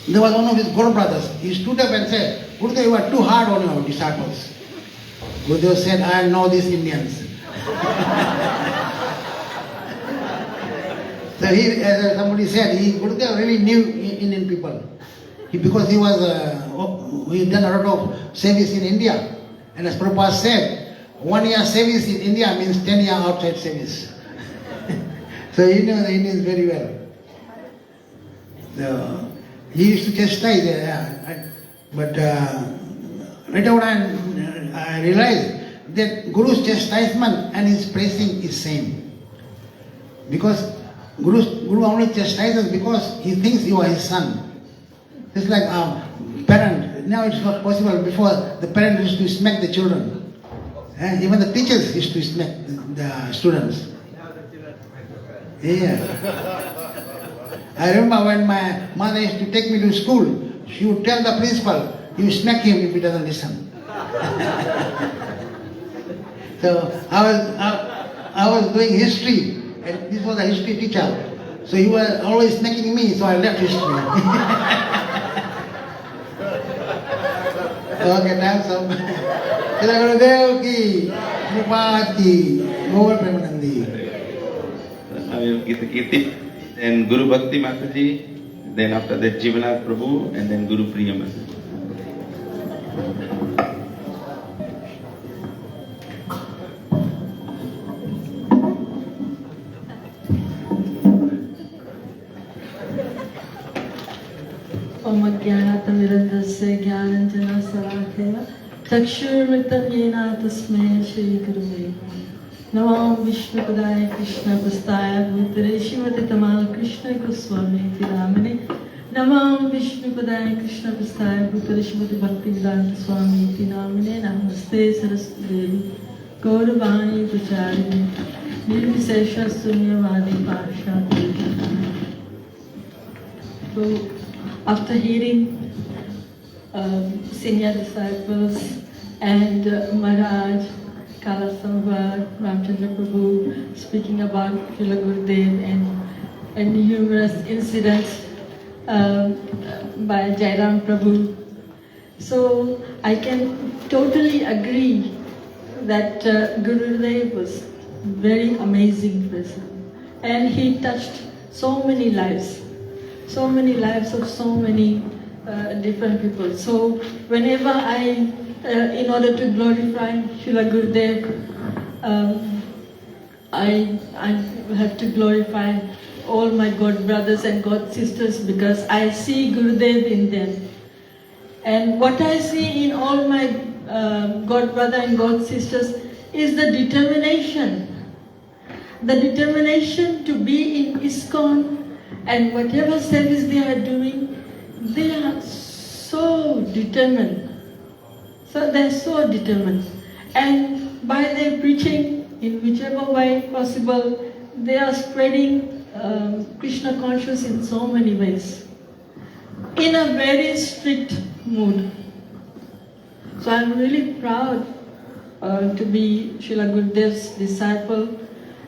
there was one of his Guru brothers. He stood up and said, Gurudev, you are too hard on your disciples. Gurudev said, I know these Indians. So he, as somebody said, Gurudev really knew Indian people. Because he had done a lot of service in India. And as Prabhupada said, 1 year service in India means 10 years outside service. So he knew the Indians very well. So he used to chastise, but later on I realized that Guru's chastisement and his praising is same. Because Guru only chastises because he thinks you are his son. It's like a parent. Now it's not possible. Before, the parent used to smack the children. Even the teachers used to smack the students. Yeah. I remember when my mother used to take me to school, she would tell the principal, you smack him if he doesn't listen. So I was doing history, and this was a history teacher. So he was always smacking me, so I left history. Okay, thanks. Srila Gurudev ki, Prabhupada ki, Gaur Premanandi. Gita Kirti, then Guru Bhakti Mataji, then after that Jivanath Prabhu, and then Guru Priya Mataji. Om Ajnanatirandasya Jnananjana Salakaya Chakshurmitam Yena Tasmai Shri Gurave Namo Vishnu Padaya Krishna Pastaya Bhutare Shrimati Tamal Krishna Goswami Tiramani Namo Vishnu Padaya Krishna Pastaya Bhutare Shrimati Bhakti Vedanta Swami Tiramani Namaste Saraswati Devi Gauravani Pracharini Nirvisesha Sunyavadi Pasha. So, after hearing senior disciples and Maharaj, Kalasamvar, Ramchandra Prabhu speaking about Srila Gurudev and numerous incidents by Jairam Prabhu. So I can totally agree that Gurudev was very amazing person, and he touched so many lives of so many different people. So whenever I, in order to glorify Srila Gurudev, I have to glorify all my God brothers and God sisters, because I see Gurudev in them. And what I see in all my God brother and God sisters is the determination to be in ISKCON, and whatever service they are doing, they are so determined. And by their preaching, in whichever way possible, they are spreading Krishna consciousness in so many ways, in a very strict mood. So I'm really proud to be Srila Gurudev's disciple,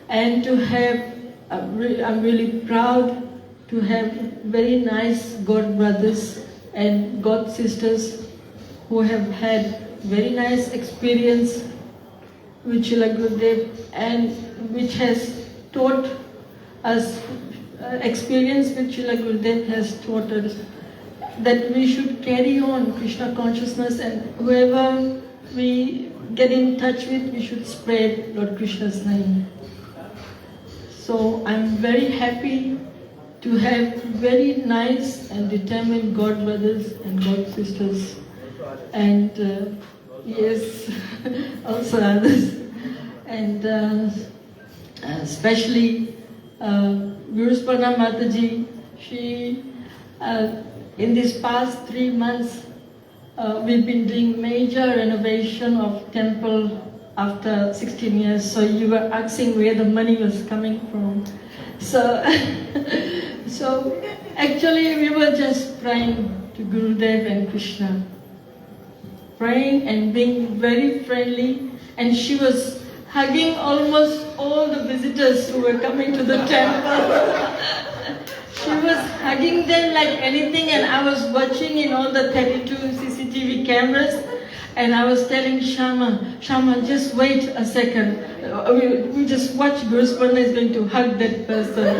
and to have, I'm really proud to have very nice God brothers and God sisters who have had very nice experience with Srila Gurudev, and which has taught us, experience with Srila Gurudev has taught us that we should carry on Krishna consciousness, and whoever we get in touch with, we should spread Lord Krishna's name. So I'm very happy to have very nice and determined God brothers and God sisters, and yes, also others, and especially Guru Sparna Mataji. She, in these past 3 months, we've been doing major renovation of temple after 16 years. So you were asking where the money was coming from. So, so actually we were just praying to Gurudev and Krishna, praying and being very friendly, and she was hugging almost all the visitors who were coming to the temple. She was hugging them like anything, and I was watching in all the 32 CCTV cameras, and I was telling Shama, just wait a second. We just watch Guru Sparna is going to hug that person.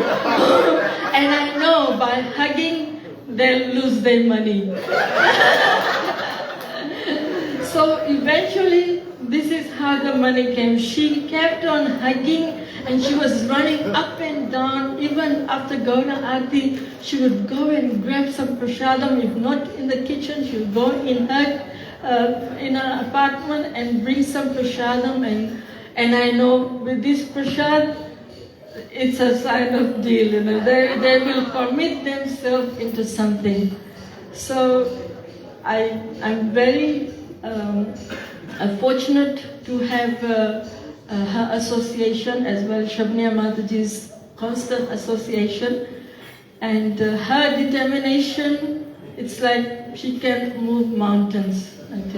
And I know by hugging, they'll lose their money. So eventually, this is how the money came. She kept on hugging, and she was running up and down. Even after Gaura Aarti, she would go and grab some prasadam. If not in the kitchen, she would go in her in an apartment and bring some prasadam. And I know with this prasad, it's a sign of deal. You know, they will commit themselves into something. So I'm very fortunate to have her association, as well Shabniya Mataji's constant association, and her determination. It's like she can move mountains and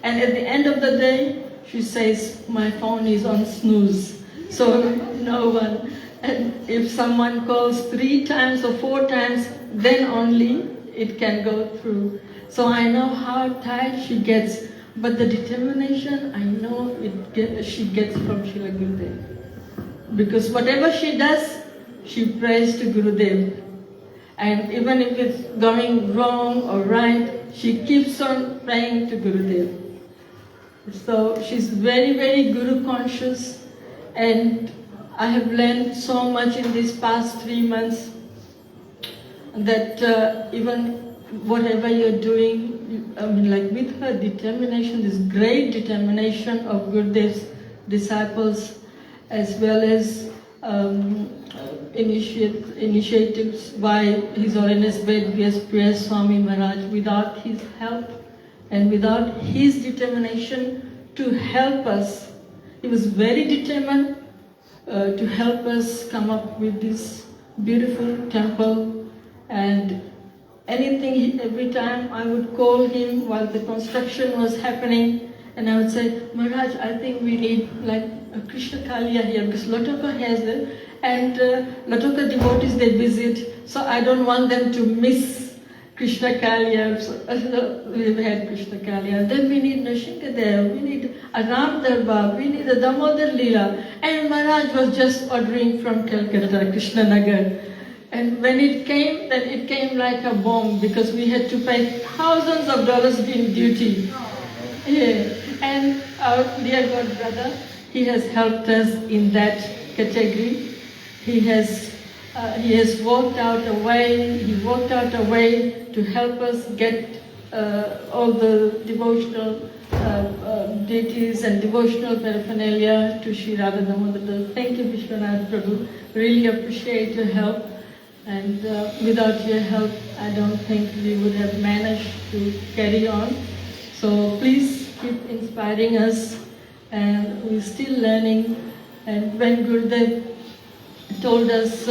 at the end of the day, she says, my phone is on snooze, so no one. And if someone calls 3 times or 4 times, then only it can go through. So I know how tired she gets, but the determination, I know she gets from Srila Gurudev. Because whatever she does, she prays to Gurudev. And even if it's going wrong or right, she keeps on praying to Gurudev. So she's very, very Guru conscious, and I have learned so much in these past 3 months. that even whatever you're doing, I mean, like with her determination, this great determination of Gurudev's disciples, as well as initiatives by His Holiness Vyas Swami Maharaj, without his help and without his determination to help us. He was very determined to help us come up with this beautiful temple, and every time I would call him while the construction was happening, and I would say, Maharaj, I think we need like a Krishna Kaliya here, because Lotoka has them, and Lotoka devotees they visit, so I don't want them to miss Krishna Kaliya. So we've had Krishna Kaliya. Then we need Nashinkadev, we need a Ram Darbar, we need a Damodar Leela. And Maharaj was just ordering from Calcutta, Krishna Nagar. And when it came, then it came like a bomb, because we had to pay thousands of dollars in duty. Yeah. And our dear God brother, he has helped us in that category. He has worked out a way. He worked out a way to help us get all the devotional deities and devotional paraphernalia to Sri Radha Damodar. Thank you, Vishwanath Prabhu. Really appreciate your help. And without your help, I don't think we would have managed to carry on. So please keep inspiring us, and we're still learning. And when Gurudev told us,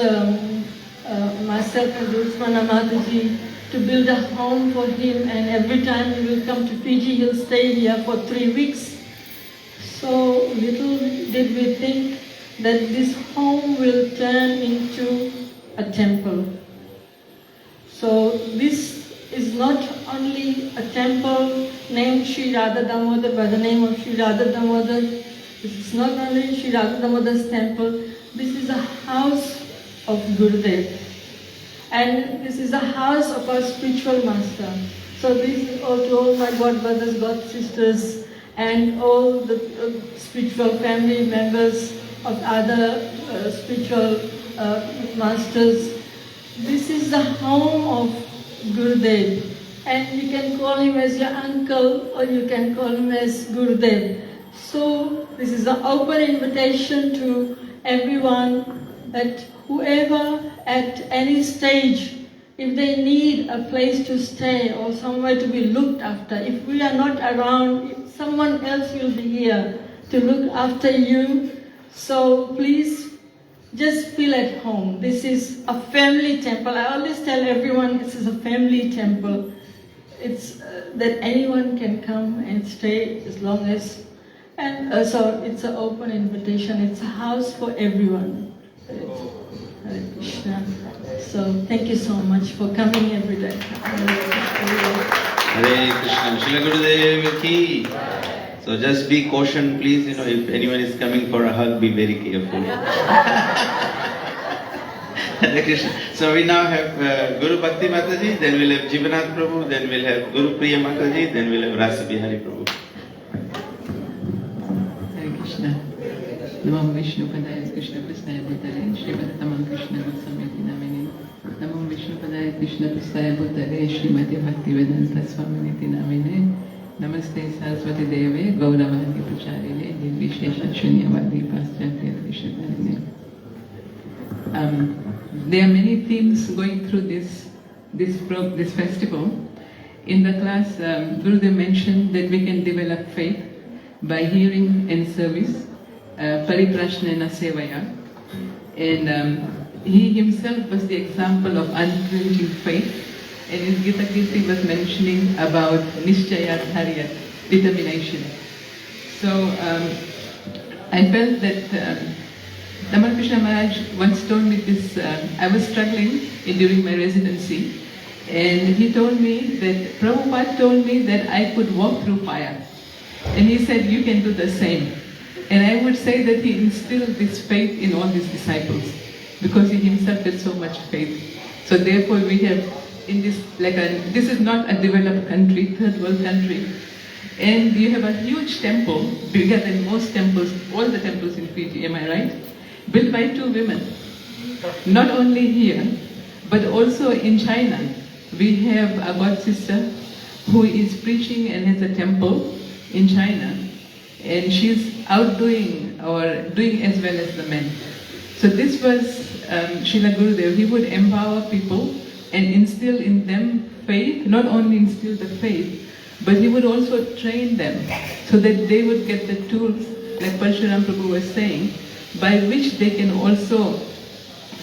myself and Gurusmana Mataji, to build a home for him, and every time he will come to Fiji, he'll stay here for 3 weeks. So little did we think that this home will turn into a temple. So this is not only a temple named Sri Radha Damodar by the name of Sri Radha Damodar. This is not only Sri Radha Damodar's temple. This is a house of Gurudev. And this is a house of our spiritual master. So this is all to all my God brothers, God sisters, and all the spiritual family members of other spiritual masters. This is the home of Gurudev, and you can call him as your uncle, or you can call him as Gurudev. So this is an open invitation to everyone, that whoever at any stage, if they need a place to stay or somewhere to be looked after, if we are not around, someone else will be here to look after you. So please just feel at home. This is a family temple. I always tell everyone this is a family temple. It's that anyone can come and stay as long as, and so it's an open invitation. It's a house for everyone. Hare Krishna. So thank you so much for coming every day. Hare Krishna. Srila Gurudev ki. So just be caution, please. If anyone is coming for a hug, be very careful. Hare Krishna. So we now have Guru Bhakti Mataji, then we'll have Jivanath Prabhu, then we'll have Guru Priya Mataji, then we'll have Rasa Bihari Prabhu. Hare Krishna. Namo Vishnu Padaya Krishna Prasthaya Bhutale Srimati Tamal Krishna Goswamiti Namini. Namo Vishnu Padaya Krishna Prasthaya Bhutale Srimati Bhaktivedanta Swaminiti Namine. Namaste Saraswati Deve Gauravani Pracharine Nirvishesha Shunyavadi Paschatya Vishadarine. There are many themes going through this festival. In the class, Gurudev mentioned that we can develop faith by hearing and service, Pariprashnena Sevaya. And he himself was the example of unflinching faith. And in Gita Kirti was mentioning about Nishchaya Dharya, determination. So I felt that Tamal Krishna Maharaj once told me this. I was struggling during my residency, and he told me that Prabhupada told me that I could walk through fire. And he said, you can do the same. And I would say that he instilled this faith in all his disciples, because he himself had so much faith. So therefore we have in this, this is not a developed country, third world country. And you have a huge temple, bigger than most temples, all the temples in Fiji, am I right? Built by 2 women. Not only here, But also in China, we have a god sister who is preaching and has a temple in China, and she's outdoing or doing as well as the men. So this was Srila Gurudev. He would empower people and instill in them faith, not only instill the faith, but he would also train them so that they would get the tools, like Parshuram Prabhu was saying, by which they can also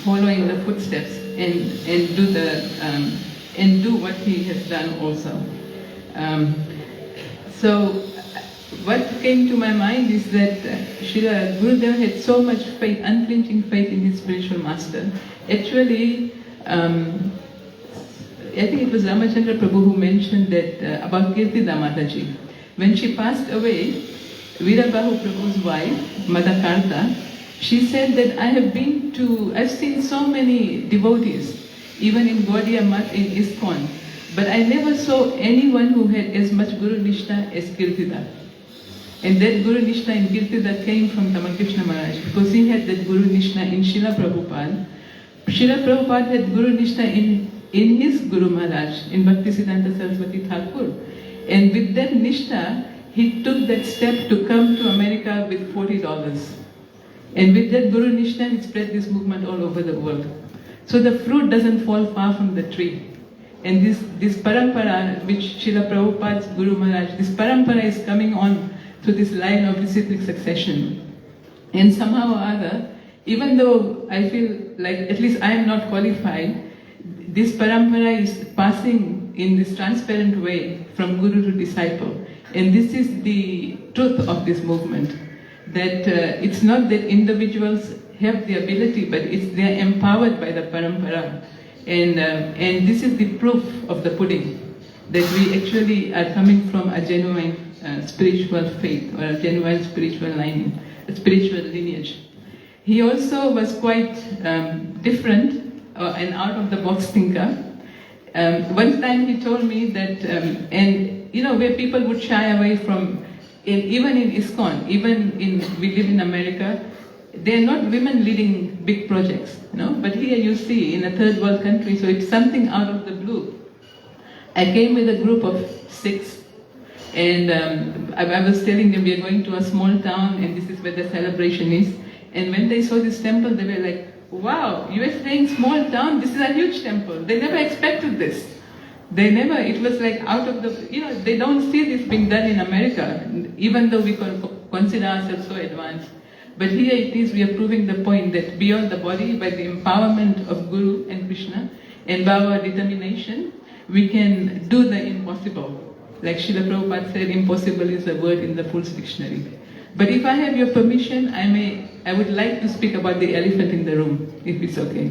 follow in the footsteps and do what he has done also. So what came to my mind is that Srila Gurudev had so much faith, unflinching faith in his spiritual master. Actually, I think it was Ramachandra Prabhu who mentioned that about Kirtida Mataji. When she passed away, Veerabahu Prabhu's wife, Mother Karta, she said that I've seen so many devotees, even in Gaudiya Math in ISKCON, but I never saw anyone who had as much Guru Nishtha as Kirtida. And that Guru Nishtha in Kirtida came from Tamal Krishna Maharaj, because he had that Guru Nishtha in Srila Prabhupada. Srila Prabhupada had Guru Nishtha in his Guru Maharaj, in Bhaktisiddhanta Saraswati Thakur. And with that Nishtha, he took that step to come to America with $40. And with that Guru Nishtha, he spread this movement all over the world. So the fruit doesn't fall far from the tree. And this parampara, which Srila Prabhupada's Guru Maharaj, this parampara is coming on through this line of reciprocal succession. And somehow or other, even though I feel like at least I am not qualified, this parampara is passing in this transparent way from Guru to disciple. And this is the truth of this movement, that it's not that individuals have the ability, but they are empowered by the parampara. And this is the proof of the pudding, that we actually are coming from a genuine spiritual faith, or a genuine spiritual line, a spiritual lineage. He also was quite different, an out-of-the-box thinker. One time he told me that, where people would shy away from, even in ISKCON, we live in America, they are not women leading big projects, but here you see, in a third world country, so it's something out of the blue. I came with a group of 6, and I was telling them we are going to a small town and this is where the celebration is. And when they saw this temple, they were like, wow, you are saying small town, this is a huge temple. They never expected this. It was like out of the, they don't see this being done in America, even though we consider ourselves so advanced. But here it is, we are proving the point that beyond the body, by the empowerment of Guru and Krishna, and by our determination, we can do the impossible. Like Srila Prabhupada said, impossible is a word in the Fool's Dictionary. But if I have your permission, I would like to speak about the elephant in the room, if it's okay.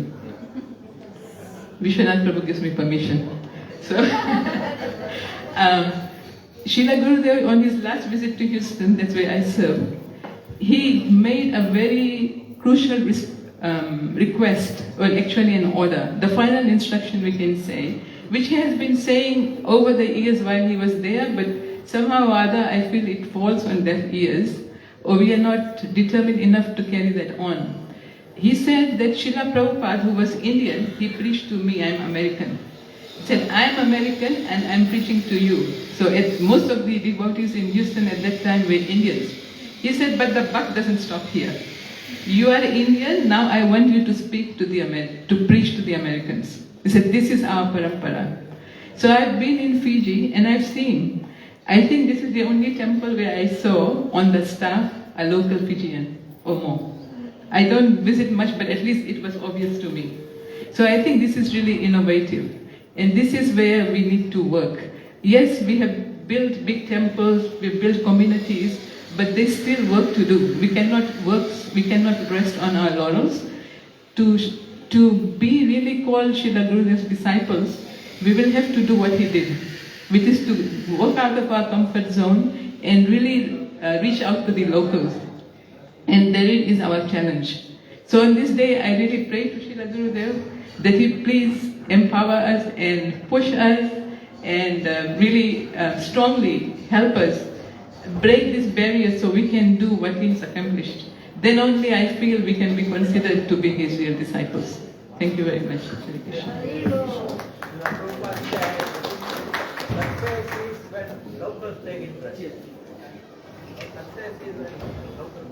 Vishwanath Prabhu gives me permission. So, Srila Gurudev, on his last visit to Houston, that's where I serve, he made a very crucial request, well actually an order, the final instruction we can say, which he has been saying over the years while he was there, but somehow or other I feel it falls on deaf ears, or we are not determined enough to carry that on. He said that Srila Prabhupada, who was Indian, he preached to me, I'm American. He said, I'm American and I'm preaching to you. So most of the devotees in Houston at that time were Indians. He said, but the buck doesn't stop here. You are Indian, now I want you to speak to to preach to the Americans. He said, this is our parampara. So I've been in Fiji and I've seen, I think this is the only temple where I saw on the staff a local Fijian or more. I don't visit much, but at least it was obvious to me. So I think this is really innovative. And this is where we need to work. Yes, we have built big temples, we've built communities, but there's still work to do. We cannot rest on our laurels. To be really called Srila Gurudev's disciples, we will have to do what he did, which is to walk out of our comfort zone and really reach out to the locals. And therein is our challenge. So on this day, I really pray to Srila Gurudev that he please empower us and push us and really strongly help us break this barrier so we can do what he's accomplished. Then only I feel we can be considered to be his real disciples. Thank you very much. Hare Krishna. Prabhupada said, success is when locals take interest. Success is when locals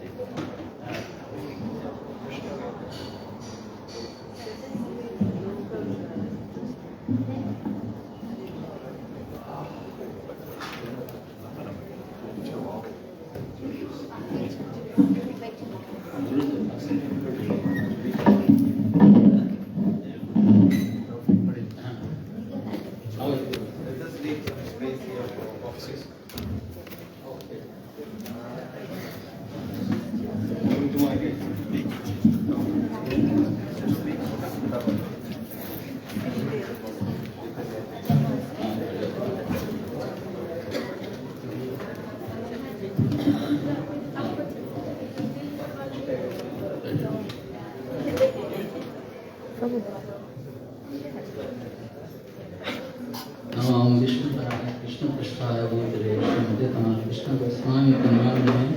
take interest. Namam Vishnu Paraya Krishna Prasthaya Bhutale Srimate Tamal Krishna Goswami Pinamane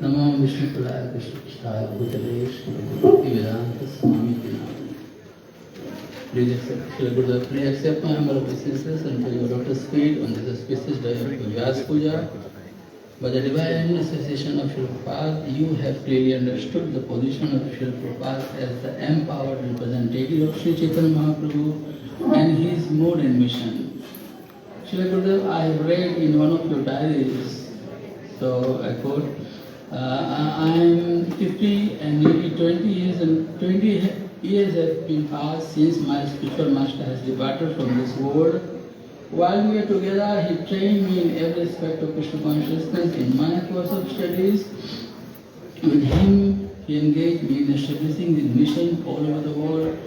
Namam Vishnu Paraya Krishna Prasthaya Bhutale Srimate Bhaktivedanta Swami Pinamane. Please accept my humble obeisances unto your lotus feet on this auspicious day of Vyas Puja. By the divine association of Srila Prabhupada, you have clearly understood the position of Srila Prabhupada as the empowered representative of Sri Chaitanya Mahaprabhu and his mode and mission. Srila Gurudev, I have read in one of your diaries, so I quote, I am 50 and nearly 20 years have been passed since my spiritual master has departed from this world. While we were together, he trained me in every aspect of Krishna consciousness in my course of studies. With him, he engaged me in establishing his mission all over the world.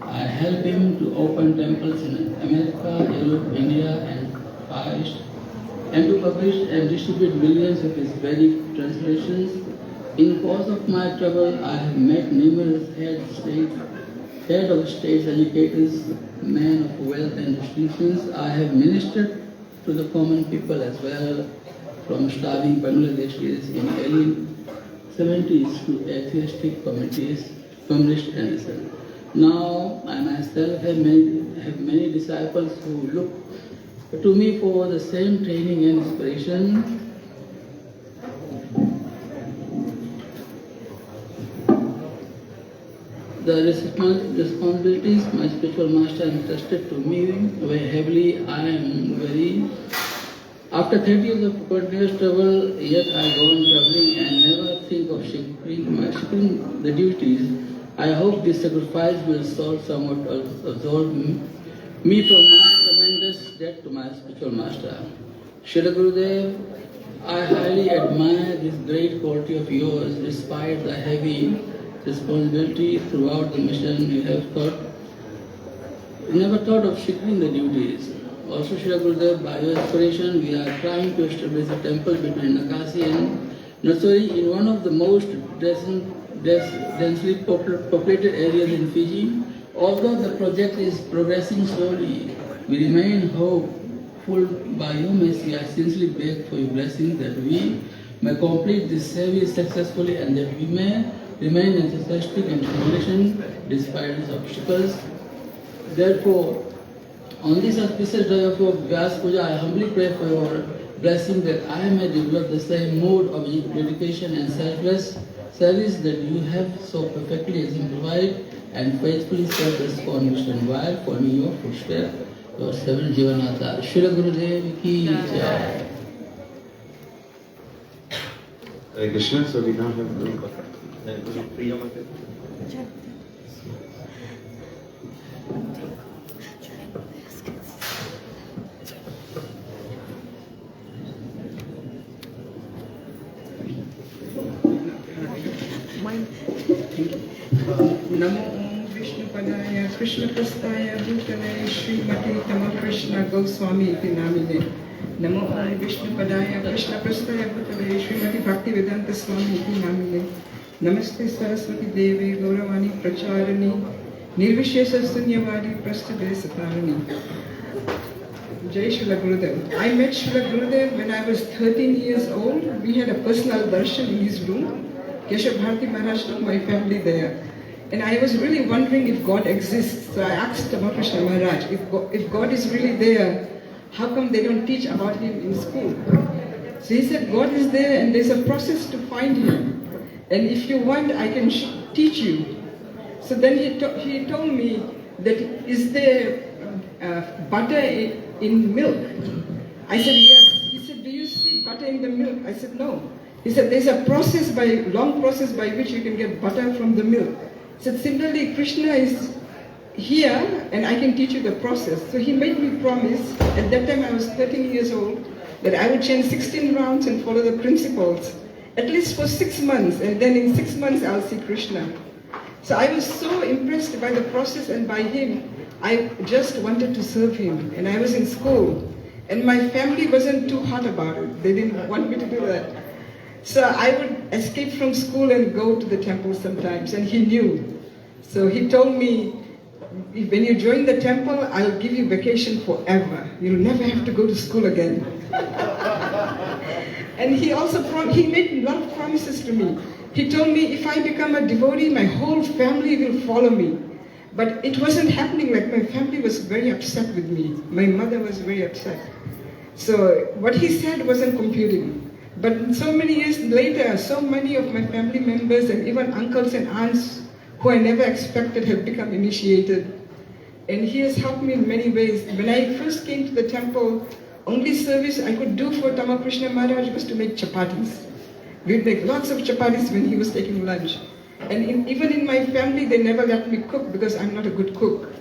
I helped him to open temples in America, Europe, India and Far East, and to publish and distribute millions of his Vedic translations. In course of my travel, I have met numerous head of states, educators, men of wealth and distinctions. I have ministered to the common people as well, from starving Bangladeshis in early 70s to atheistic communities, communist and Islam. Now I myself have many disciples who look to me for the same training and inspiration. The responsibilities my spiritual master entrusted to me were heavily. I am very. After 30 years of continuous travel, yet I go on traveling and never think of shirking the duties. I hope this sacrifice will somewhat absolve me from my tremendous debt to my spiritual master. Srila Gurudev, I highly admire this great quality of yours despite the heavy responsibility throughout the mission. You have never thought of shirking the duties. Also, Srila Gurudev, by your inspiration, we are trying to establish a temple between Nakasi and Natsuri in one of the most densely populated areas in Fiji. Although the project is progressing slowly, we remain hopeful. By your mercy, I sincerely beg for your blessing that we may complete this service successfully and that we may remain enthusiastic and foundation despite these obstacles. Therefore, on this auspicious day of your Vyas Puja, I humbly pray for your blessing that I may develop the same mode of dedication and selfless service that you have so perfectly exemplified and faithfully served us for mission while following your footsteps. Your servant Jivanatha. Srila Gurudev ki jai. Hare Krishna, so we now have Priya Mata. Namo Vishnu Padaya Krishna Prasthaya Bhutale Srimate Tamal Krishna Goswami Namine. Namo Vishnu Padaya Krishna Prasthaya Bhutale Srimate Bhaktivedanta Swami Namine. Namaste Saraswati Devi Gauravani Pracharani Nirvishesha Sunyavadi Prasthade Satarani. Jai Srila Gurudev. I met Srila Gurudev when I was 13 years old. We had a personal darshan in his room. Keshav Bharati Maharaj took my family there. And I was really wondering if God exists. So I asked Tamal Krishna Maharaj, if God is really there, how come they don't teach about him in school? So he said, God is there and there's a process to find him. And if you want, I can teach you. So then he told me that, is there butter in milk? I said, yes. He said, do you see butter in the milk? I said, no. He said, there's a long process by which you can get butter from the milk. He said, similarly, Krishna is here and I can teach you the process. So he made me promise, at that time I was 13 years old, that I would chant 16 rounds and follow the principles, at least for 6 months, and then in 6 months I'll see Krishna. So I was so impressed by the process and by him, I just wanted to serve him. And I was in school, and my family wasn't too hot about it. They didn't want me to do that. So I would escape from school and go to the temple sometimes, and he knew. So he told me, when you join the temple, I'll give you vacation forever. You'll never have to go to school again. And he also he made a lot of promises to me. He told me if I become a devotee, my whole family will follow me. But it wasn't happening. Like, my family was very upset with me. My mother was very upset. So what he said wasn't computing. But so many years later, so many of my family members and even uncles and aunts who I never expected have become initiated. And he has helped me in many ways. When I first came to the temple, only service I could do for Tamal Krishna Maharaj was to make chapatis. We'd make lots of chapatis when he was taking lunch. And even in my family, they never let me cook because I'm not a good cook.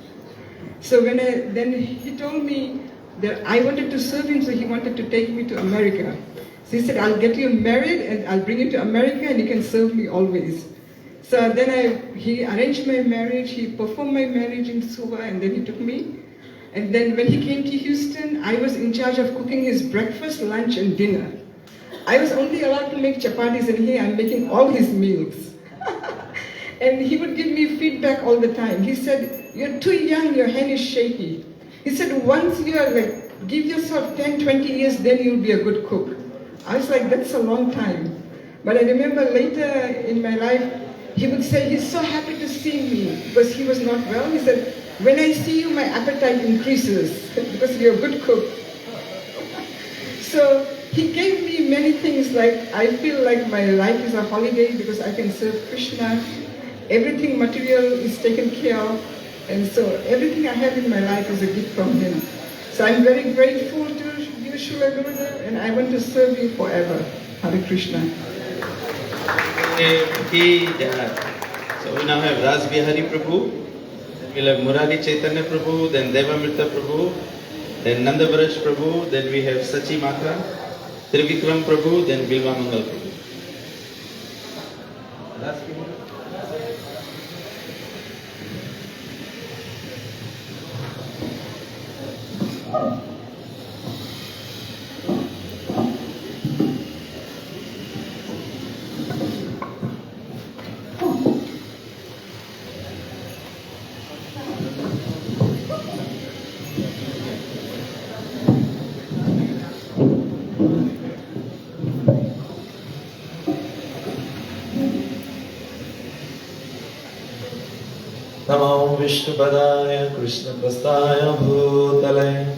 So then he told me that I wanted to serve him, so he wanted to take me to America. So he said, I'll get you married and I'll bring you to America and you can serve me always. So then he arranged my marriage, he performed my marriage in Suva, and then he took me. And then when he came to Houston, I was in charge of cooking his breakfast, lunch, and dinner. I was only allowed to make chapatis, and here I'm making all his meals. And he would give me feedback all the time. He said, you're too young, your hand is shaky. He said, once you are like, give yourself 10, 20 years, then you'll be a good cook. I was like, that's a long time. But I remember later in my life, he would say, he's so happy to see me because he was not well. He said, when I see you, my appetite increases because you're a good cook. So he gave me many things, like I feel like my life is a holiday because I can serve Krishna. Everything material is taken care of. And so everything I have in my life is a gift from him. So I'm very grateful to you, Srila Gurudev, and I want to serve you forever. Hare Krishna. So we now have Ras Bihari Prabhu, we'll have Murari Chaitanya Prabhu, then Devamrita Prabhu, then Nandavarash Prabhu, then we have Sachi Mata, Trivikram Prabhu, then Bilva Mangal Prabhu. Namo Vishnupadaya Krishna Prastaya Bhutale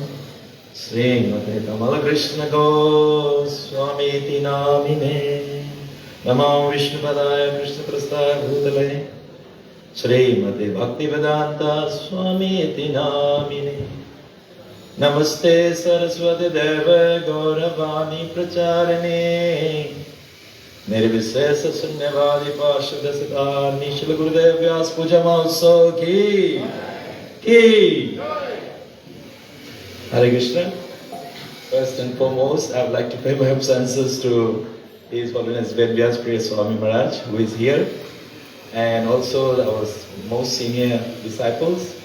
Srimate Tamal Krishna Goswamiti Namine Namo Vishnupadaya Krishna Prastaya Bhutale Srimate Bhaktivedanta Swamiti Namine Namaste Saraswati Deva Gauravani Pracharane Nirvisesa Sunyavadi Pashada Siddharni Srila Gurudev Vyas Puja Mahotsav Ki Hare Krishna. First and foremost, I would like to pay my obeisances to His Holiness Vyas Priya Swami Maharaj, who is here, and also our most senior disciples,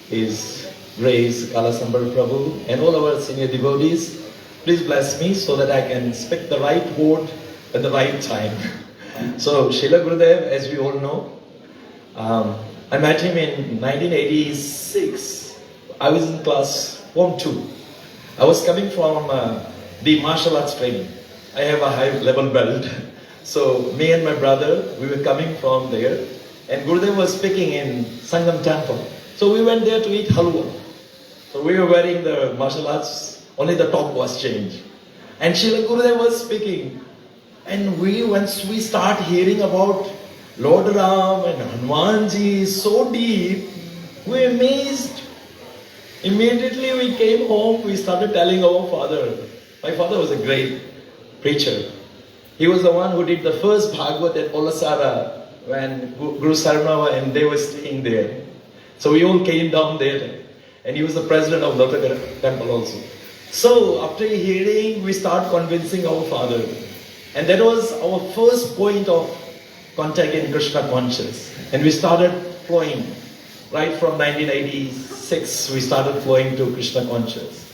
His Grace Kalasambar Prabhu, and all our senior devotees. Please bless me so that I can speak the right word at the right time. So, Srila Gurudev, as we all know, I met him in 1986. I was in class Form 2. I was coming from the martial arts training. I have a high level belt. So, me and my brother, we were coming from there. and Gurudev was speaking in Sangam temple. So we went there to eat halwa. So we were wearing the martial arts, only the top was changed. And Srila Gurudev was speaking. And once we start hearing about Lord Ram and Hanumanji so deep, we were amazed. Immediately we came home, we started telling our father. My father was a great preacher. He was the one who did the first Bhagavad at Olasara when Guru Sarnava and they were staying there. So we all came down there. And he was the president of Lotus Temple also. So after hearing, we start convincing our father. And that was our first point of contact in Krishna conscious. And we started flowing. Right from 1986, we started flowing to Krishna conscious.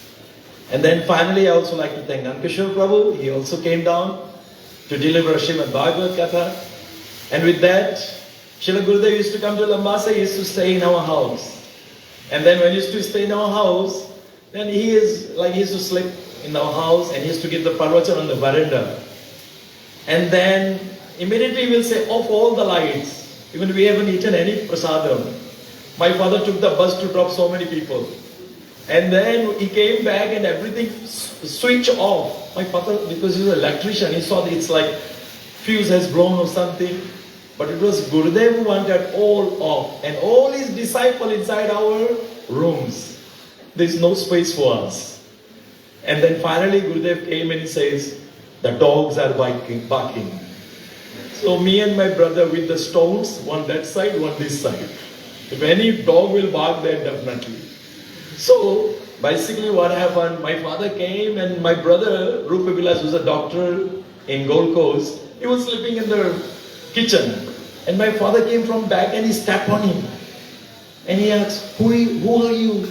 And then finally, I also like to thank Nankishore Prabhu. He also came down to deliver Srimad Bhagavad Katha. And with that, Srila Gurudev used to come to Lambasa, he used to stay in our house. And then when he used to stay in our house, then he used to sleep in our house and he used to give the parvachan on the veranda. And then immediately we will say, off all the lights. Even we haven't eaten any prasadam. My father took the bus to drop so many people. And then he came back and everything switched off. My father, because he's an electrician, he saw that it's like fuse has blown or something. But it was Gurudev who wanted all off. And all his disciples inside our rooms. There's no space for us. And then finally Gurudev came and he says, the dogs are barking. So me and my brother with the stones, one that side, one this side. If any dog will bark there, definitely. So basically what happened, my father came and my brother, Rupa Vilas, who's a doctor in Gold Coast, he was sleeping in the kitchen. And my father came from back and he stepped on him. And he asked, who are you?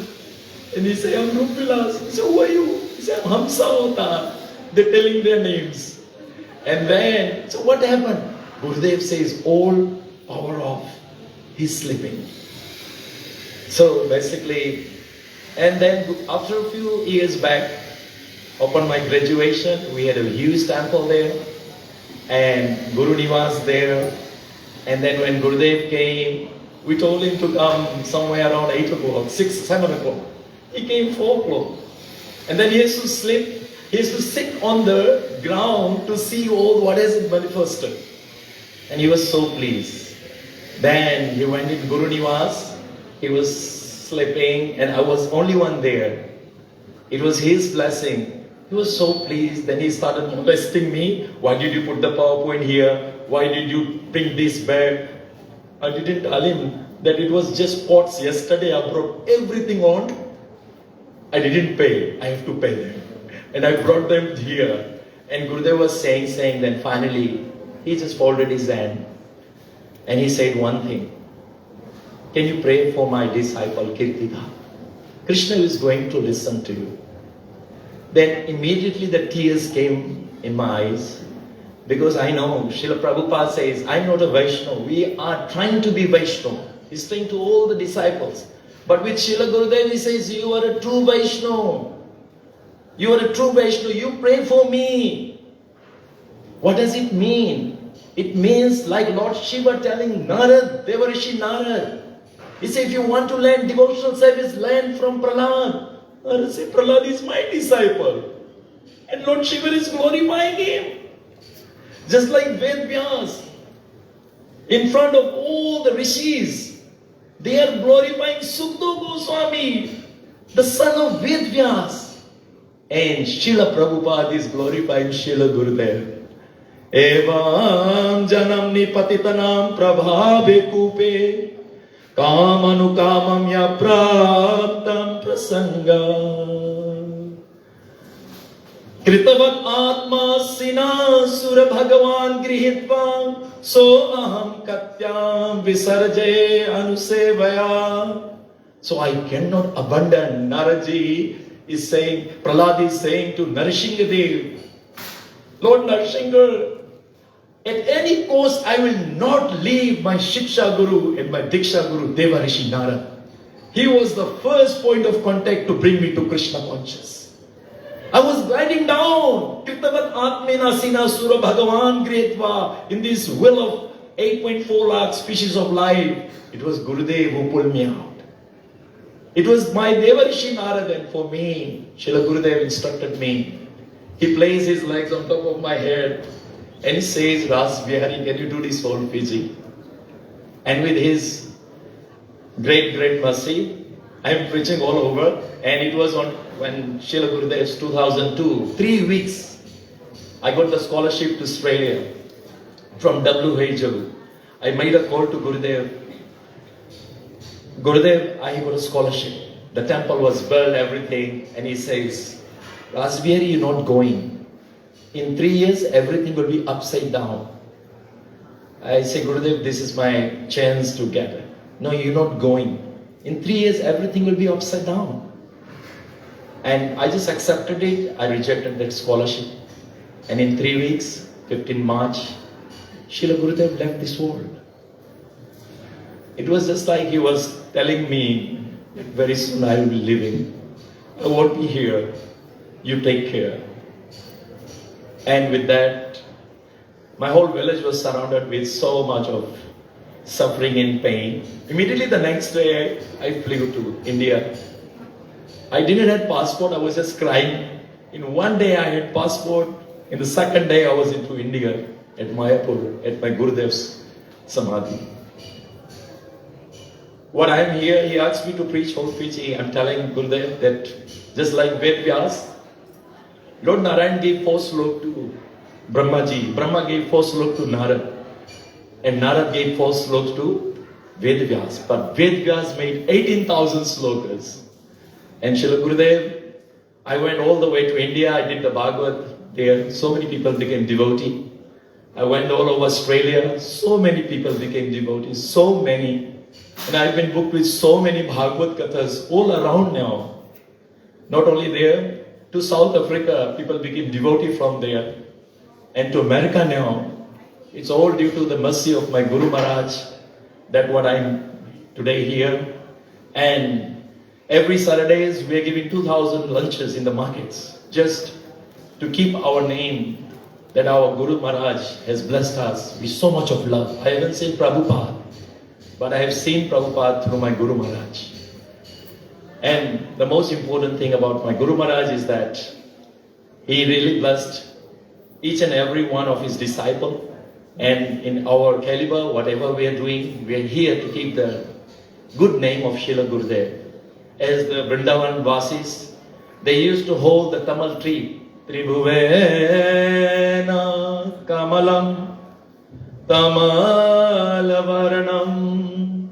And he said, I'm Rupa Vilas. He said, who are you? He said, I'm Hamsa Hota. They're telling their names. And then, so what happened? Gurudev says, all power off. He's sleeping. So basically, and then after a few years back, upon my graduation, we had a huge temple there. And Guru Nivas there. And then when Gurudev came, we told him to come somewhere around 8 o'clock, 6, 7 o'clock. He came 4 o'clock. And then he has to sleep. He has to sit on the ground to see all what has manifested. And he was so pleased. Then he went in Guru Nivas. He was sleeping and I was only one there. It was his blessing. He was so pleased. Then he started molesting me. Why did you put the PowerPoint here? Why did you bring this back? I didn't tell him that it was just pots. Yesterday I brought everything on. I didn't pay. I have to pay them. And I brought them here. And Gurudev was saying, then finally, he just folded his hand. And he said one thing. Can you pray for my disciple Kirtida? Krishna is going to listen to you. Then immediately the tears came in my eyes. Because I know, Srila Prabhupada says, I'm not a Vaishnava. We are trying to be Vaishnava. He's saying to all the disciples. But with Srila Gurudev, he says, you are a true Vaishnava. You are a true Vaishnava. You pray for me. What does it mean? It means like Lord Shiva telling Narad, Devarishi Narad. He said, if you want to learn devotional service, learn from Prahlad. Narad said, Prahlad is my disciple. And Lord Shiva is glorifying him. Just like Vyas. In front of all the rishis, they are glorifying Sukdo Goswami, the son of Vyas. And Srila Prabhupada is glorifying Srila Gurudev. Evam janamni patitanam prabhave kupe kamanukamam ya praptam prasanga kritavat atma sina sura bhagavan grihitvam so aham katyam visarjaye anusevaya. So I cannot abandon. Naraji is saying, Prahlad is saying to Narsinghadev, Lord Narsingha, at any cost I will not leave my Shiksha Guru and my Diksha Guru, Devarishi Narad. He was the first point of contact to bring me to Krishna conscious. I was gliding down, Kirtavat Atmena Sina Sura Bhagavan Gretva, in this well of 8.4 lakh species of life. It was Gurudev who pulled me out. It was my Devarishi Narada, for me, Srila Gurudev instructed me. He placed his legs on top of my head and he says, Ras Bihari, can you do this whole Fiji? And with his great mercy, I am preaching all over. And it was on when Srila Gurudev's 2002, 3 weeks, I got the scholarship to Australia from WHO. I made a call to Gurudev. Gurudev, I got a scholarship. The temple was built, everything. And he says, Ras Bihari, you're not going. In 3 years, everything will be upside down. I say, Gurudev, this is my chance to get it. No, you're not going. In 3 years, everything will be upside down. And I just accepted it. I rejected that scholarship. And in 3 weeks, 15 March, Srila Gurudev left this world. It was just like he was telling me that very soon I will be leaving. I won't be here. You take care. And with that, my whole village was surrounded with so much of suffering and pain. Immediately the next day, I flew to India. I didn't have passport, I was just crying. In one day I had passport. In the second day I was into India at Mayapur, at my Gurudev's Samadhi. What I am here, he asked me to preach whole Fiji. I'm telling Gurudev that just like Vyas, Lord Narayan gave 4 slokas to Brahmaji. Brahma gave 4 slokas to Narad. And Narad gave 4 slokas to Vyas. But Vyas made 18,000 slokas. And Srila Gurudev, I went all the way to India. I did the Bhagavad there. So many people became devotee. I went all over Australia. So many people became devotees. So many. And I've been booked with so many Bhagavad Kathas all around now. Not only there, to South Africa, people became devotee from there. And to America now. It's all due to the mercy of my Guru Maharaj. That what I'm today here. And every Saturdays we are giving 2,000 lunches in the markets. Just to keep our name. That our Guru Maharaj has blessed us with so much of love. I haven't seen Prabhupada. But I have seen Prabhupada through my Guru Maharaj. And the most important thing about my Guru Maharaj is that he really blessed each and every one of his disciples. And in our caliber, whatever we are doing, we are here to keep the good name of Srila Gurudev. As the Vrindavan Vasis, they used to hold the Tamal tree. Tribhuvena Kamalam Tamalavaranam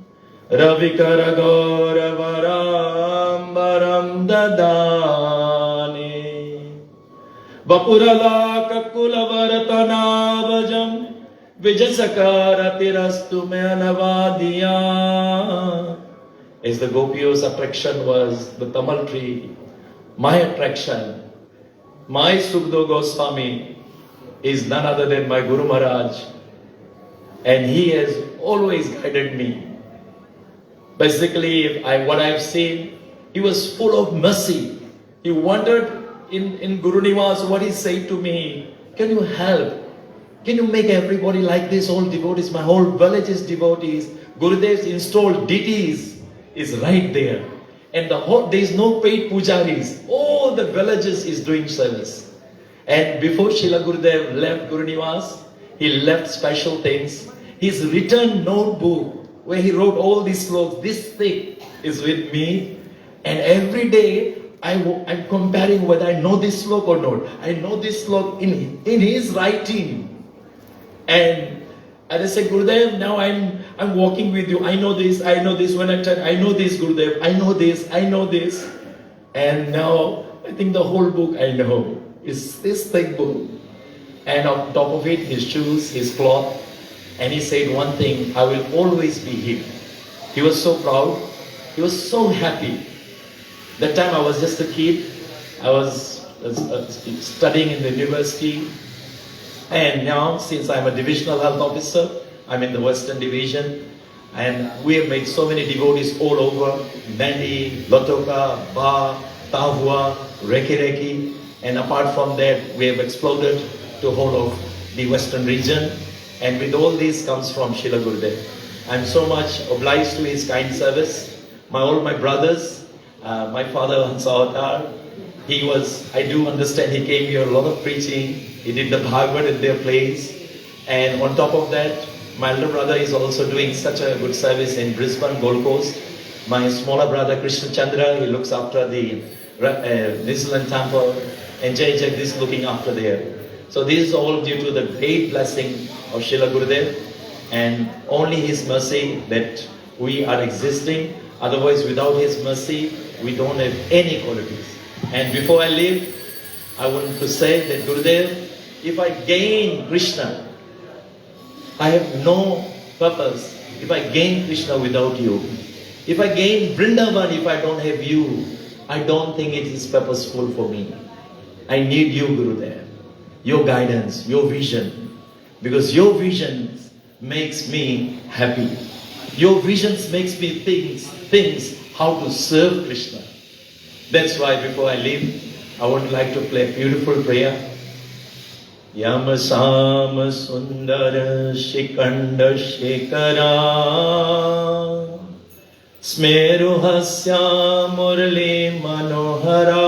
Ravikara Gauravarambaram Dadane Vapurala Kakulavaratana Vijasakarati Meanavadiya. As the Gopios' attraction was the Tamal tree, my attraction, my Sukdo Goswami is none other than my Guru Maharaj, and he has always guided me. Basically, what I have seen, he was full of mercy. He wondered in Guru Nivas what he said to me, can you help? Can you make everybody like this, all devotees? My whole village is devotees. Gurudev's installed deities is right there. And there is no paid pujaris. All the villages is doing service. And before Srila Gurudev left Guru Nivas, he left special things. His written notebook, where he wrote all these slokas, this thick, is with me. And every day, I'm comparing whether I know this slok or not. I know this slok in his writing. And I say, Gurudev, now I'm walking with you. I know this. When I tell, I know this, Gurudev. I know this. And now, I think the whole book I know. It's this thick book. And on top of it, his shoes, his cloth. And he said one thing, I will always be here. He was so proud. He was so happy. That time I was just a kid. I was studying in the university. And now, since I'm a divisional health officer, I'm in the Western Division. And we have made so many devotees all over. Nandi, Lotoka, Ba, Tahua, Reki. And apart from that, we have exploded to whole of the Western region. And with all this comes from Srila Gurudev. I'm so much obliged to his kind service. All my brothers, my father Hansavatar, I do understand he came here a lot of preaching. He did the Bhagavad in their place. And on top of that, my elder brother is also doing such a good service in Brisbane, Gold Coast. My smaller brother Krishna Chandra, he looks after the New Zealand temple. And Jai Jagdish is looking after there. So this is all due to the great blessing of Srila Gurudev. And only his mercy that we are existing. Otherwise, without his mercy, we don't have any qualities. And before I leave, I want to say that Gurudev, if I gain Krishna, I have no purpose. If I gain Krishna without you, if I gain Vrindavan, if I don't have you, I don't think it is purposeful for me. I need you, Gurudev, your guidance, your vision, because your vision makes me happy. Your visions makes me think how to serve Krishna. That's why before I leave, I would like to play a beautiful prayer. Yama Sama Sundara Shikanda Shekara Smeru Hasya Murli Manohara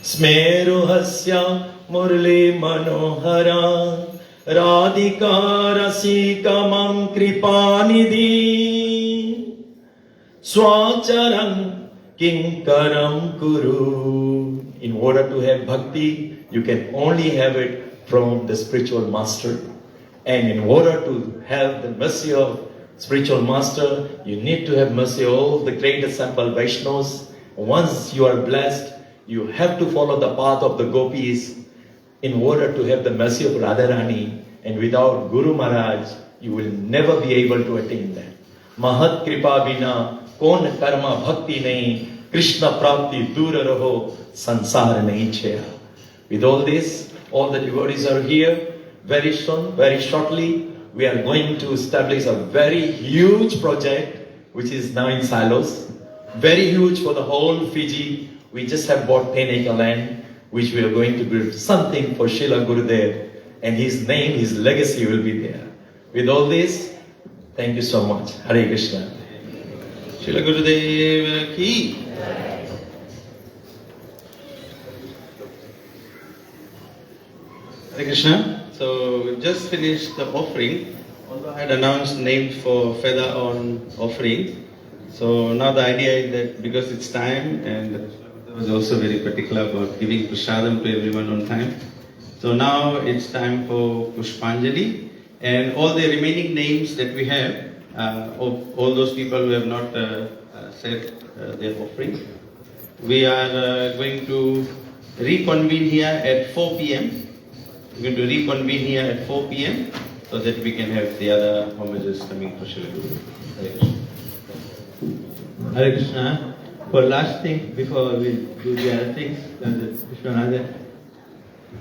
Smeru Hasya Murli Manohara Radhika Rasika Mam Kripanidhi Swacharam Kinkaram Kuru. In order to have bhakti, you can only have it from the spiritual master. And in order to have the mercy of spiritual master, you need to have mercy of all the great assembled Vaishnavas. Once you are blessed, you have to follow the path of the gopis in order to have the mercy of Radharani. And without Guru Maharaj, you will never be able to attain that. Mahat kripa bina kon karma bhakti nahi, Krishna prapti dura raho, sansar nahi chaya. With all this, all the devotees are here. Very soon, very shortly, we are going to establish a very huge project, which is now in silos. Very huge for the whole Fiji. We just have bought 10-acre land, which we are going to build something for Srila Gurudev. And his name, his legacy will be there. With all this, thank you so much. Hare Krishna. Srila Gurudev ki. Hare Krishna. So we just finished the offering. Although I had announced names for feather on offering. So now the idea is that because it's time, and I was also very particular about giving prasadam to everyone on time. So now it's time for Pushpanjali, and all the remaining names that we have, of all those people who have not said their offering, we are going to reconvene here at 4 p.m. We're going to reconvene here at 4 p.m. so that we can have the other homages coming for Srila Guru. Hare Krishna. Hare Krishna. For last thing, before we do the other things, Vishwanath,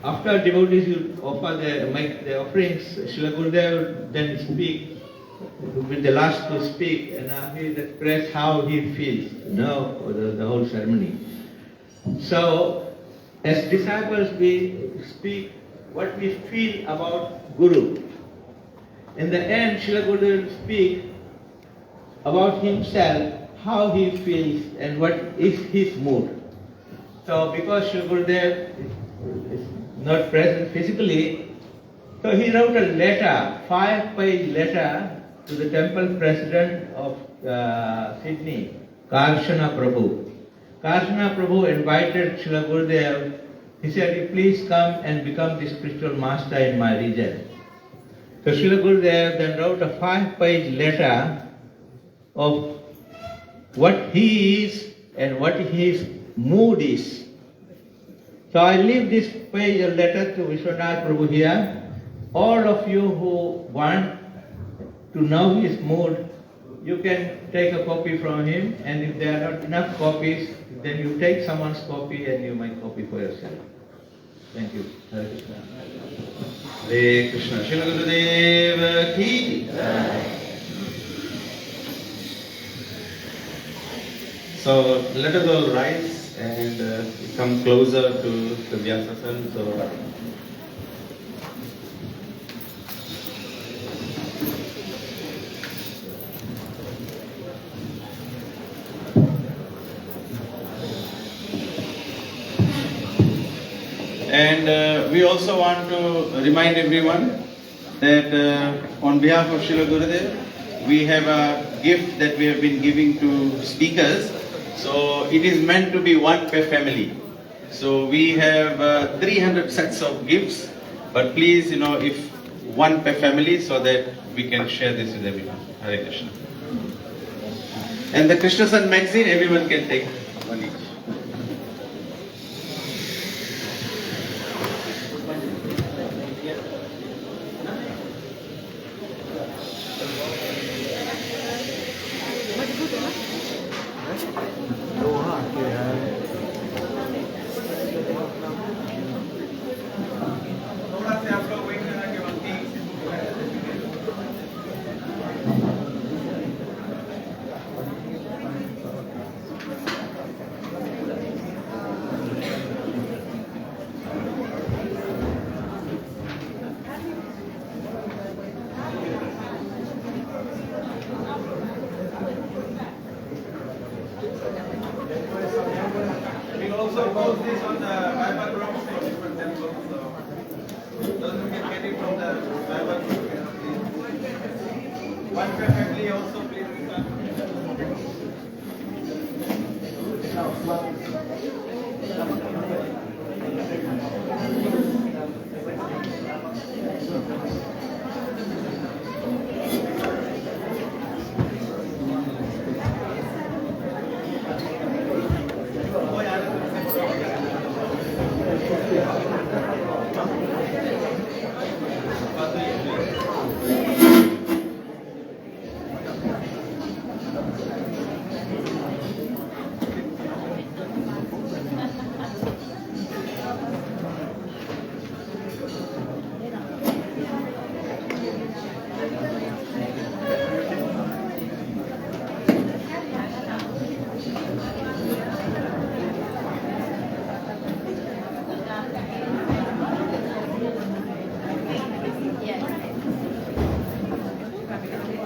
after devotees will offer make the offerings, Srila Gurudev then speak, will be the last to speak, and he will express how he feels, the whole ceremony. So, as disciples, we speak what we feel about Guru. In the end, Srila Gurudev will speak about himself, how he feels, and what is his mood. So, because Srila Gurudev is not present physically, so he wrote a letter, 5-page letter to the temple president of Sydney, Krishna Prabhu. Krishna Prabhu invited Srila Gurudev. He said, please come and become the spiritual master in my region. So Srila Gurudev then wrote a 5-page letter of what he is and what his mood is. So I leave this page of letter to Vishwanath Prabhu here. All of you who want to know his mood, you can take a copy from him, and if there are not enough copies, then you take someone's copy and you make copy for yourself. Thank you. Hare Krishna. Hare Krishna. Srila Gurudev ki. So let us all rise and come closer to the Vyasasana. So And we also want to remind everyone that on behalf of Srila Gurudev, we have a gift that we have been giving to speakers. So it is meant to be one per family. So we have 300 sets of gifts, but please, if one per family, so that we can share this with everyone. Hare Krishna. And the Krishna Sun magazine, everyone can take one each. We also post this on the Bible group for different temples. So those who can get it from the Bible group can please. One per family also please.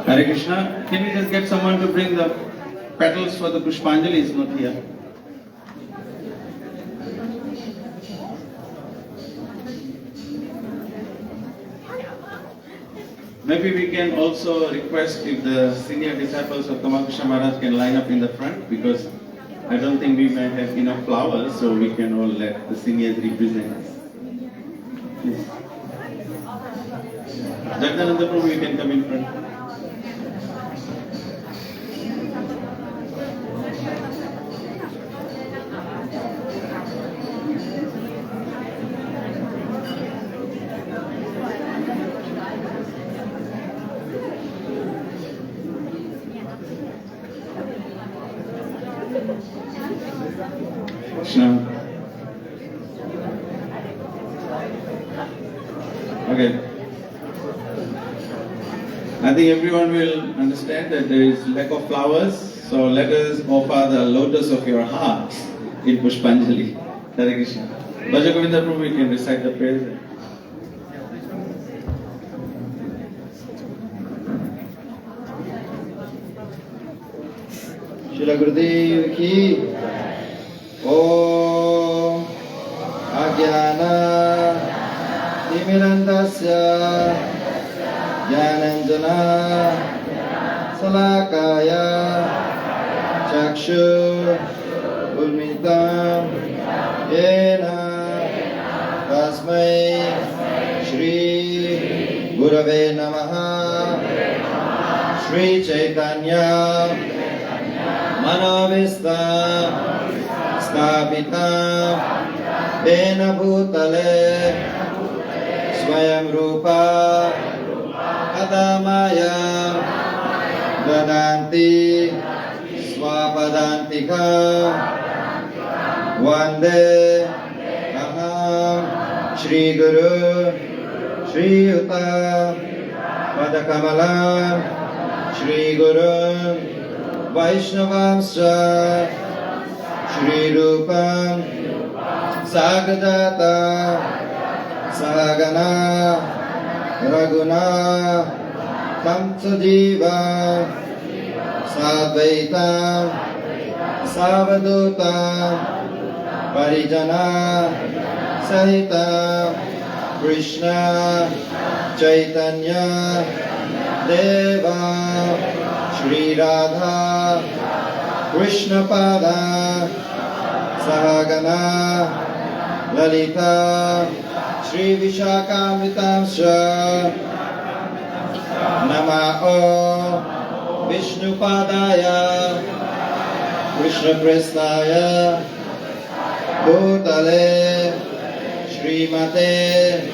Hare Krishna. Can we just get someone to bring the petals for the Pushpanjali? Is not here. Maybe we can also request if the senior disciples of Tamal Krishna Maharaj can line up in the front, because I don't think we may have enough flowers, so we can all let the seniors represent us. Please. Jagdananda Prabhu, you can come in front. Krishna. Okay. I think everyone will understand that there is lack of flowers, so let us offer the lotus of your hearts in Pushpanjali. Hare Krishna. Bhaja Govinda Prabhu, you can recite the prayer. Srila Gurudev ki Om Ajnana Timirandasya Jnananjana Salakaya Chakshu Ulmitam Yena Tasmai Shri Gurave Namaha Shri Chaitanya Manavista Stapita Dena Bhutale Swayam Rupa Adamaya Dadanti Swapadantika Vande Aham Shri Guru Shri Yuta Padakamalam Shri Guru Vaishnavamscha Shri Rupam Sagadata Sagana Raguna Tamsajiva Sadvaita Savaduta Parijana Sahita Krishna Chaitanya Deva Shri Radha Krishna Pada Sahagana Lalita Shri Vishakhamritamsha Namao Vishnu Padaya Krishna Prestaya Bhutale Srimate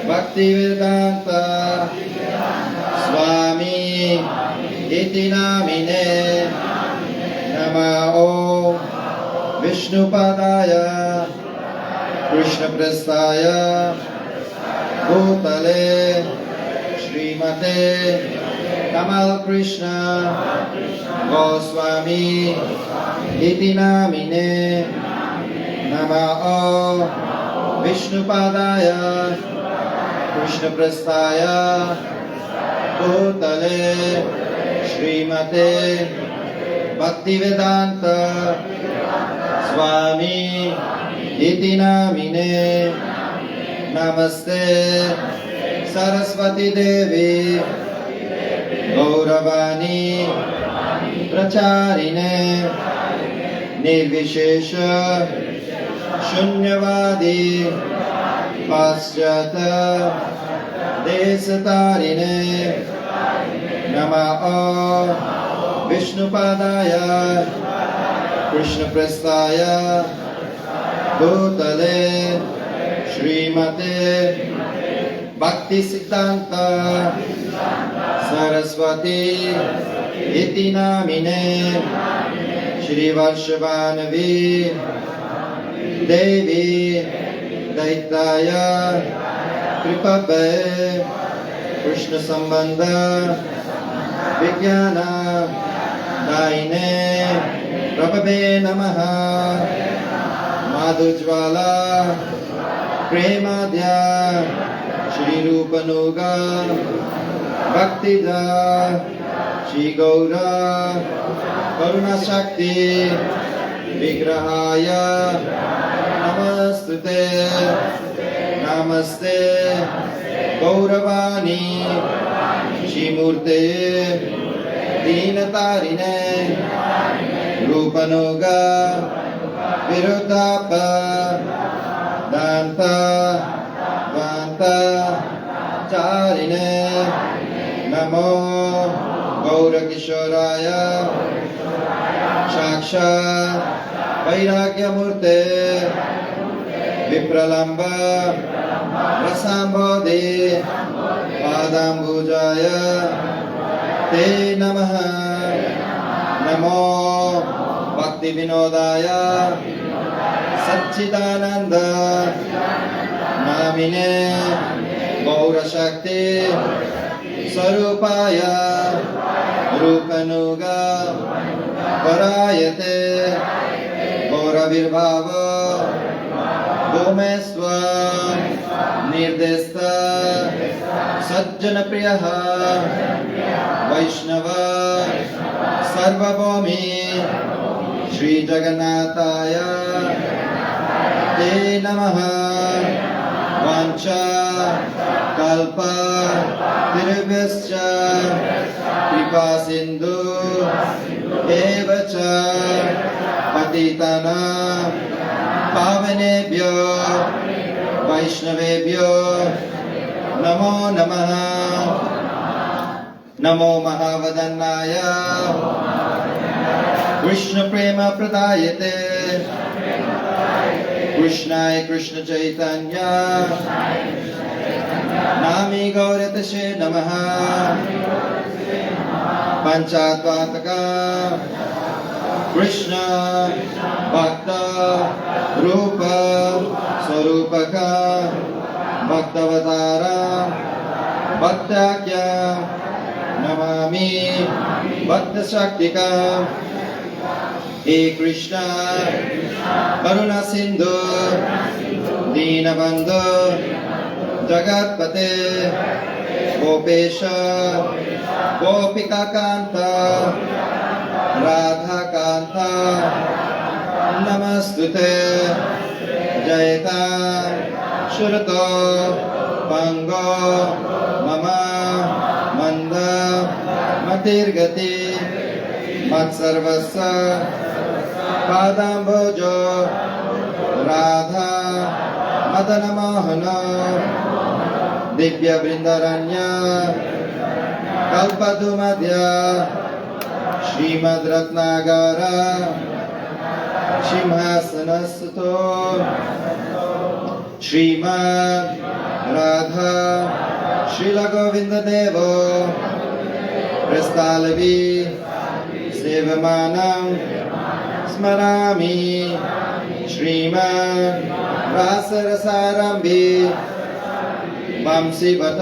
Bhaktivedanta Swami Iti Namine Namao Vishnu Padaya Krishna Prestaya Bhutale Srimate Tamal Krishna Goswami Iti Namine Namao Vishnu Padaya Krishna Prestaya Bhutale Srimate Bhaktivedanta Swami Iti Namine Namaste Saraswati Devi Gauravani Pracharine Nirvishesha Shunyavadi Paschata Desatarine Namao Vishnu Padaya Krishna Prestaya Bhutale Srimate Bhakti Siddhanta Saraswati Iti Namine Shri Varshavanavi Devi Daitaya Kripabe Krishna Sambandha Vijnana Daine Prabhabe Namaha Madhujvala Premadya Shri Rupanuga Bhaktida Shri Gaura Karuna Shakti Vigrahaya Namastute Namaste Gauravani Shri Murte Dinatarine Rupanuga Viruddhapa Danta Vanta Charine Namo Gaura Kishoraya Shaksha Vairagya Murte Vipralamba Rasambodhi Padambujaya Te Namaha Namo Bhakti Vinodaya Satchidananda Namine Gaura Shakti Sarupaya Rupanuga Parayate Gaura Virbhava Gomeswa Nirdesta Sajjana Priyaha Vaishnava Sarvabhumi Shri Jagannathaya Te Namaha Vancha Kalpa Tirubhyascha Kripa Sindhu Evacha Patitana Pavanebhyo Vaishnavebhyo Namo Namaha Namo Mahavadannaya Krishna Prema Pradayate Krishnaya Krishna Chaitanya Nami Gauratase Namaha Panchadvataka Krishna Bhakta Rupa Sarupaka Bhaktavatara Bhaktakya Namami Bhakta Shaktika He Krishna Karuna Sindhu Dinabandhu Jagatpate Gopesha Gopika Kanta Radha Kanta Namastute जयता श्रुतो पंगो मम मंद मतिर्गति मत्सर्वस्य पादाम्बोजो राधा मदन मोहन दिव्य वृंदारण्य कल्पद्रुमध्य श्रीमद् रत्नागर सिंहासनस्थो श्रीमद् राधा श्रील गोविंद देव प्रस्तालवी सेवमानं स्मरामि श्रीमद् रासरसारम्भे वंशी भट्ट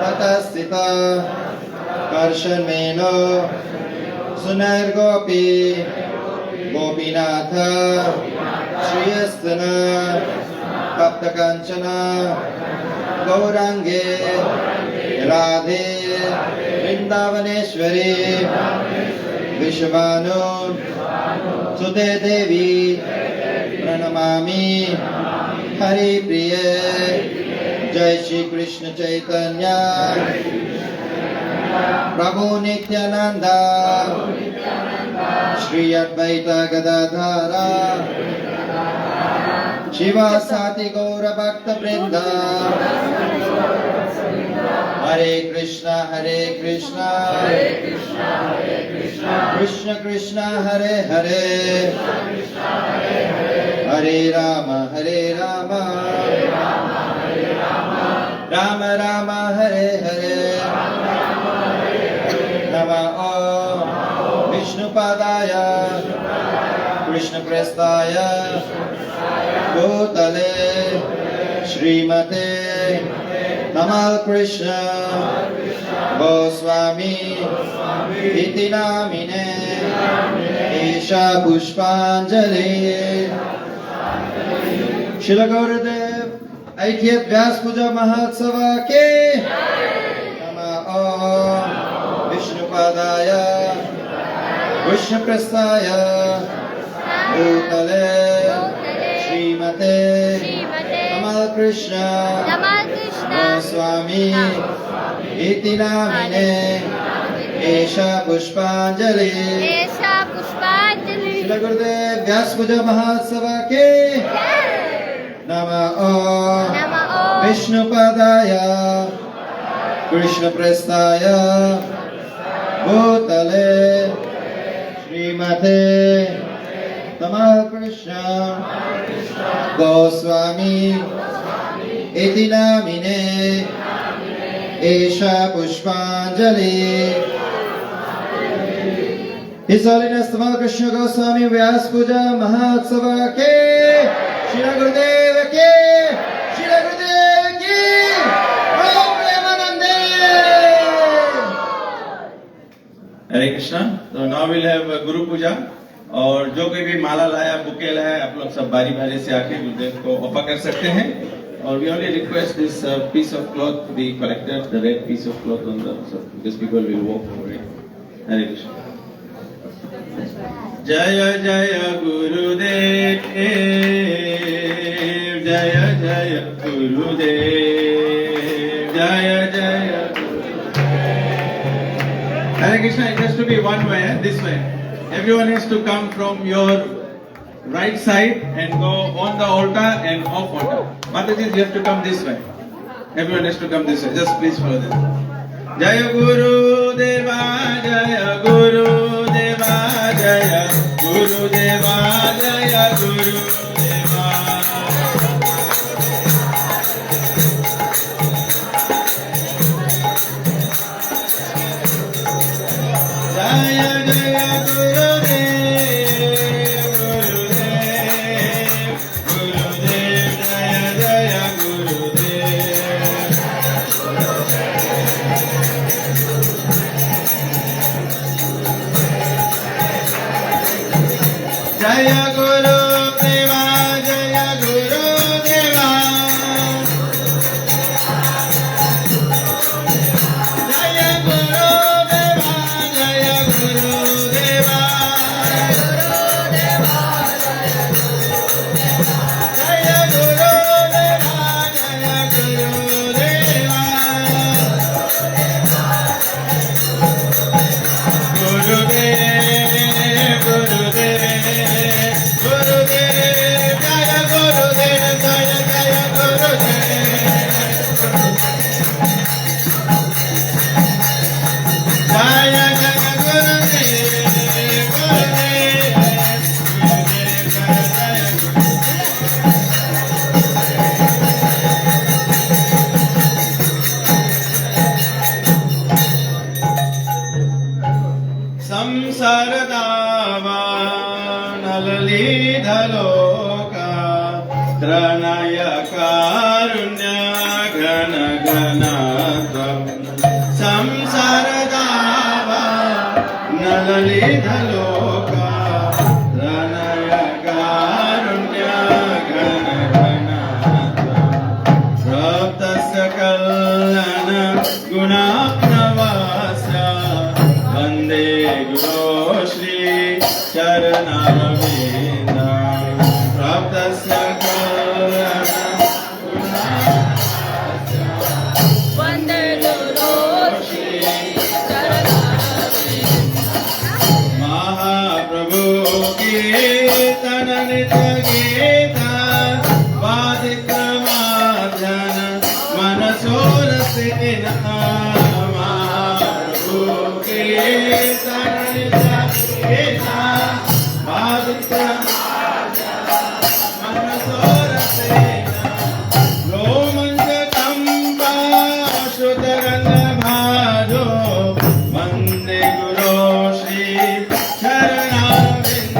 ततस्थित कर्षणमेनो सुनैर्गोपी गोपीनाथ श्रीयस्तन तप्तकाञ्चन गौरांगे राधे वृंदावनेश्वरी विश्वभानु सुते देवी प्रणमामि हरिप्रिय जय श्री कृष्ण चैतन्य प्रभु नित्यानंद श्री अद्वैत गदाधर शिवासादि गौर भक्त वृंद हरे कृष्णा कृष्ण कृष्ण हरे हरे हरे राम राम राम हरे हरे नमः विष्णुपादाय कृष्णप्रेष्ठाय भूतले श्रीमते तमल कृष्ण गोस्वामी इति नामिने ईशा पुष्पांजलि श्रील गुरुदेव ऐक्य व्यास पूजा महोत्सव के नमः विष्णुपादाय कृष्णप्रेष्ठाय भूतले श्रीमते तमल कृष्ण गोस्वामी इति नामिने एषा पुष्पांजलि श्रील गुरुदेव व्यास पूजा महोत्सव के नमः विष्णुपादाय कृष्णप्रेष्ठाय भूतले श्रीमते तमल कृष्ण गोस्वामी इति नामिने एषा पुष्पांजलि His Holiness Tamal Krishna Goswami Vyas Puja Mahotsav के श्री गुरुदेव के ओम प्रेमानंदे हरे कृष्णा। तो नाउ विल हैव गुरु पूजा और जो कोई भी माला लाया बुके लाया आप लोग सब बारी बारी से आके गुरुदेव को ऑफर कर सकते हैं और we only request this piece of cloth to be collected, the red piece of cloth on the so these people will walk over it. Hare Krishna. Jaya Jaya Gurudev, Jaya Jaya Gurudev, Jaya Jaya Gurudev. Hare Krishna, it has to be one way, this way. Everyone has to come from your right side and go on the altar and off altar. Mataji, you have to come this way. Everyone has to come this way. Just please follow this. Jaya Guru Deva, Jaya Guru Deva, Jaya Guru Deva, Jaya Guru Deva. Jaya Jaya Guru Jaya Guru Deva, Jaya Guru Deva. Jaya Guru Deva, Jaya Guru Deva. Samsaradava Nalalidhaloka Tranaya Karunya Gana Ganatvam Samsaradava Nalalidhaloka Tranaya Karunya Gana Ganatvam Praptasya Kalana Gunapnavasya Vande Guru Shri Charanavinda Praptasya Kalana Gunapnavasya Vande Guru Shri Charanavinda Mahaprabhu Ki Tananitya Gita Vadikramadhyana Manasorasena Mahaprabhu Ki Tananitya Gita Vadikramadhyana Manasorasena Romanjakamba Shutarangabhado Vande Guru Shri Charanavinda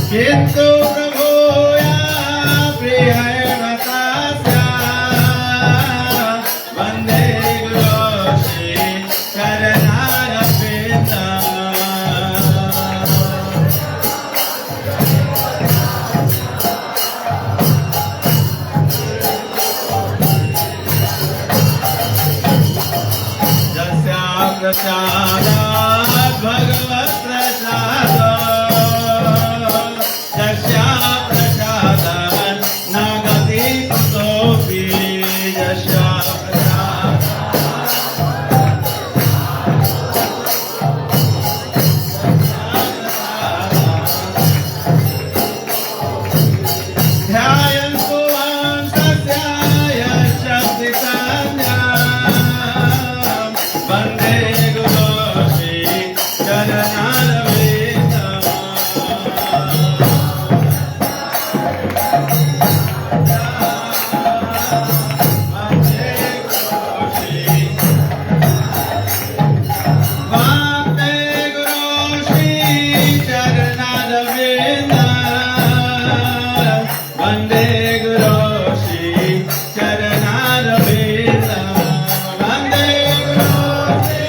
किन्तु प्रभुया प्रियेण तस्या वन्दे गुरो श्री चरणारविन्दम्। जस्या प्रसादात् भगवत् प्रसादः जस्या प्रसादात् न गति कुतोऽपि जस्या ध्यायन्तु वंशस्याय शक्तिकन्याम् वन्दे गुरो श्री चरणारविन्दम्। वन्दे गुरो श्री चरणारविन्दम्। वन्दे गुरो श्री चरणारविन्दम्। वन्दे गुरो श्री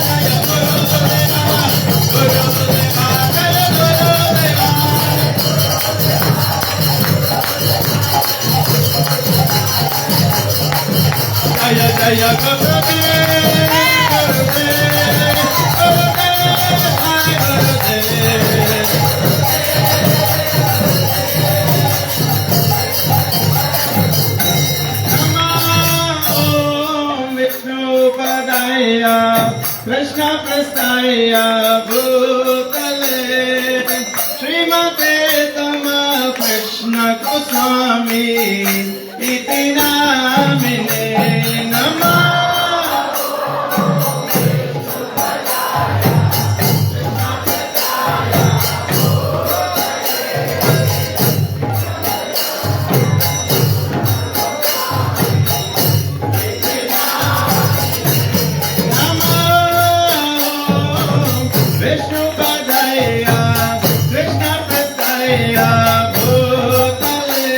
जय गुरुदेवा गुरुदेवा जय गुरुदेवा जय जय गुरुदेव गुरुदेव गुरुदेव नमो विष्णुपदाय कृष्ण प्रस्थाय भूतले श्रीमते तमः कृष्ण गोस्वामी इति नामिने नमः। विष्णुपदाय कृष्ण प्रस्थाय भूतले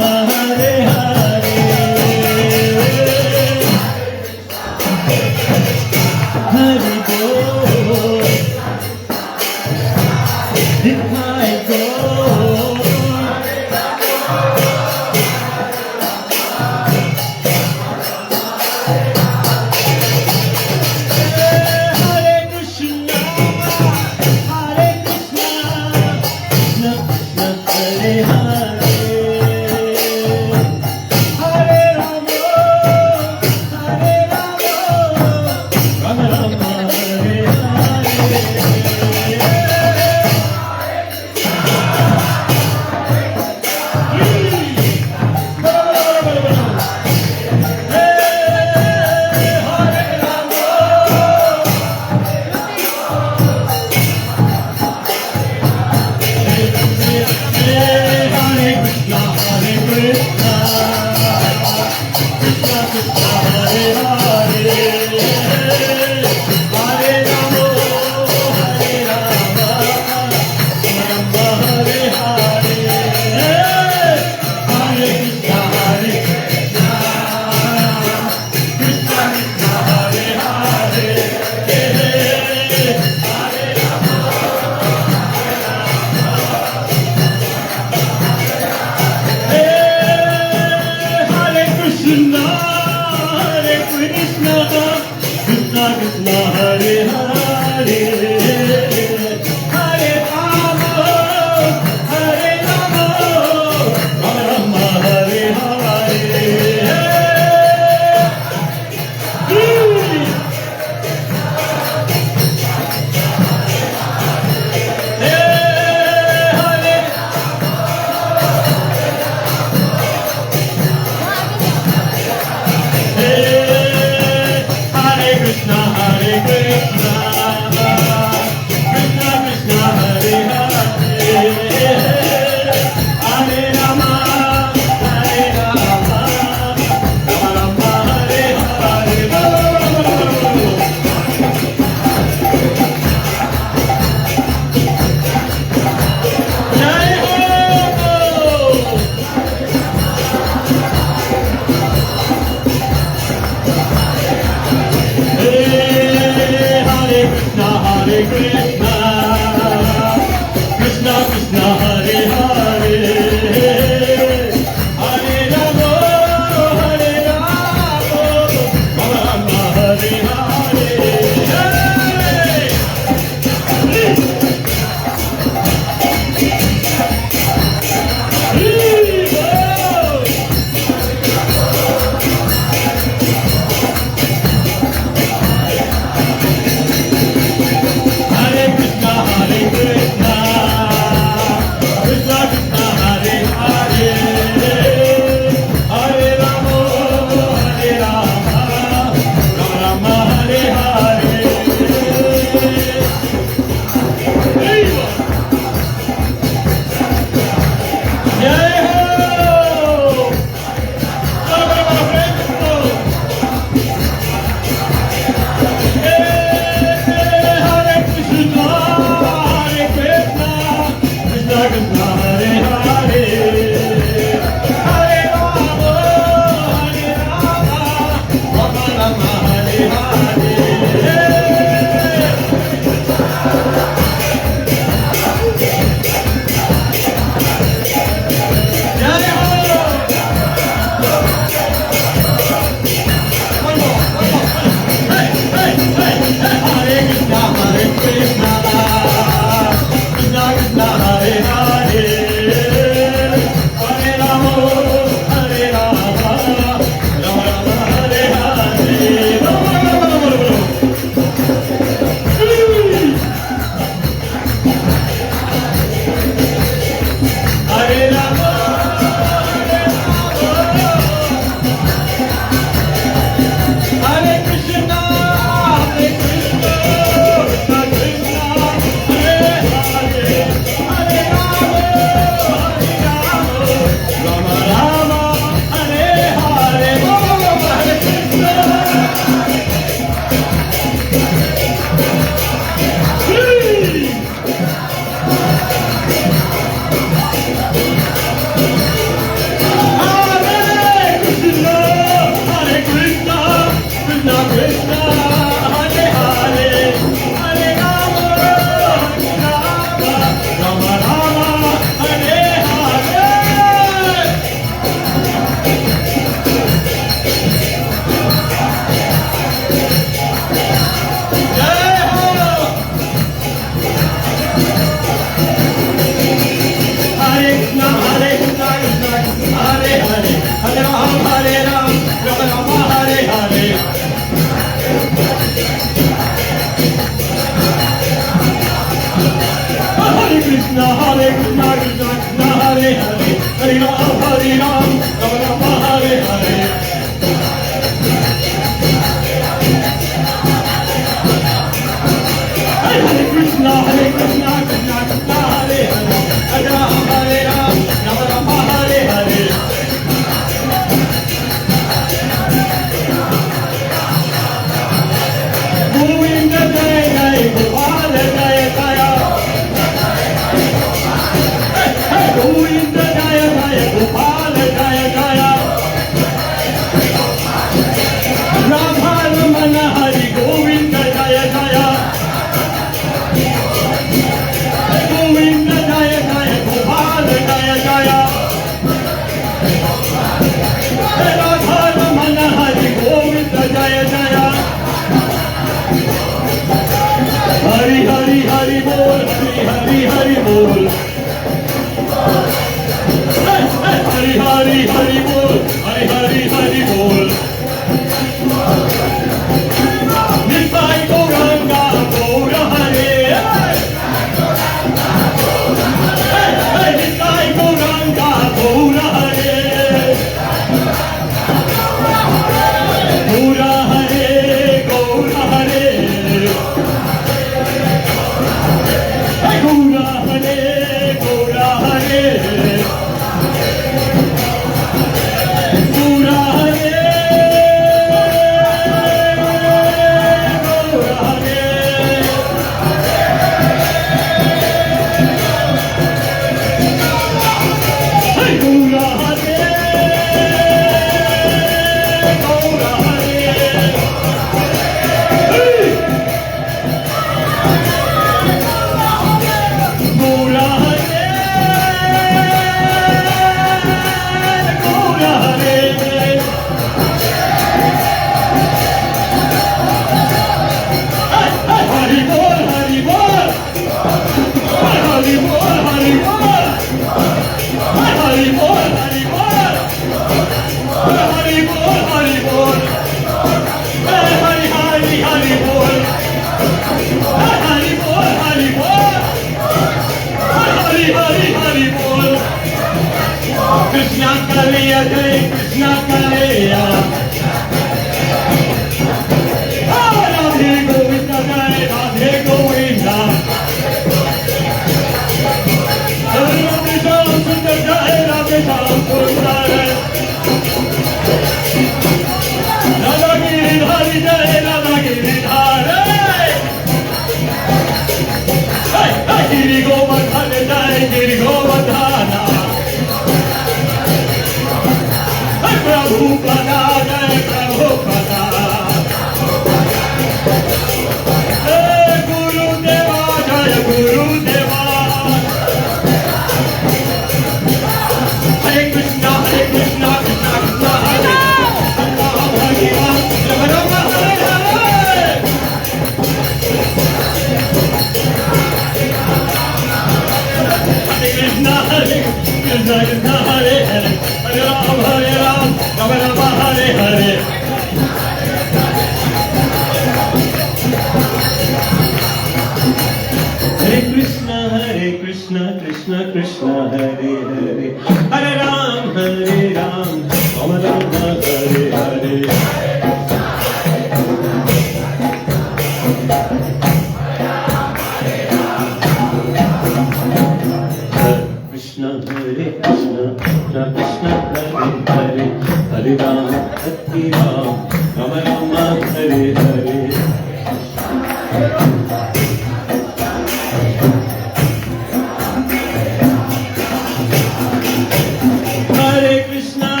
Hare Krishna,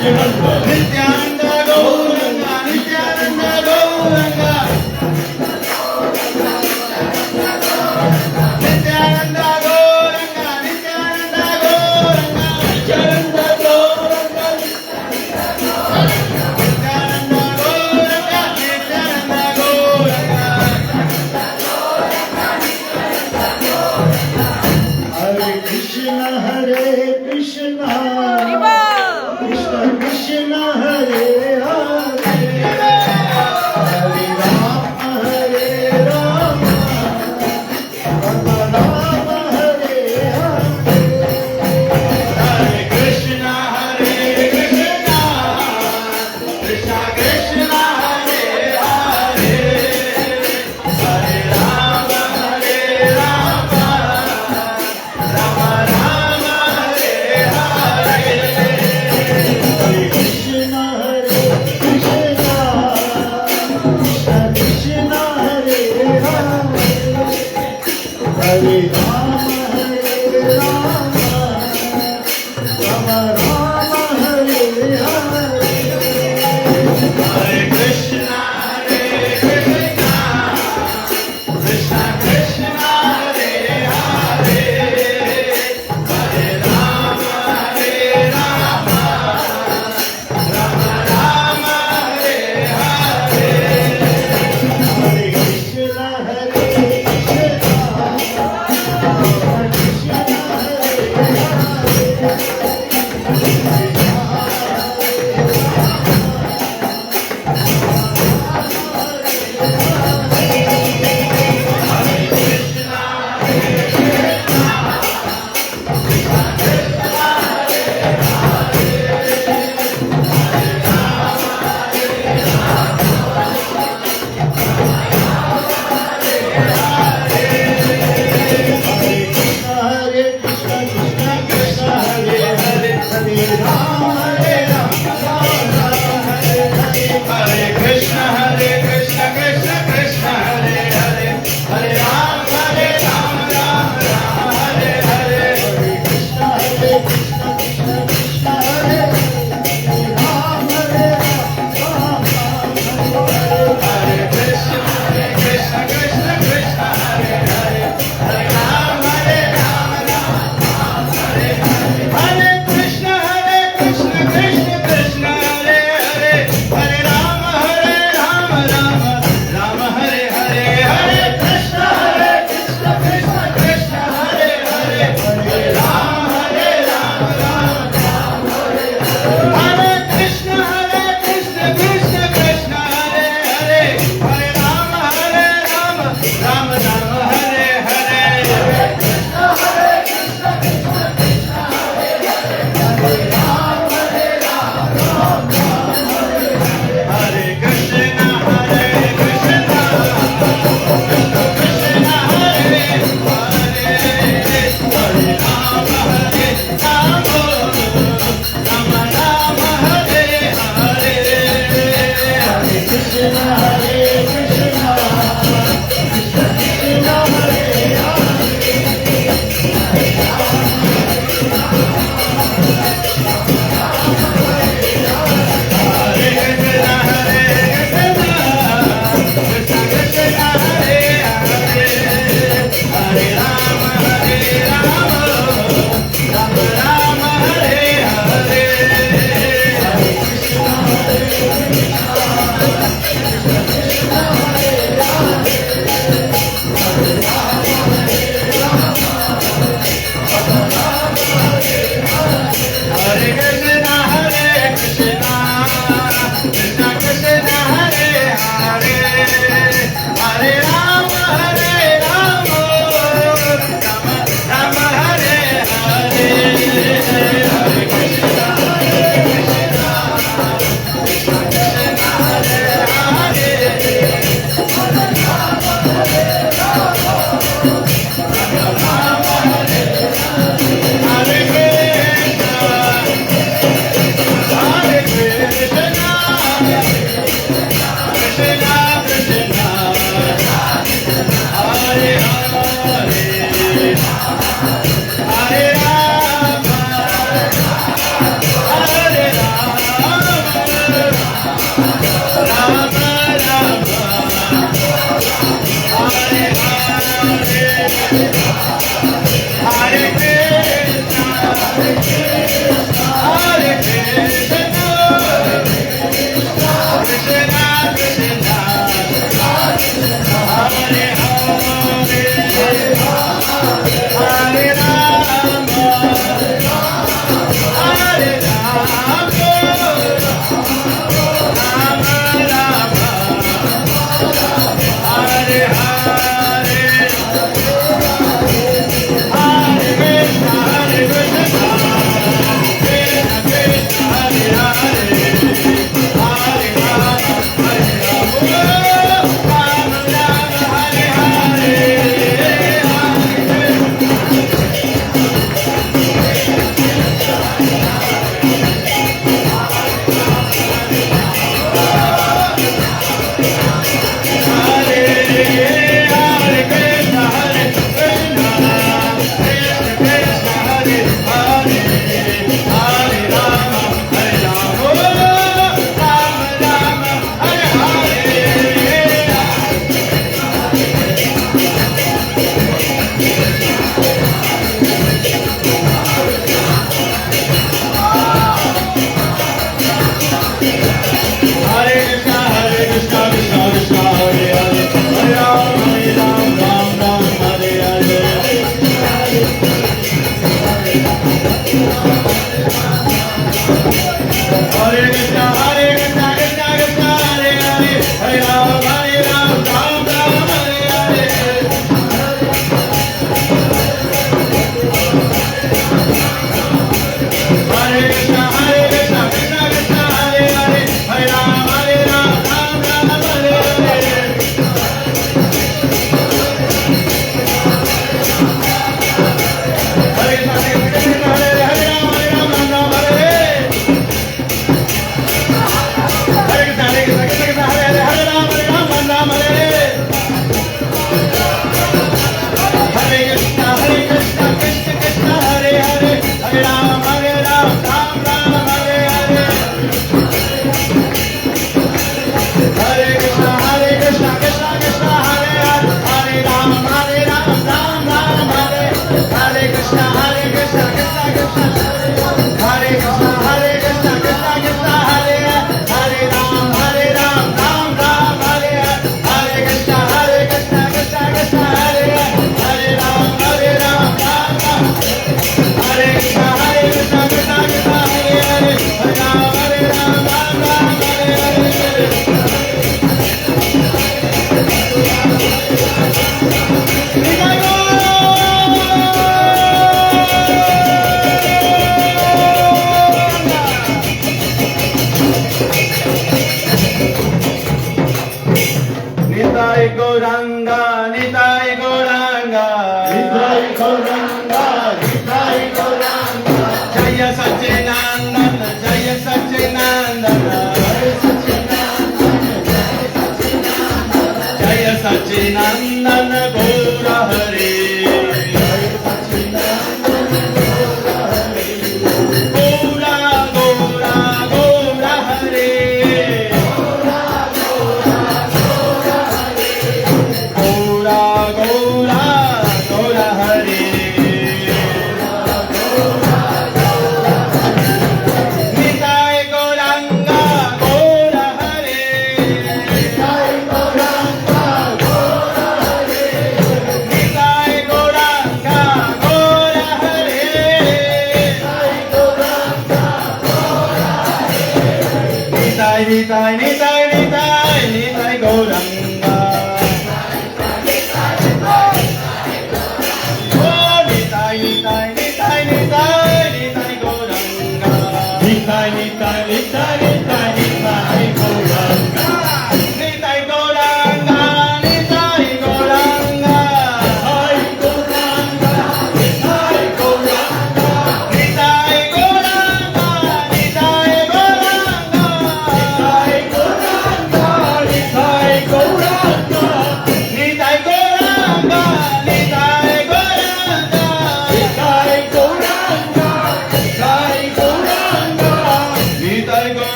Nityananda Gauranga, Nityananda Gauranga. Nityananda Gauranga, Nityananda Gauranga, Nityananda Gauranga. Nityananda Gauranga, Nityananda Gauranga. Hare Krishna, Hare Krishna. Krishna Krishna, Hare Hare. Hare Rama, Hare Rama. Rama Rama, Hare Hare. Hare Krishna, Hare Krishna. Krishna Krishna, Hare Hare. Hare Rama, Hare Rama. Rama Rama, Hare Hare. Hare Krishna, Hare Krishna. Krishna Krishna, Hare Hare. Hare Rama, Hare Rama. Rama Rama, Hare Hare. Hare Krishna, Hare Krishna. Krishna Krishna, Hare Hare. Hare Rama, Hare Rama. Rama Rama, Hare Hare. Hare Krishna, Hare Krishna. Krishna Krishna, Hare Hare.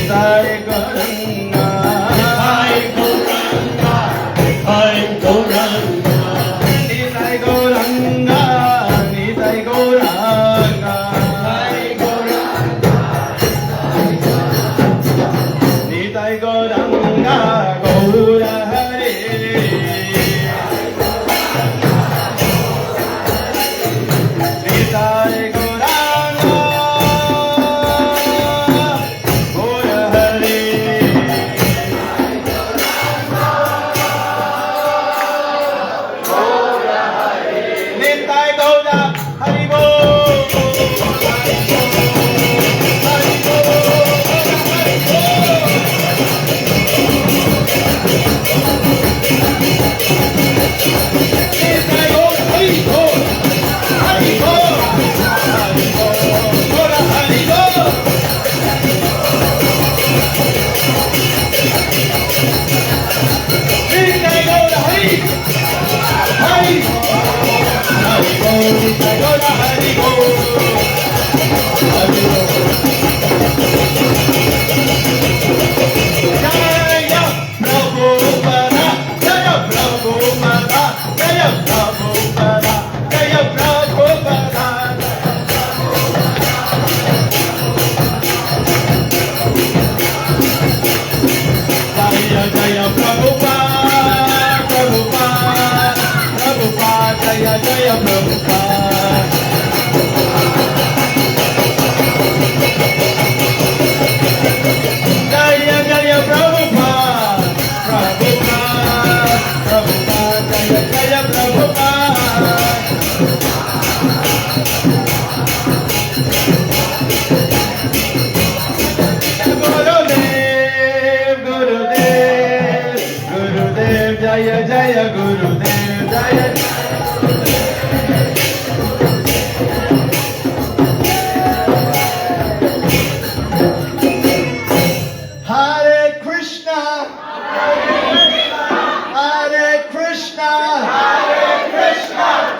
Nitai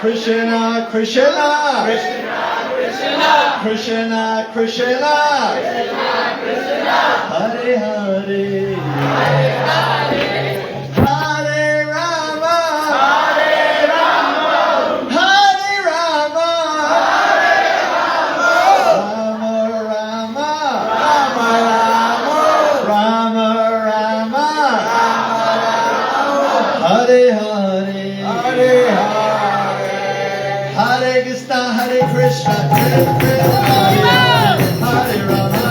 Krishna, Krishna, Krishna, Krishna, Krishna, Hare Hare, Hare Rama, Hare Rama, Hare Rama, Rama Rama, Rama Rama, Hare Hare, Hare Hare, Hare Krishna, Hare Krishna, Krishna Krishna, Hare Rama, Hare Rama,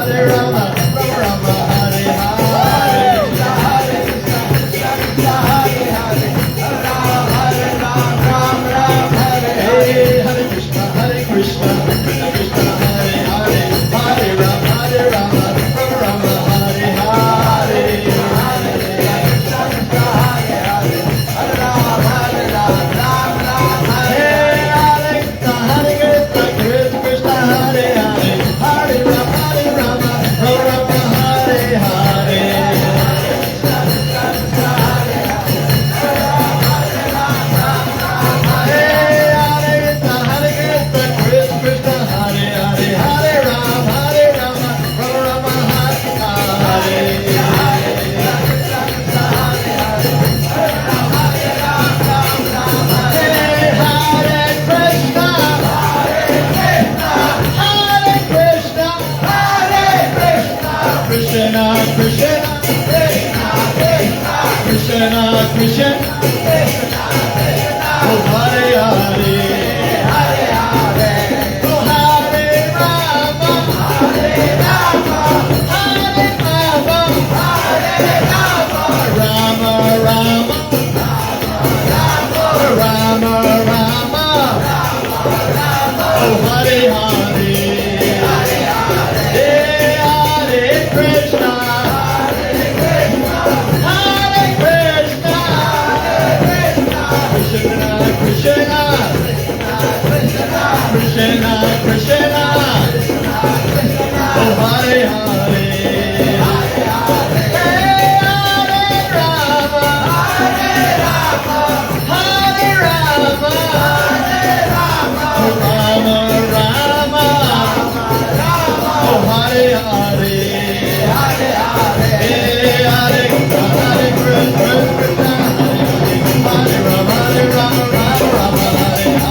Rama Rama, Hare Hare, Hare Krishna, Hare Hare, Hare Rama, Rama, Hare Krishna, Hare Krishna, Krishna Hare Hare, Hare Rama, Hare Rama, Rama Rama, Hare Hare, Krishna, Krishna, Krishna, Krishna, oh Hare Hare, Hare Hare, oh Hare Rama, Hare Rama, Hare Rama, Hare Rama, Rama Rama, Rama Rama, oh Hare Hare, Hare Hare, Krishna, Hare Krishna, Krishna Krishna, Krishna Krishna, oh Hare Hare, Hare Rama, Hare Rama, Hare Rama, Rama Rama, oh Hare Hare, Hare Hare, Hare Krishna, Hare Rama, Hare Rama, Rama Rama,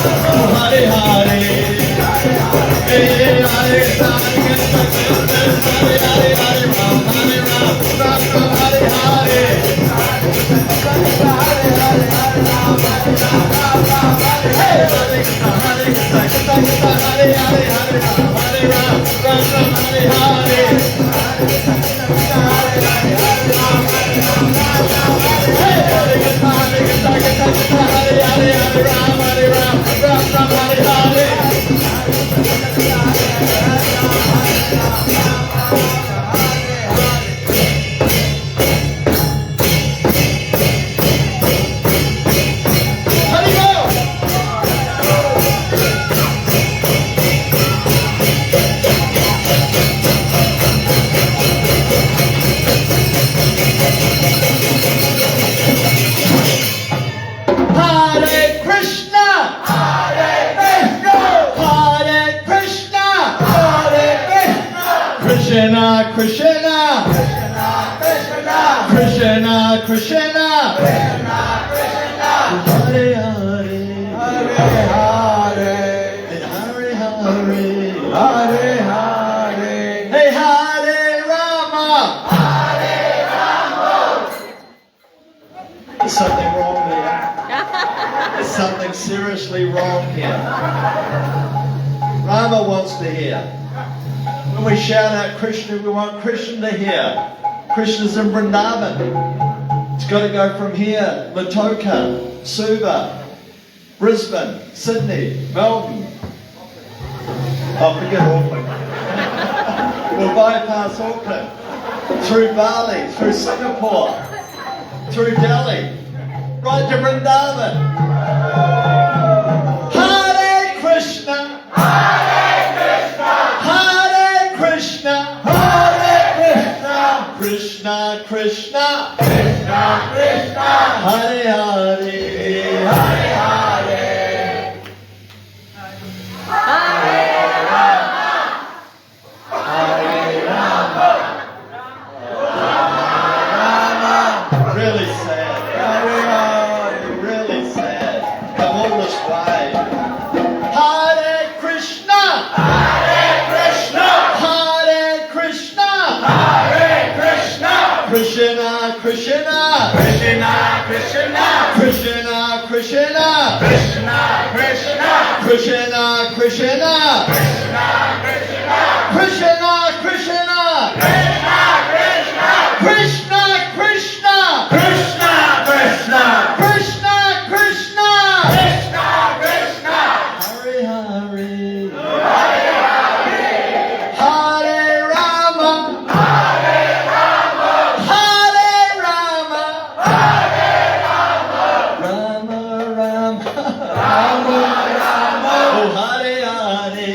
Hare Krishna, Krishna, Krishna, Krishna, Krishna, Hare Hare, Hare Hare, Hare Hare, hey Hare Rama, Hare Rama. There's something wrong there. seriously wrong here. Rama wants to hear. When we shout out Krishna, we want Krishna to hear. Krishna's in Vrindavan. It's got to go from here, Lautoka, Suva, Brisbane, Sydney, Melbourne. Oh, forget Auckland. We'll bypass Auckland, through Bali, through Singapore, through Delhi, right to Vrindavan. Hare Krishna, Hare Krishna, Hare Krishna, Hare Krishna, Krishna Krishna, Krishna Krishna, Hare Hare, Hare Hare, Hare Rama, Hare Rama, Rama. Really sad. Hare, really sad. Come all this way. Hare Krishna, Hare Krishna, Hare Krishna, Hare Krishna, Krishna Krishna, Krishna Krishna, Krishna Krishna, Krishna Krishna, Krishna Krishna, Krishna Krishna, Krishna Krishna, Krishna Krishna, Krishna Krishna, Krishna Krishna, Krishna Krishna, Krishna Krishna, Hare Hare, Hare Hare, Hare Rama, Hare Rama, Hare Rama, Hare Rama, Rama Rama, Rama Rama, oh Hare Hare,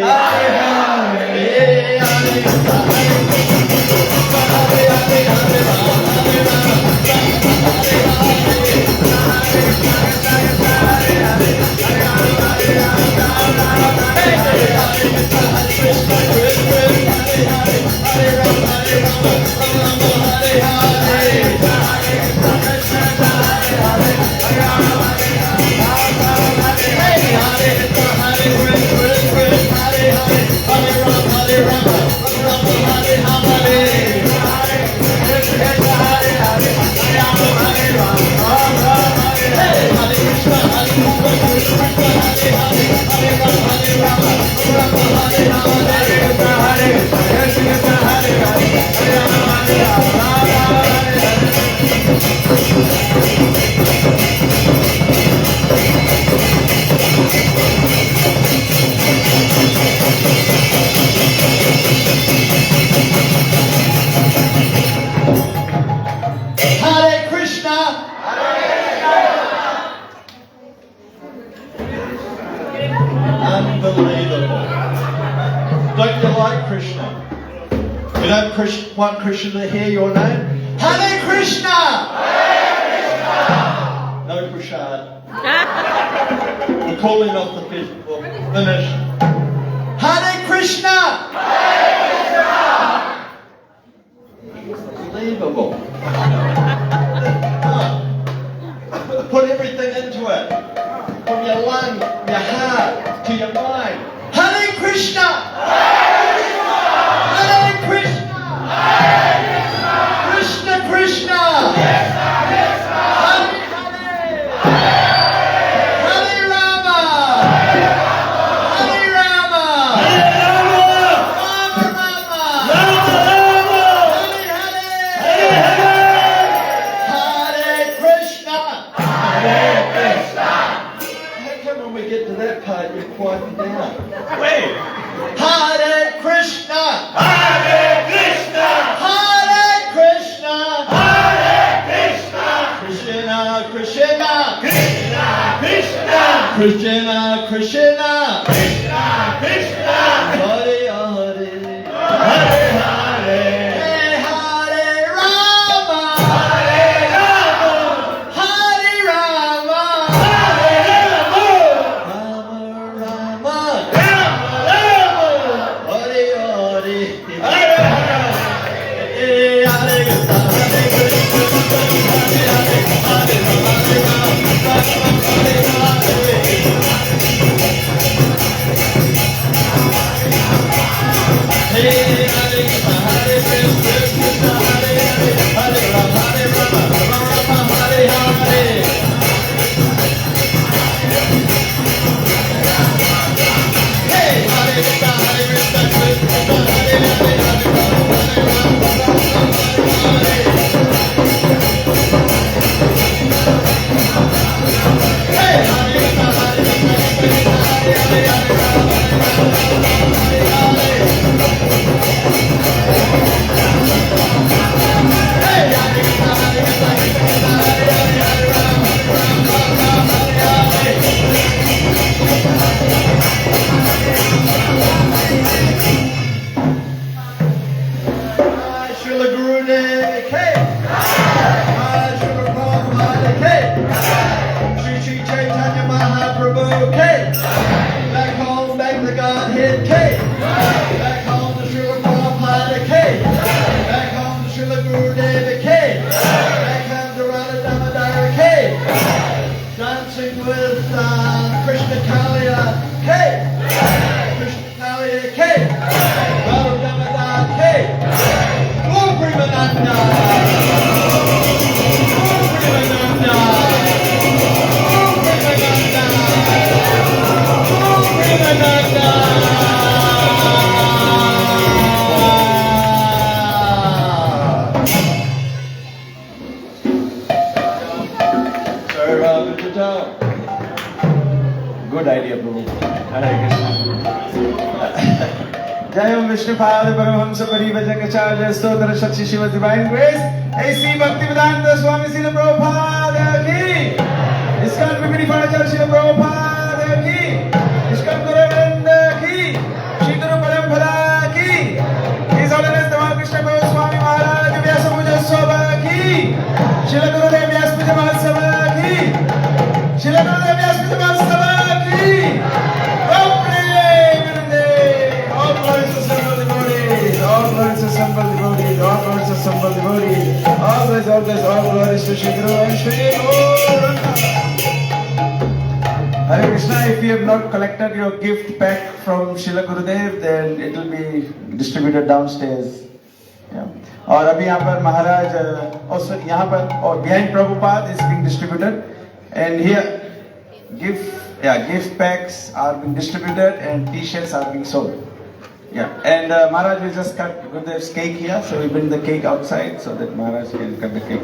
Hare Hare, Hare Krishna, unbelievable. Don't you like Krishna? You don't want Krishna to hear your name? Hare Krishna! Hare Krishna! No prashad. We're calling off the festival. Finish. Hare Krishna! Hare Krishna! Unbelievable. Put everything into it. From your lung, your heart, to your mind. Hare Krishna! Hare Krishna! Hare Krishna! Hare Krishna! Krishna Krishna! Krishna Krishna! Hare Hare! Hare Rama! Hare Rama! Rama Rama! Hare Hare! Hare Krishna! Hare Krishna! How come when we get to that part you quieten down? Wait! Hare Krishna! Hare Krishna! Hare Krishna! Hare Krishna! Krishna Krishna! Krishna Krishna! Krishna Krishna! Krishna Krishna! Hare Hare! Hare Hare! Hare Rama! Hare Rama! Hare Rama! Hare Rama! Rama Rama! Hare Hare! Hare Hare! Hare Ke Garuda Mata Ke Om Premananda Om Premananda Om Premananda Om Premananda. Good idea, Prabhu. Hare Krishna. Jayam Vishnupada Paramahamsa Parivajakacarya Stotra Shakshi Shiva Divine Grace A.C. Bhaktivedanta Swami Srila Prabhupada Ki ISKCON Vipini Phanacharya Srila Prabhupada Ki ISKCON Guru Vrinda Ki Shri Guru Parampara Ki His Holiness Tamal Krishna Swami Maharaj Vyas Puja Sobha Ki Srila Gurudev Vyas Puja Mahotsava Ki Srila Gurudev Vyas Puja Mahotsava Ki All glories assemble devotees, all glories assemble devotees, all glories assemble devotees, all glories to Shri Guru and Shri Gauranga. Hare Krishna, if you have not collected your gift pack from Srila Gurudev, then it will be distributed downstairs. Yeah. और अभी यहाँ पर महाराज also यहाँ पर और behind Prabhupada is being distributed, and here gift packs are being distributed and T-shirts are being sold. Yeah, and Maharaj will just cut Gurudev's cake here, so we bring the cake outside so that Maharaj can cut the cake.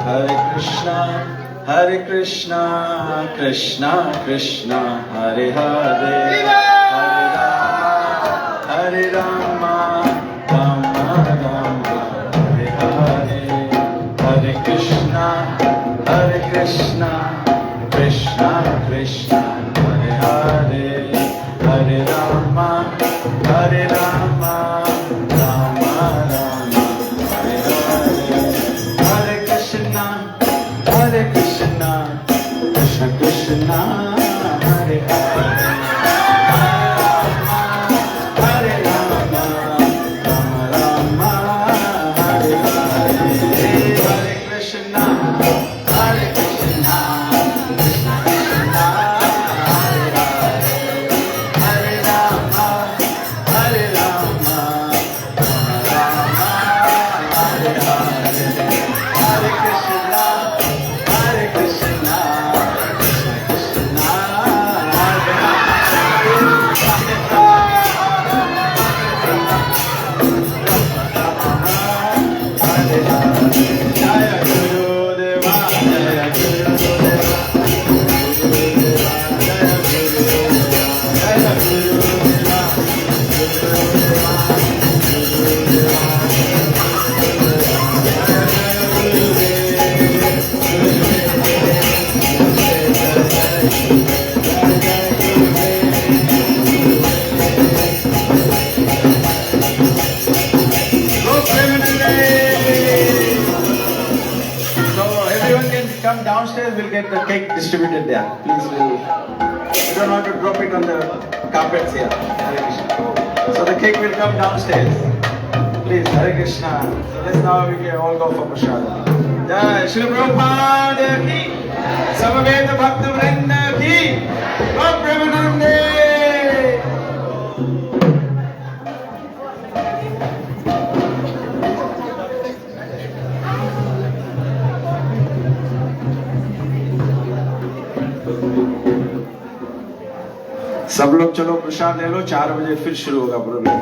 Hare Krishna. Hare Krishna, Krishna Krishna, Hare Hare, Hare Rama, Rama Rama, Hare Hare, Hare Krishna, Krishna Krishna, Hare Hare, Hare Rama, Hare Rama, Rama Rama, Hare Hare, Hare Krishna, Krishna Krishna, Hare Hare. Come downstairs, we'll get the cake distributed there. Please, we don't want to drop it on the carpets here. Hare Krishna. So the cake will come downstairs. Please, Hare Krishna. So let's now we can all go for prasad. Jai Srila Prabhupada ki, Samaveta Bhakta Vrinda ki, Gop Premanande. सब लोग चलो प्रसाद ले लो 4 बजे फिर शुरू होगा programme